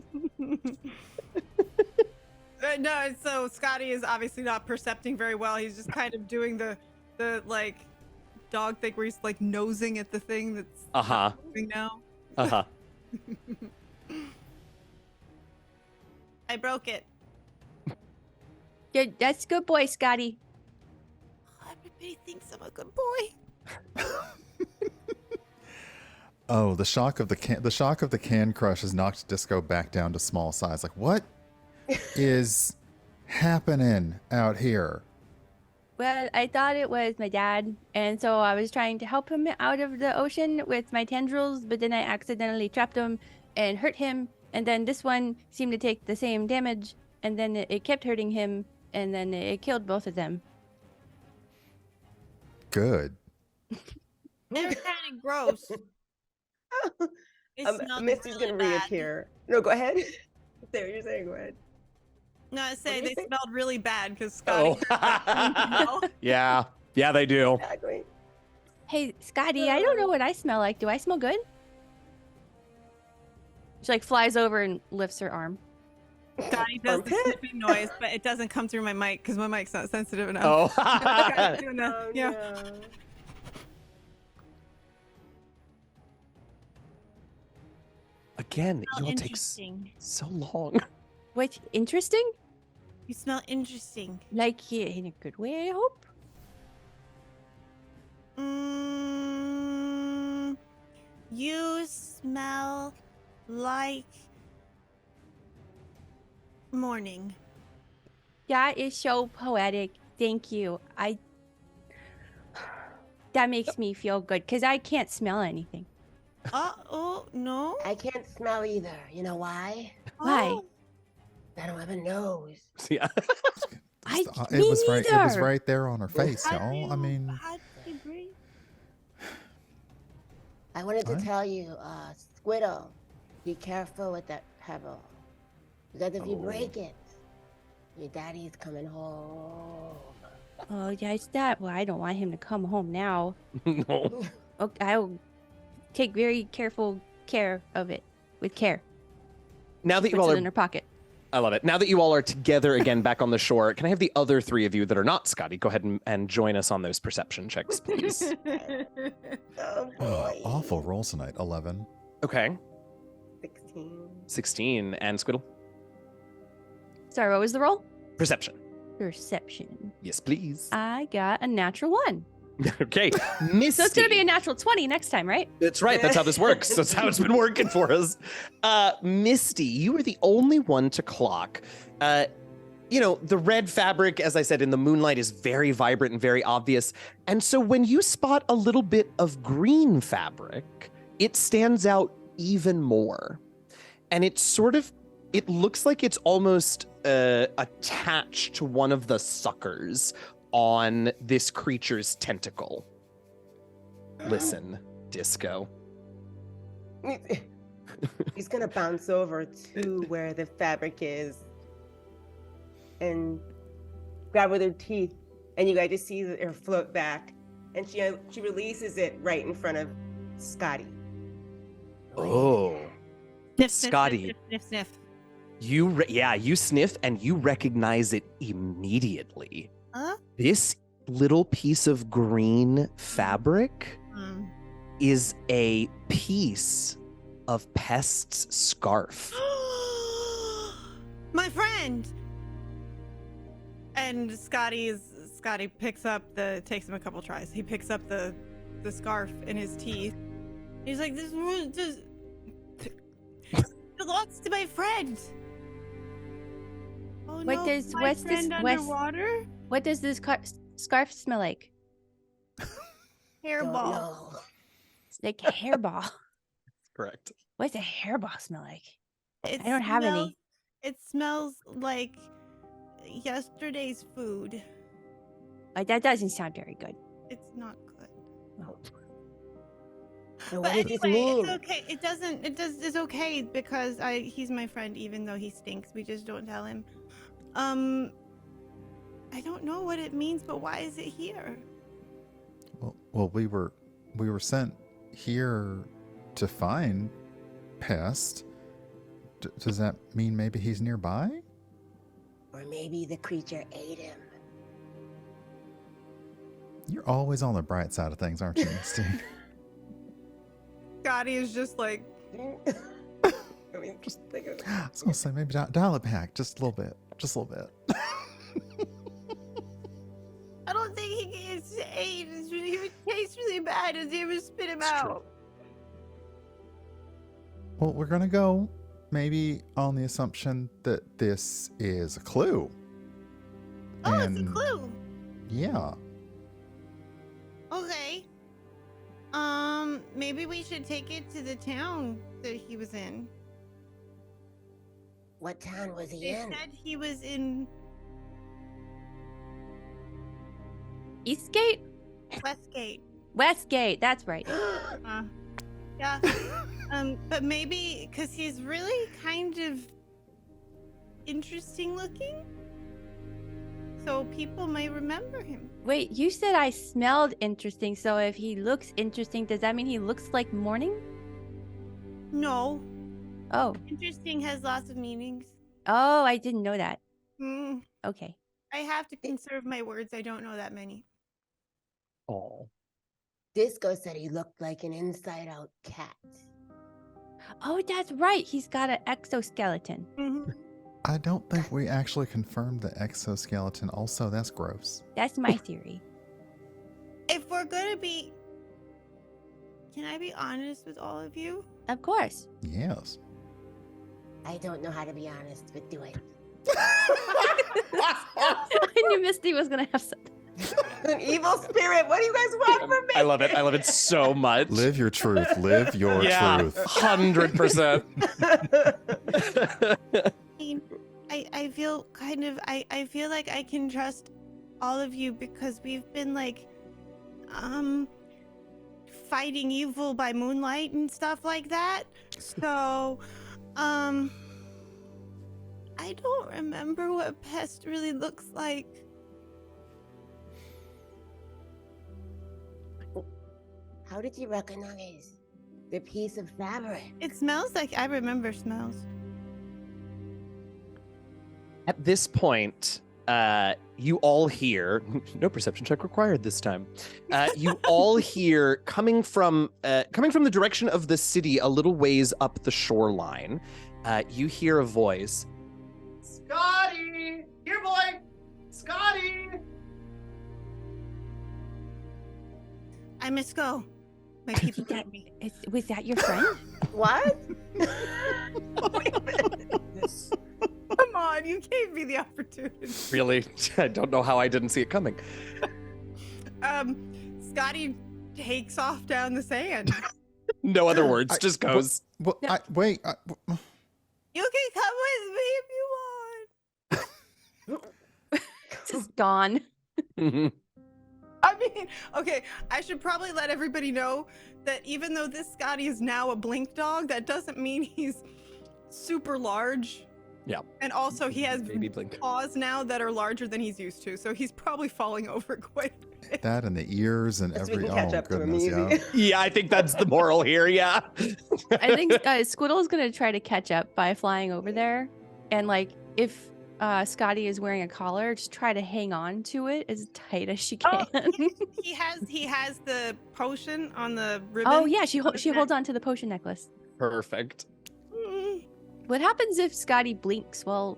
[SPEAKER 2] No, so Scotty is obviously not percepting very well. He's just kind of doing the the like dog thing where he's like nosing at the thing that's moving now.
[SPEAKER 6] I broke it.
[SPEAKER 3] Good. That's good boy, Scotty.
[SPEAKER 6] Everybody thinks I'm a good boy.
[SPEAKER 4] Oh, the shock of the can crush has knocked Disco back down to small size. Like, what is happening out here?
[SPEAKER 3] Well, I thought it was my dad, and so I was trying to help him out of the ocean with my tendrils, but then I accidentally trapped him and hurt him, and then this one seemed to take the same damage, and then it kept hurting him, and then it killed both of them.
[SPEAKER 4] Good.
[SPEAKER 6] They're kind of gross.
[SPEAKER 5] Misty's
[SPEAKER 6] really
[SPEAKER 5] gonna
[SPEAKER 6] bad.
[SPEAKER 5] reappear. No, go ahead. Say what you're saying. Go ahead.
[SPEAKER 2] No, I say
[SPEAKER 5] What do
[SPEAKER 2] they
[SPEAKER 5] you say?
[SPEAKER 2] smelled really bad because Scotty.
[SPEAKER 1] Yeah, they do.
[SPEAKER 5] Exactly.
[SPEAKER 3] Hey, Scotty, I don't know what I smell like. Do I smell good? She like flies over and lifts her arm.
[SPEAKER 2] Scotty does the
[SPEAKER 5] Armpit?
[SPEAKER 2] sniffing noise, but it doesn't come through my mic because my mic's not sensitive enough.
[SPEAKER 1] Oh.
[SPEAKER 2] Doing the-
[SPEAKER 5] Oh,
[SPEAKER 2] yeah.
[SPEAKER 5] no.
[SPEAKER 1] Again,
[SPEAKER 6] Smell
[SPEAKER 1] you all takes
[SPEAKER 6] interesting.
[SPEAKER 1] so long.
[SPEAKER 3] What? Interesting?
[SPEAKER 6] You smell interesting.
[SPEAKER 3] Like in a good way, I hope?
[SPEAKER 6] You smell like morning.
[SPEAKER 3] That is so poetic. Thank you. That makes me feel good because I can't smell anything.
[SPEAKER 6] Oh, no.
[SPEAKER 5] I can't smell either. You know why?
[SPEAKER 3] Why?
[SPEAKER 6] Oh,
[SPEAKER 5] I don't have a nose.
[SPEAKER 1] Yeah.
[SPEAKER 3] I
[SPEAKER 4] It
[SPEAKER 3] me
[SPEAKER 4] was right. It was
[SPEAKER 3] neither.
[SPEAKER 4] right there on her face,
[SPEAKER 6] how do
[SPEAKER 4] y'all. I
[SPEAKER 6] you-
[SPEAKER 4] mean,
[SPEAKER 6] how do you breathe?
[SPEAKER 5] I wanted to
[SPEAKER 4] What?
[SPEAKER 5] tell you, Squiddle, be careful with that pebble. Because if you
[SPEAKER 1] Oh.
[SPEAKER 5] break it, your daddy's coming home.
[SPEAKER 3] Oh, yeah, it's that. Well, I don't want him to come home now.
[SPEAKER 1] No.
[SPEAKER 3] Okay, I'll take very careful care of it. With care.
[SPEAKER 1] Now that you
[SPEAKER 3] Puts
[SPEAKER 1] all
[SPEAKER 3] it
[SPEAKER 1] are,
[SPEAKER 3] in her pocket.
[SPEAKER 1] I love it. Now that you all are together again back on the shore, can I have the other three of you that are not Scotty go ahead and join us on those perception checks, please?
[SPEAKER 5] Oh
[SPEAKER 4] oh,
[SPEAKER 5] boy.
[SPEAKER 4] awful rolls tonight. 11.
[SPEAKER 1] Okay.
[SPEAKER 5] 16.
[SPEAKER 1] 16 and Squiddle.
[SPEAKER 3] Sorry, what was the roll?
[SPEAKER 1] Perception.
[SPEAKER 3] Perception.
[SPEAKER 1] Yes, please.
[SPEAKER 3] I got a natural 1.
[SPEAKER 1] Okay. Misty.
[SPEAKER 3] So it's going to be a natural 20 next time, right?
[SPEAKER 1] That's right. That's how this works. That's how it's been working for us. Misty, you are the only one to clock. The red fabric, as I said, in the moonlight is very vibrant and very obvious. And so when you spot a little bit of green fabric, it stands out even more. And it looks like it's almost attached to one of the suckers on this creature's tentacle. Listen, Disco.
[SPEAKER 5] He's gonna bounce over to where the fabric is and grab with her teeth, and you guys just see her float back, and she releases it right in front of Scotty.
[SPEAKER 1] Oh,
[SPEAKER 2] Sniff, sniff,
[SPEAKER 1] Scotty.
[SPEAKER 2] Sniff, sniff, sniff.
[SPEAKER 1] You sniff and you recognize it immediately.
[SPEAKER 6] Huh?
[SPEAKER 1] This little piece of green fabric
[SPEAKER 2] Mm.
[SPEAKER 1] is a piece of Pest's scarf.
[SPEAKER 2] My friend. And Scotty picks up takes him a couple tries. He picks up the scarf in his teeth. He's like, this just belongs to my friend.
[SPEAKER 6] Oh
[SPEAKER 3] Wait,
[SPEAKER 6] no,
[SPEAKER 3] there's-
[SPEAKER 6] my
[SPEAKER 3] what's this-
[SPEAKER 6] friend
[SPEAKER 3] what's-
[SPEAKER 6] underwater?
[SPEAKER 3] What does this scarf smell like?
[SPEAKER 5] Don't
[SPEAKER 6] Hairball.
[SPEAKER 5] know.
[SPEAKER 3] It's like a hairball.
[SPEAKER 1] Correct.
[SPEAKER 3] What's a hairball smell like?
[SPEAKER 6] It
[SPEAKER 3] I don't have any.
[SPEAKER 6] smells- It smells like yesterday's food.
[SPEAKER 3] That doesn't sound very good.
[SPEAKER 6] It's not good.
[SPEAKER 5] So
[SPEAKER 6] But
[SPEAKER 5] what does this
[SPEAKER 6] anyway,
[SPEAKER 5] mean?
[SPEAKER 6] it's okay. It's okay because he's my friend even though he stinks. We just don't tell him. I don't know what it means, but why is it here?
[SPEAKER 4] Well, we were sent here to find Pest. Does that mean maybe he's nearby?
[SPEAKER 5] Or maybe the creature ate him.
[SPEAKER 4] You're always on the bright side of things, aren't you, Misty?
[SPEAKER 2] Scotty is just like,
[SPEAKER 5] I mean, just think of
[SPEAKER 4] I was gonna say maybe dial it back just a little bit. Just a little bit.
[SPEAKER 6] I don't think he can say he would taste really bad and they would spit him out.
[SPEAKER 4] Well, we're gonna go maybe on the assumption that this is a clue.
[SPEAKER 6] Oh, it's a clue.
[SPEAKER 4] Yeah.
[SPEAKER 6] Okay. Maybe we should take it to the town that he was in.
[SPEAKER 5] what town was he
[SPEAKER 6] They
[SPEAKER 5] in?
[SPEAKER 6] said he was in
[SPEAKER 3] Eastgate?
[SPEAKER 6] Westgate.
[SPEAKER 3] Westgate, that's right.
[SPEAKER 6] Yeah. But maybe because he's really kind of interesting looking, so people may remember him.
[SPEAKER 3] Wait, you said I smelled interesting, so if he looks interesting, does that mean he looks like morning?
[SPEAKER 6] No,
[SPEAKER 3] Oh.
[SPEAKER 6] interesting has lots of meanings.
[SPEAKER 3] Oh, I didn't know that.
[SPEAKER 6] Hmm.
[SPEAKER 3] Okay.
[SPEAKER 6] I have to conserve my words. I don't know that many.
[SPEAKER 1] Oh.
[SPEAKER 5] Disco said he looked like an inside-out cat.
[SPEAKER 3] Oh, that's right. He's got an exoskeleton.
[SPEAKER 6] Mm-hmm.
[SPEAKER 4] I don't think we actually confirmed the exoskeleton. Also, that's gross.
[SPEAKER 3] That's my theory.
[SPEAKER 6] If we're gonna be, can I be honest with all of you?
[SPEAKER 3] Of course.
[SPEAKER 4] Yes.
[SPEAKER 5] I don't know how to be honest, but do it.
[SPEAKER 3] I knew Misty was gonna have something.
[SPEAKER 5] An evil spirit. What do you guys want from me?
[SPEAKER 1] I love it. I love it so much.
[SPEAKER 4] Live your truth. Live your truth.
[SPEAKER 1] 100%.
[SPEAKER 6] I feel kind of I feel like I can trust all of you because we've been like fighting evil by moonlight and stuff like that. So I don't remember what pest really looks like.
[SPEAKER 5] How did you recognize the piece of fabric?
[SPEAKER 6] It smells like I remember smells.
[SPEAKER 1] At this point, you all hear, no perception check required this time. You all hear coming from the direction of the city a little ways up the shoreline. You hear a voice. Scotty! Here, boy! Scotty!
[SPEAKER 6] I must go. My people get me.
[SPEAKER 3] Was that your friend?
[SPEAKER 5] What? Wait a minute.
[SPEAKER 2] Come on, you gave me the opportunity.
[SPEAKER 1] Really? I don't know how I didn't see it coming.
[SPEAKER 2] Scotty takes off down the sand.
[SPEAKER 1] No other words, just goes.
[SPEAKER 4] Well,
[SPEAKER 3] No.
[SPEAKER 4] wait.
[SPEAKER 6] You can come with me if you want.
[SPEAKER 3] Just gone.
[SPEAKER 2] I mean, okay, I should probably let everybody know that even though this Scotty is now a blink dog, that doesn't mean he's super large.
[SPEAKER 1] Yeah.
[SPEAKER 2] And also he has
[SPEAKER 1] Baby blink.
[SPEAKER 2] paws now that are larger than he's used to, so he's probably falling over quite a bit.
[SPEAKER 4] That and the ears and
[SPEAKER 5] Yes, we
[SPEAKER 4] every.
[SPEAKER 5] can catch
[SPEAKER 4] Oh
[SPEAKER 5] up to him
[SPEAKER 4] goodness,
[SPEAKER 5] easy.
[SPEAKER 4] yeah.
[SPEAKER 1] Yeah, I think that's the moral here, yeah.
[SPEAKER 3] I think Squiddle is gonna try to catch up by flying over there, and like if Scotty is wearing a collar, just try to hang on to it as tight as she can.
[SPEAKER 2] Oh, He has the potion on the ribbon.
[SPEAKER 3] Oh yeah, she holds on to the potion necklace.
[SPEAKER 1] Perfect.
[SPEAKER 6] Mm.
[SPEAKER 3] What happens if Scotty blinks? Well,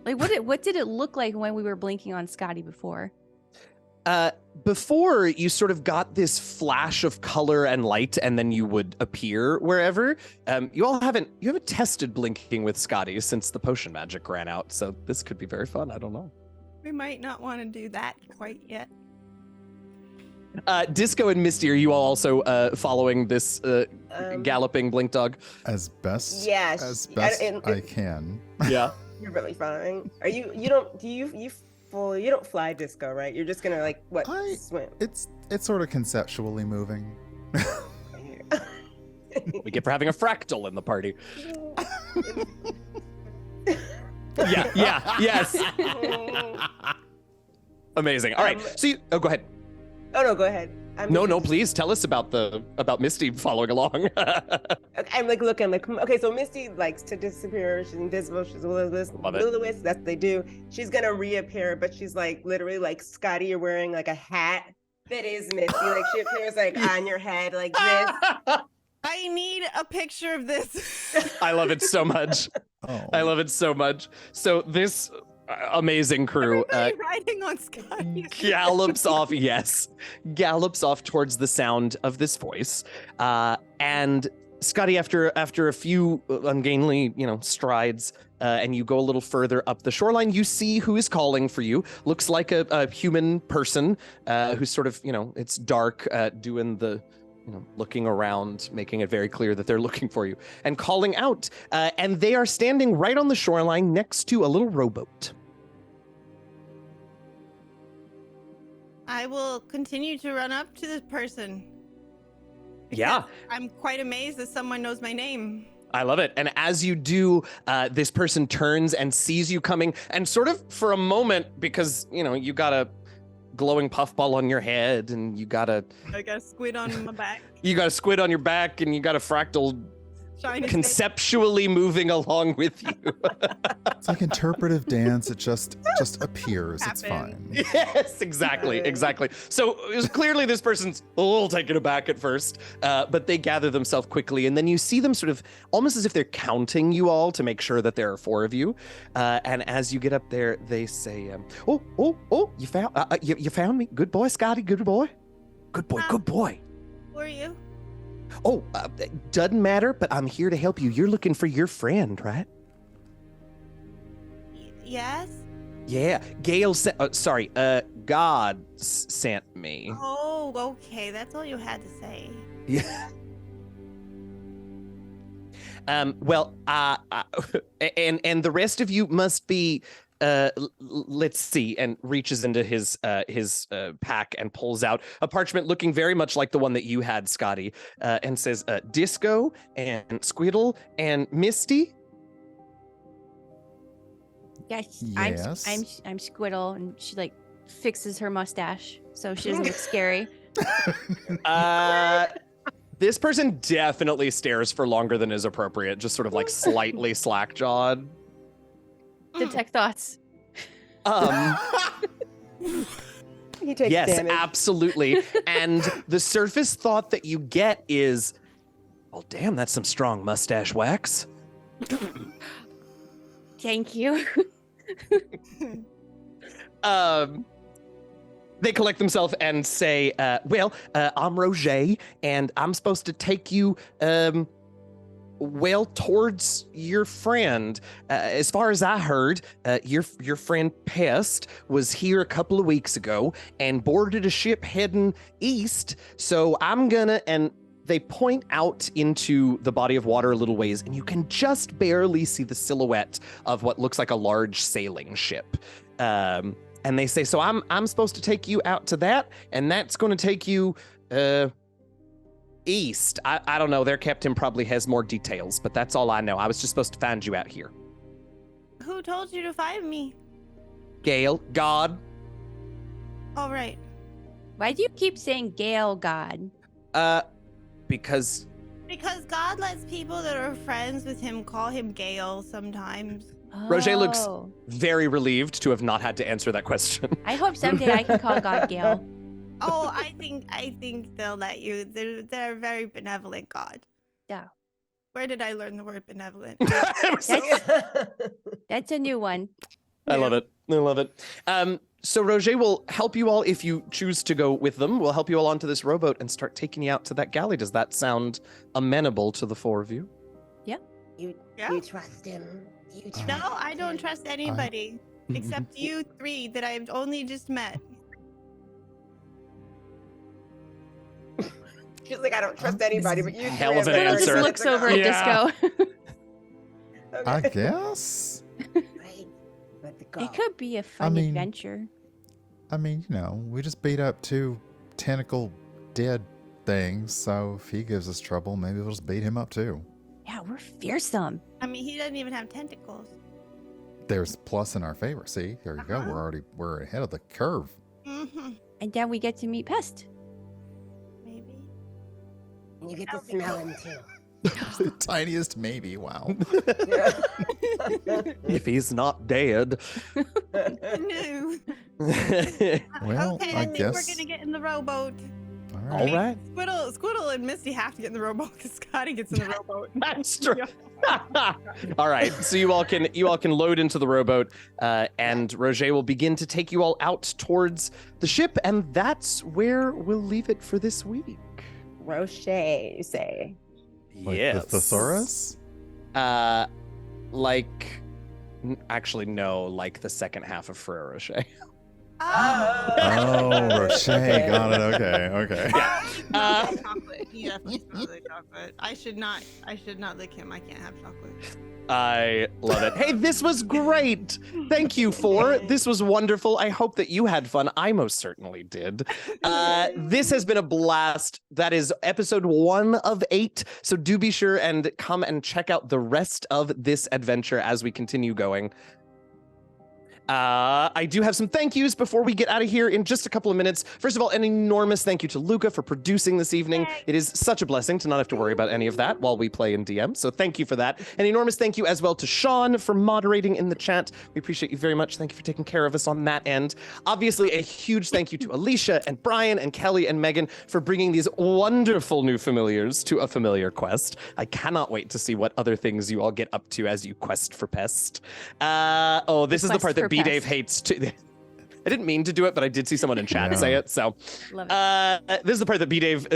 [SPEAKER 3] like what did it look like when we were blinking on Scotty before?
[SPEAKER 1] Before you sort of got this flash of color and light, and then you would appear wherever. You haven't tested blinking with Scotty since the potion magic ran out, so this could be very fun. I don't know.
[SPEAKER 2] We might not want to do that quite yet.
[SPEAKER 1] Disco and Misty, are you all also following this galloping blink dog?
[SPEAKER 4] As best.
[SPEAKER 5] Yes.
[SPEAKER 4] As best
[SPEAKER 5] and-
[SPEAKER 4] I can.
[SPEAKER 1] Yeah.
[SPEAKER 5] You're really fine. Are you don't fly disco, right? You're just gonna like what swim.
[SPEAKER 4] It's sort of conceptually moving.
[SPEAKER 1] We get for having a fractal in the party. Yes. Amazing. All right. So go ahead.
[SPEAKER 5] Oh no, go ahead.
[SPEAKER 1] No, please tell us about Misty following along.
[SPEAKER 5] I'm like looking, I'm like, okay, so Misty likes to disappear. She's invisible. She's a will-o-wisp. That's what they do. She's gonna reappear, but she's like literally like, Scotty, you're wearing like a hat That is Misty. Like she appears like on your head like this.
[SPEAKER 2] I need a picture of this.
[SPEAKER 1] I love it so much.
[SPEAKER 4] Oh.
[SPEAKER 1] I love it so much. So this amazing crew
[SPEAKER 2] Everybody riding on Scotty.
[SPEAKER 1] gallops off. Yes, gallops off towards the sound of this voice, and Scotty, after a few ungainly, strides, and you go a little further up the shoreline, you see who is calling for you. Looks like a human person who's sort of, it's dark, doing the, looking around, making it very clear that they're looking for you and calling out. And they are standing right on the shoreline next to a little rowboat.
[SPEAKER 2] I will continue to run up to this person.
[SPEAKER 1] Yeah.
[SPEAKER 2] I'm quite amazed that someone knows my name.
[SPEAKER 1] I love it. And as you do, this person turns and sees you coming, and sort of for a moment, because, you got a glowing puffball on your head, and you got a
[SPEAKER 2] squid on my back.
[SPEAKER 1] You got a squid on your back, and you got a fractal
[SPEAKER 2] Shiny
[SPEAKER 1] conceptually moving along with you.
[SPEAKER 4] It's like interpretive dance. It just appears. It's fine.
[SPEAKER 1] Yes, exactly. So it was clearly this person's a little taken aback at first, but they gather themselves quickly, and then you see them sort of almost as if they're counting you all to make sure that there are 4 of you. And as you get up there, they say, "Oh, you found me. Good boy, Scotty. Good boy. Good boy.
[SPEAKER 2] Who are you?
[SPEAKER 1] Oh, doesn't matter, but I'm here to help you. You're looking for your friend, right?"
[SPEAKER 2] Yes?
[SPEAKER 1] Yeah, Gale sent, God sent me.
[SPEAKER 2] Oh, okay. That's all you had to say.
[SPEAKER 1] Yeah. Well, and the rest of you must be, let's see, and reaches into his pack and pulls out a parchment looking very much like the one that you had, Scotty, and says, Disco and Squiddle and Misty.
[SPEAKER 3] Yes,
[SPEAKER 4] Yes.
[SPEAKER 3] I'm Squiddle, and she like fixes her mustache so she doesn't look scary.
[SPEAKER 1] This person definitely stares for longer than is appropriate, just sort of like slightly slack-jawed.
[SPEAKER 3] Detect thoughts.
[SPEAKER 5] He takes
[SPEAKER 1] Yes,
[SPEAKER 5] damage.
[SPEAKER 1] absolutely. And the surface thought that you get is, well, damn, that's some strong mustache wax.
[SPEAKER 3] Thank you.
[SPEAKER 1] They collect themselves and say, I'm Roger, and I'm supposed to take you, towards your friend. As far as I heard, your friend Pest was here a couple of weeks ago and boarded a ship heading east. So I'm gonna, and they point out into the body of water a little ways, and you can just barely see the silhouette of what looks like a large sailing ship. And they say, so I'm supposed to take you out to that, and that's going to take you east. I don't know. Their captain probably has more details, but that's all I know. I was just supposed to find you out here.
[SPEAKER 2] Who told you to find me?
[SPEAKER 1] Gale, God.
[SPEAKER 2] All right.
[SPEAKER 3] Why do you keep saying Gale God?
[SPEAKER 1] Because
[SPEAKER 2] God lets people that are friends with him call him Gale sometimes.
[SPEAKER 1] Roger looks
[SPEAKER 3] Oh.
[SPEAKER 1] very relieved to have not had to answer that question.
[SPEAKER 3] I hope someday I can call God Gale.
[SPEAKER 2] Oh, I think they'll let you. They're a very benevolent God.
[SPEAKER 3] Yeah.
[SPEAKER 2] Where did I learn the word benevolent?
[SPEAKER 3] That's a new one.
[SPEAKER 1] I love it. I love it. So Roger will help you all if you choose to go with them. We'll help you all onto this rowboat and start taking you out to that galley. Does that sound amenable to the 4 of you?
[SPEAKER 5] You trust him. You trust
[SPEAKER 2] No, I don't trust anybody except you 3 that I've only just met.
[SPEAKER 5] She's like, I don't trust anybody, but you.
[SPEAKER 1] Hell of an
[SPEAKER 5] three are
[SPEAKER 1] answer.
[SPEAKER 3] Just
[SPEAKER 5] very
[SPEAKER 3] looks
[SPEAKER 5] good.
[SPEAKER 3] over at
[SPEAKER 1] Yeah.
[SPEAKER 3] Disco.
[SPEAKER 4] I
[SPEAKER 5] Okay.
[SPEAKER 4] guess.
[SPEAKER 5] Right. Let it go.
[SPEAKER 3] It could be a fun
[SPEAKER 4] mean-
[SPEAKER 3] adventure.
[SPEAKER 4] I mean, we just beat up 2 tentacle dead things, so if he gives us trouble, maybe we'll just beat him up too.
[SPEAKER 3] Yeah, we're fearsome.
[SPEAKER 2] I mean, he doesn't even have tentacles.
[SPEAKER 4] There's plus in our favor. See, there you go. We're ahead of the curve.
[SPEAKER 2] Mm-hmm.
[SPEAKER 3] And then we get to meet Pest.
[SPEAKER 2] Maybe.
[SPEAKER 5] You get to smell him too.
[SPEAKER 4] The tiniest maybe. Wow.
[SPEAKER 1] If he's not dead.
[SPEAKER 2] No.
[SPEAKER 4] Well,
[SPEAKER 6] Okay,
[SPEAKER 4] I
[SPEAKER 6] I think
[SPEAKER 4] guess.
[SPEAKER 6] we're gonna get in the rowboat.
[SPEAKER 4] All
[SPEAKER 1] All
[SPEAKER 4] right.
[SPEAKER 1] right.
[SPEAKER 2] Squiddle and Misty have to get in the rowboat because Scotty gets in the rowboat.
[SPEAKER 1] That's true. All right, so you all can load into the rowboat, and Roger will begin to take you all out towards the ship, and that's where we'll leave it for this week.
[SPEAKER 5] Roche, you say.
[SPEAKER 4] Like the thesaurus?
[SPEAKER 1] Actually, no, like the second half of Ferrero Rocher.
[SPEAKER 4] Oh, Roche. Got it. Okay.
[SPEAKER 1] Yeah.
[SPEAKER 2] Chocolate. He definitely smells like chocolate. I should not lick him. I can't have chocolate.
[SPEAKER 1] I love it. Hey, this was great. Thank you this was wonderful. I hope that you had fun. I most certainly did. This has been a blast. That is episode 1 of 8. So do be sure and come and check out the rest of this adventure as we continue going. I do have some thank yous before we get out of here in just a couple of minutes. First of all, an enormous thank you to Luca for producing this evening. It is such a blessing to not have to worry about any of that while we play in DM. So thank you for that. An enormous thank you as well to Sean for moderating in the chat. We appreciate you very much. Thank you for taking care of us on that end. Obviously, a huge thank you to Alicia and Brian and Kelly and Meagan for bringing these wonderful new familiars to a familiar quest. I cannot wait to see what other things you all get up to as you quest for pest. This is the part that B-Dave hates too. I didn't mean to do it, but I did see someone in chat say it. So
[SPEAKER 3] Love it.
[SPEAKER 1] this is the part that B-Dave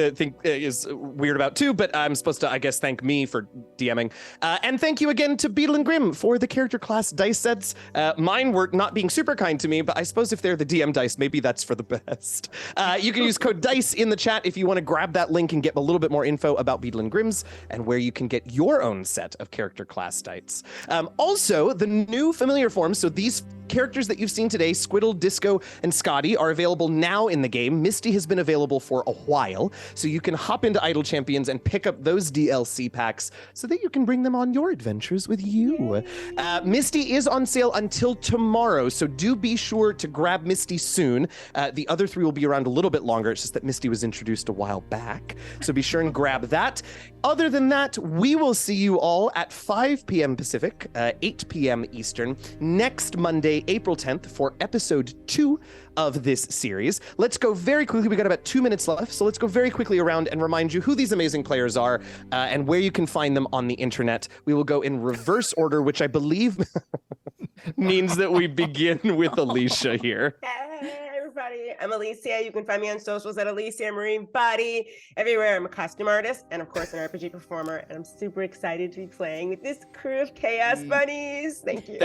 [SPEAKER 1] is weird about too, but I'm supposed to, I guess, thank me for DMing. And thank you again to Beetle and Grimm for the character class dice sets. Mine were not being super kind to me, but I suppose if they're the DM dice, maybe that's for the best. You can use code DICE in the chat if you want to grab that link and get a little bit more info about Beetle and Grimm's and where you can get your own set of character class dice. Also, the new familiar forms, so these characters that you've seen today, Squiddle, Disco, and Scotty, are available now in the game. Misty has been available for a while, so you can hop into Idle Champions and pick up those DLC packs so that you can bring them on your adventures with you. Misty is on sale until tomorrow, so do be sure to grab Misty soon. The other 3 will be around a little bit longer. It's just that Misty was introduced a while back, so be sure and grab that. Other than that, we will see you all at 5 p.m. Pacific, 8 p.m. Eastern, next Monday, April 10th, for episode 2 of this series. Let's go very quickly. We got about 2 minutes left, so let's go very quickly around and remind you who these amazing players are and where you can find them on the internet. We will go in reverse order, which I believe means that we begin with Alicia here.
[SPEAKER 5] Hey, everybody. I'm Alicia. You can find me on socials at Alicia Marie Body. Everywhere. I'm a costume artist and, of course, an RPG performer. And I'm super excited to be playing with this crew of chaos bunnies. Thank you.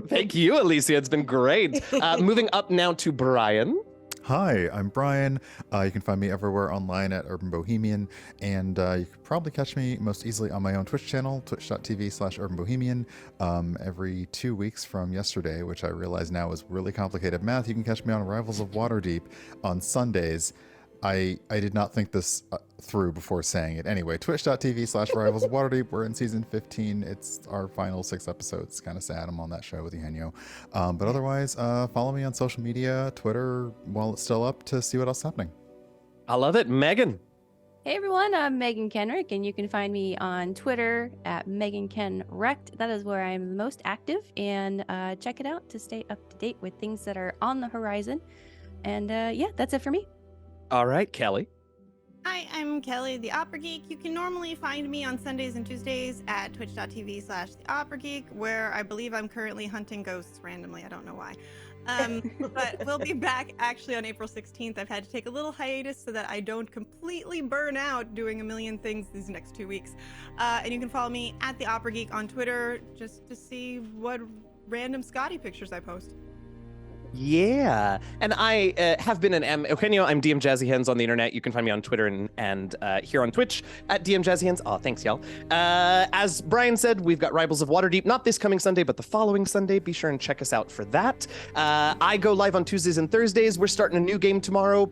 [SPEAKER 1] Thank you, Alicia. It's been great. Moving up now to Brian.
[SPEAKER 4] Hi, I'm Brian. You can find me everywhere online at Urban Bohemian, and you can probably catch me most easily on my own Twitch channel, twitch.tv/Urban Bohemian. Every 2 weeks from yesterday, which I realize now is really complicated math, you can catch me on Rivals of Waterdeep on Sundays. I did not think this through before saying it. Anyway, twitch.tv/Rivals of Waterdeep. We're in season 15. It's our final 6 episodes. Kind of sad. I'm on that show with Eugenio. But otherwise, follow me on social media, Twitter, while it's still up, to see what else is happening.
[SPEAKER 1] I love it. Meagan.
[SPEAKER 3] Hey everyone, I'm Meagan Kenreck, and you can find me on Twitter at Meagan Kenreck. That is where I'm most active, and check it out to stay up to date with things that are on the horizon. And yeah, that's it for me.
[SPEAKER 1] All right, Kelly.
[SPEAKER 6] Hi, I'm Kelly, the Opera Geek. You can normally find me on Sundays and Tuesdays at twitch.tv/the Opera Geek, where I believe I'm currently hunting ghosts randomly. I don't know why. But we'll be back actually on April 16th. I've had to take a little hiatus so that I don't completely burn out doing a million things these next 2 weeks. And you can follow me at the Opera Geek on Twitter just to see what random Scotty pictures I post.
[SPEAKER 1] Yeah, and I have been an Eugenio. I'm DM Jazzy Hands on the internet. You can find me on Twitter and here on Twitch at DM Jazzy Hands. Oh, thanks, y'all. As Brian said, we've got Rivals of Waterdeep, not this coming Sunday, but the following Sunday. Be sure and check us out for that. I go live on Tuesdays and Thursdays. We're starting a new game tomorrow.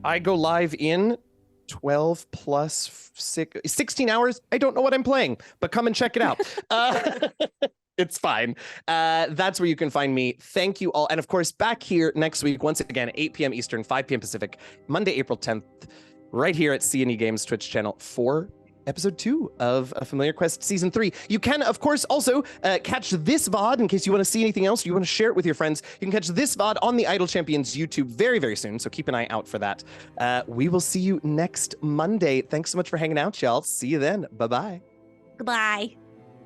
[SPEAKER 1] I go live in 12 plus 16 hours. I don't know what I'm playing, but come and check it out. It's fine. That's where you can find me. Thank you all. And of course, back here next week, once again, 8 p.m. Eastern, 5 p.m. Pacific, Monday, April 10th, right here at C&E Games Twitch channel for episode 2 of A Familiar Quest Season 3. You can, of course, also catch this VOD in case you want to see anything else, you want to share it with your friends. You can catch this VOD on the Idle Champions YouTube very, very soon, so keep an eye out for that. We will see you next Monday. Thanks so much for hanging out, y'all. See you then. Bye-bye.
[SPEAKER 3] Goodbye.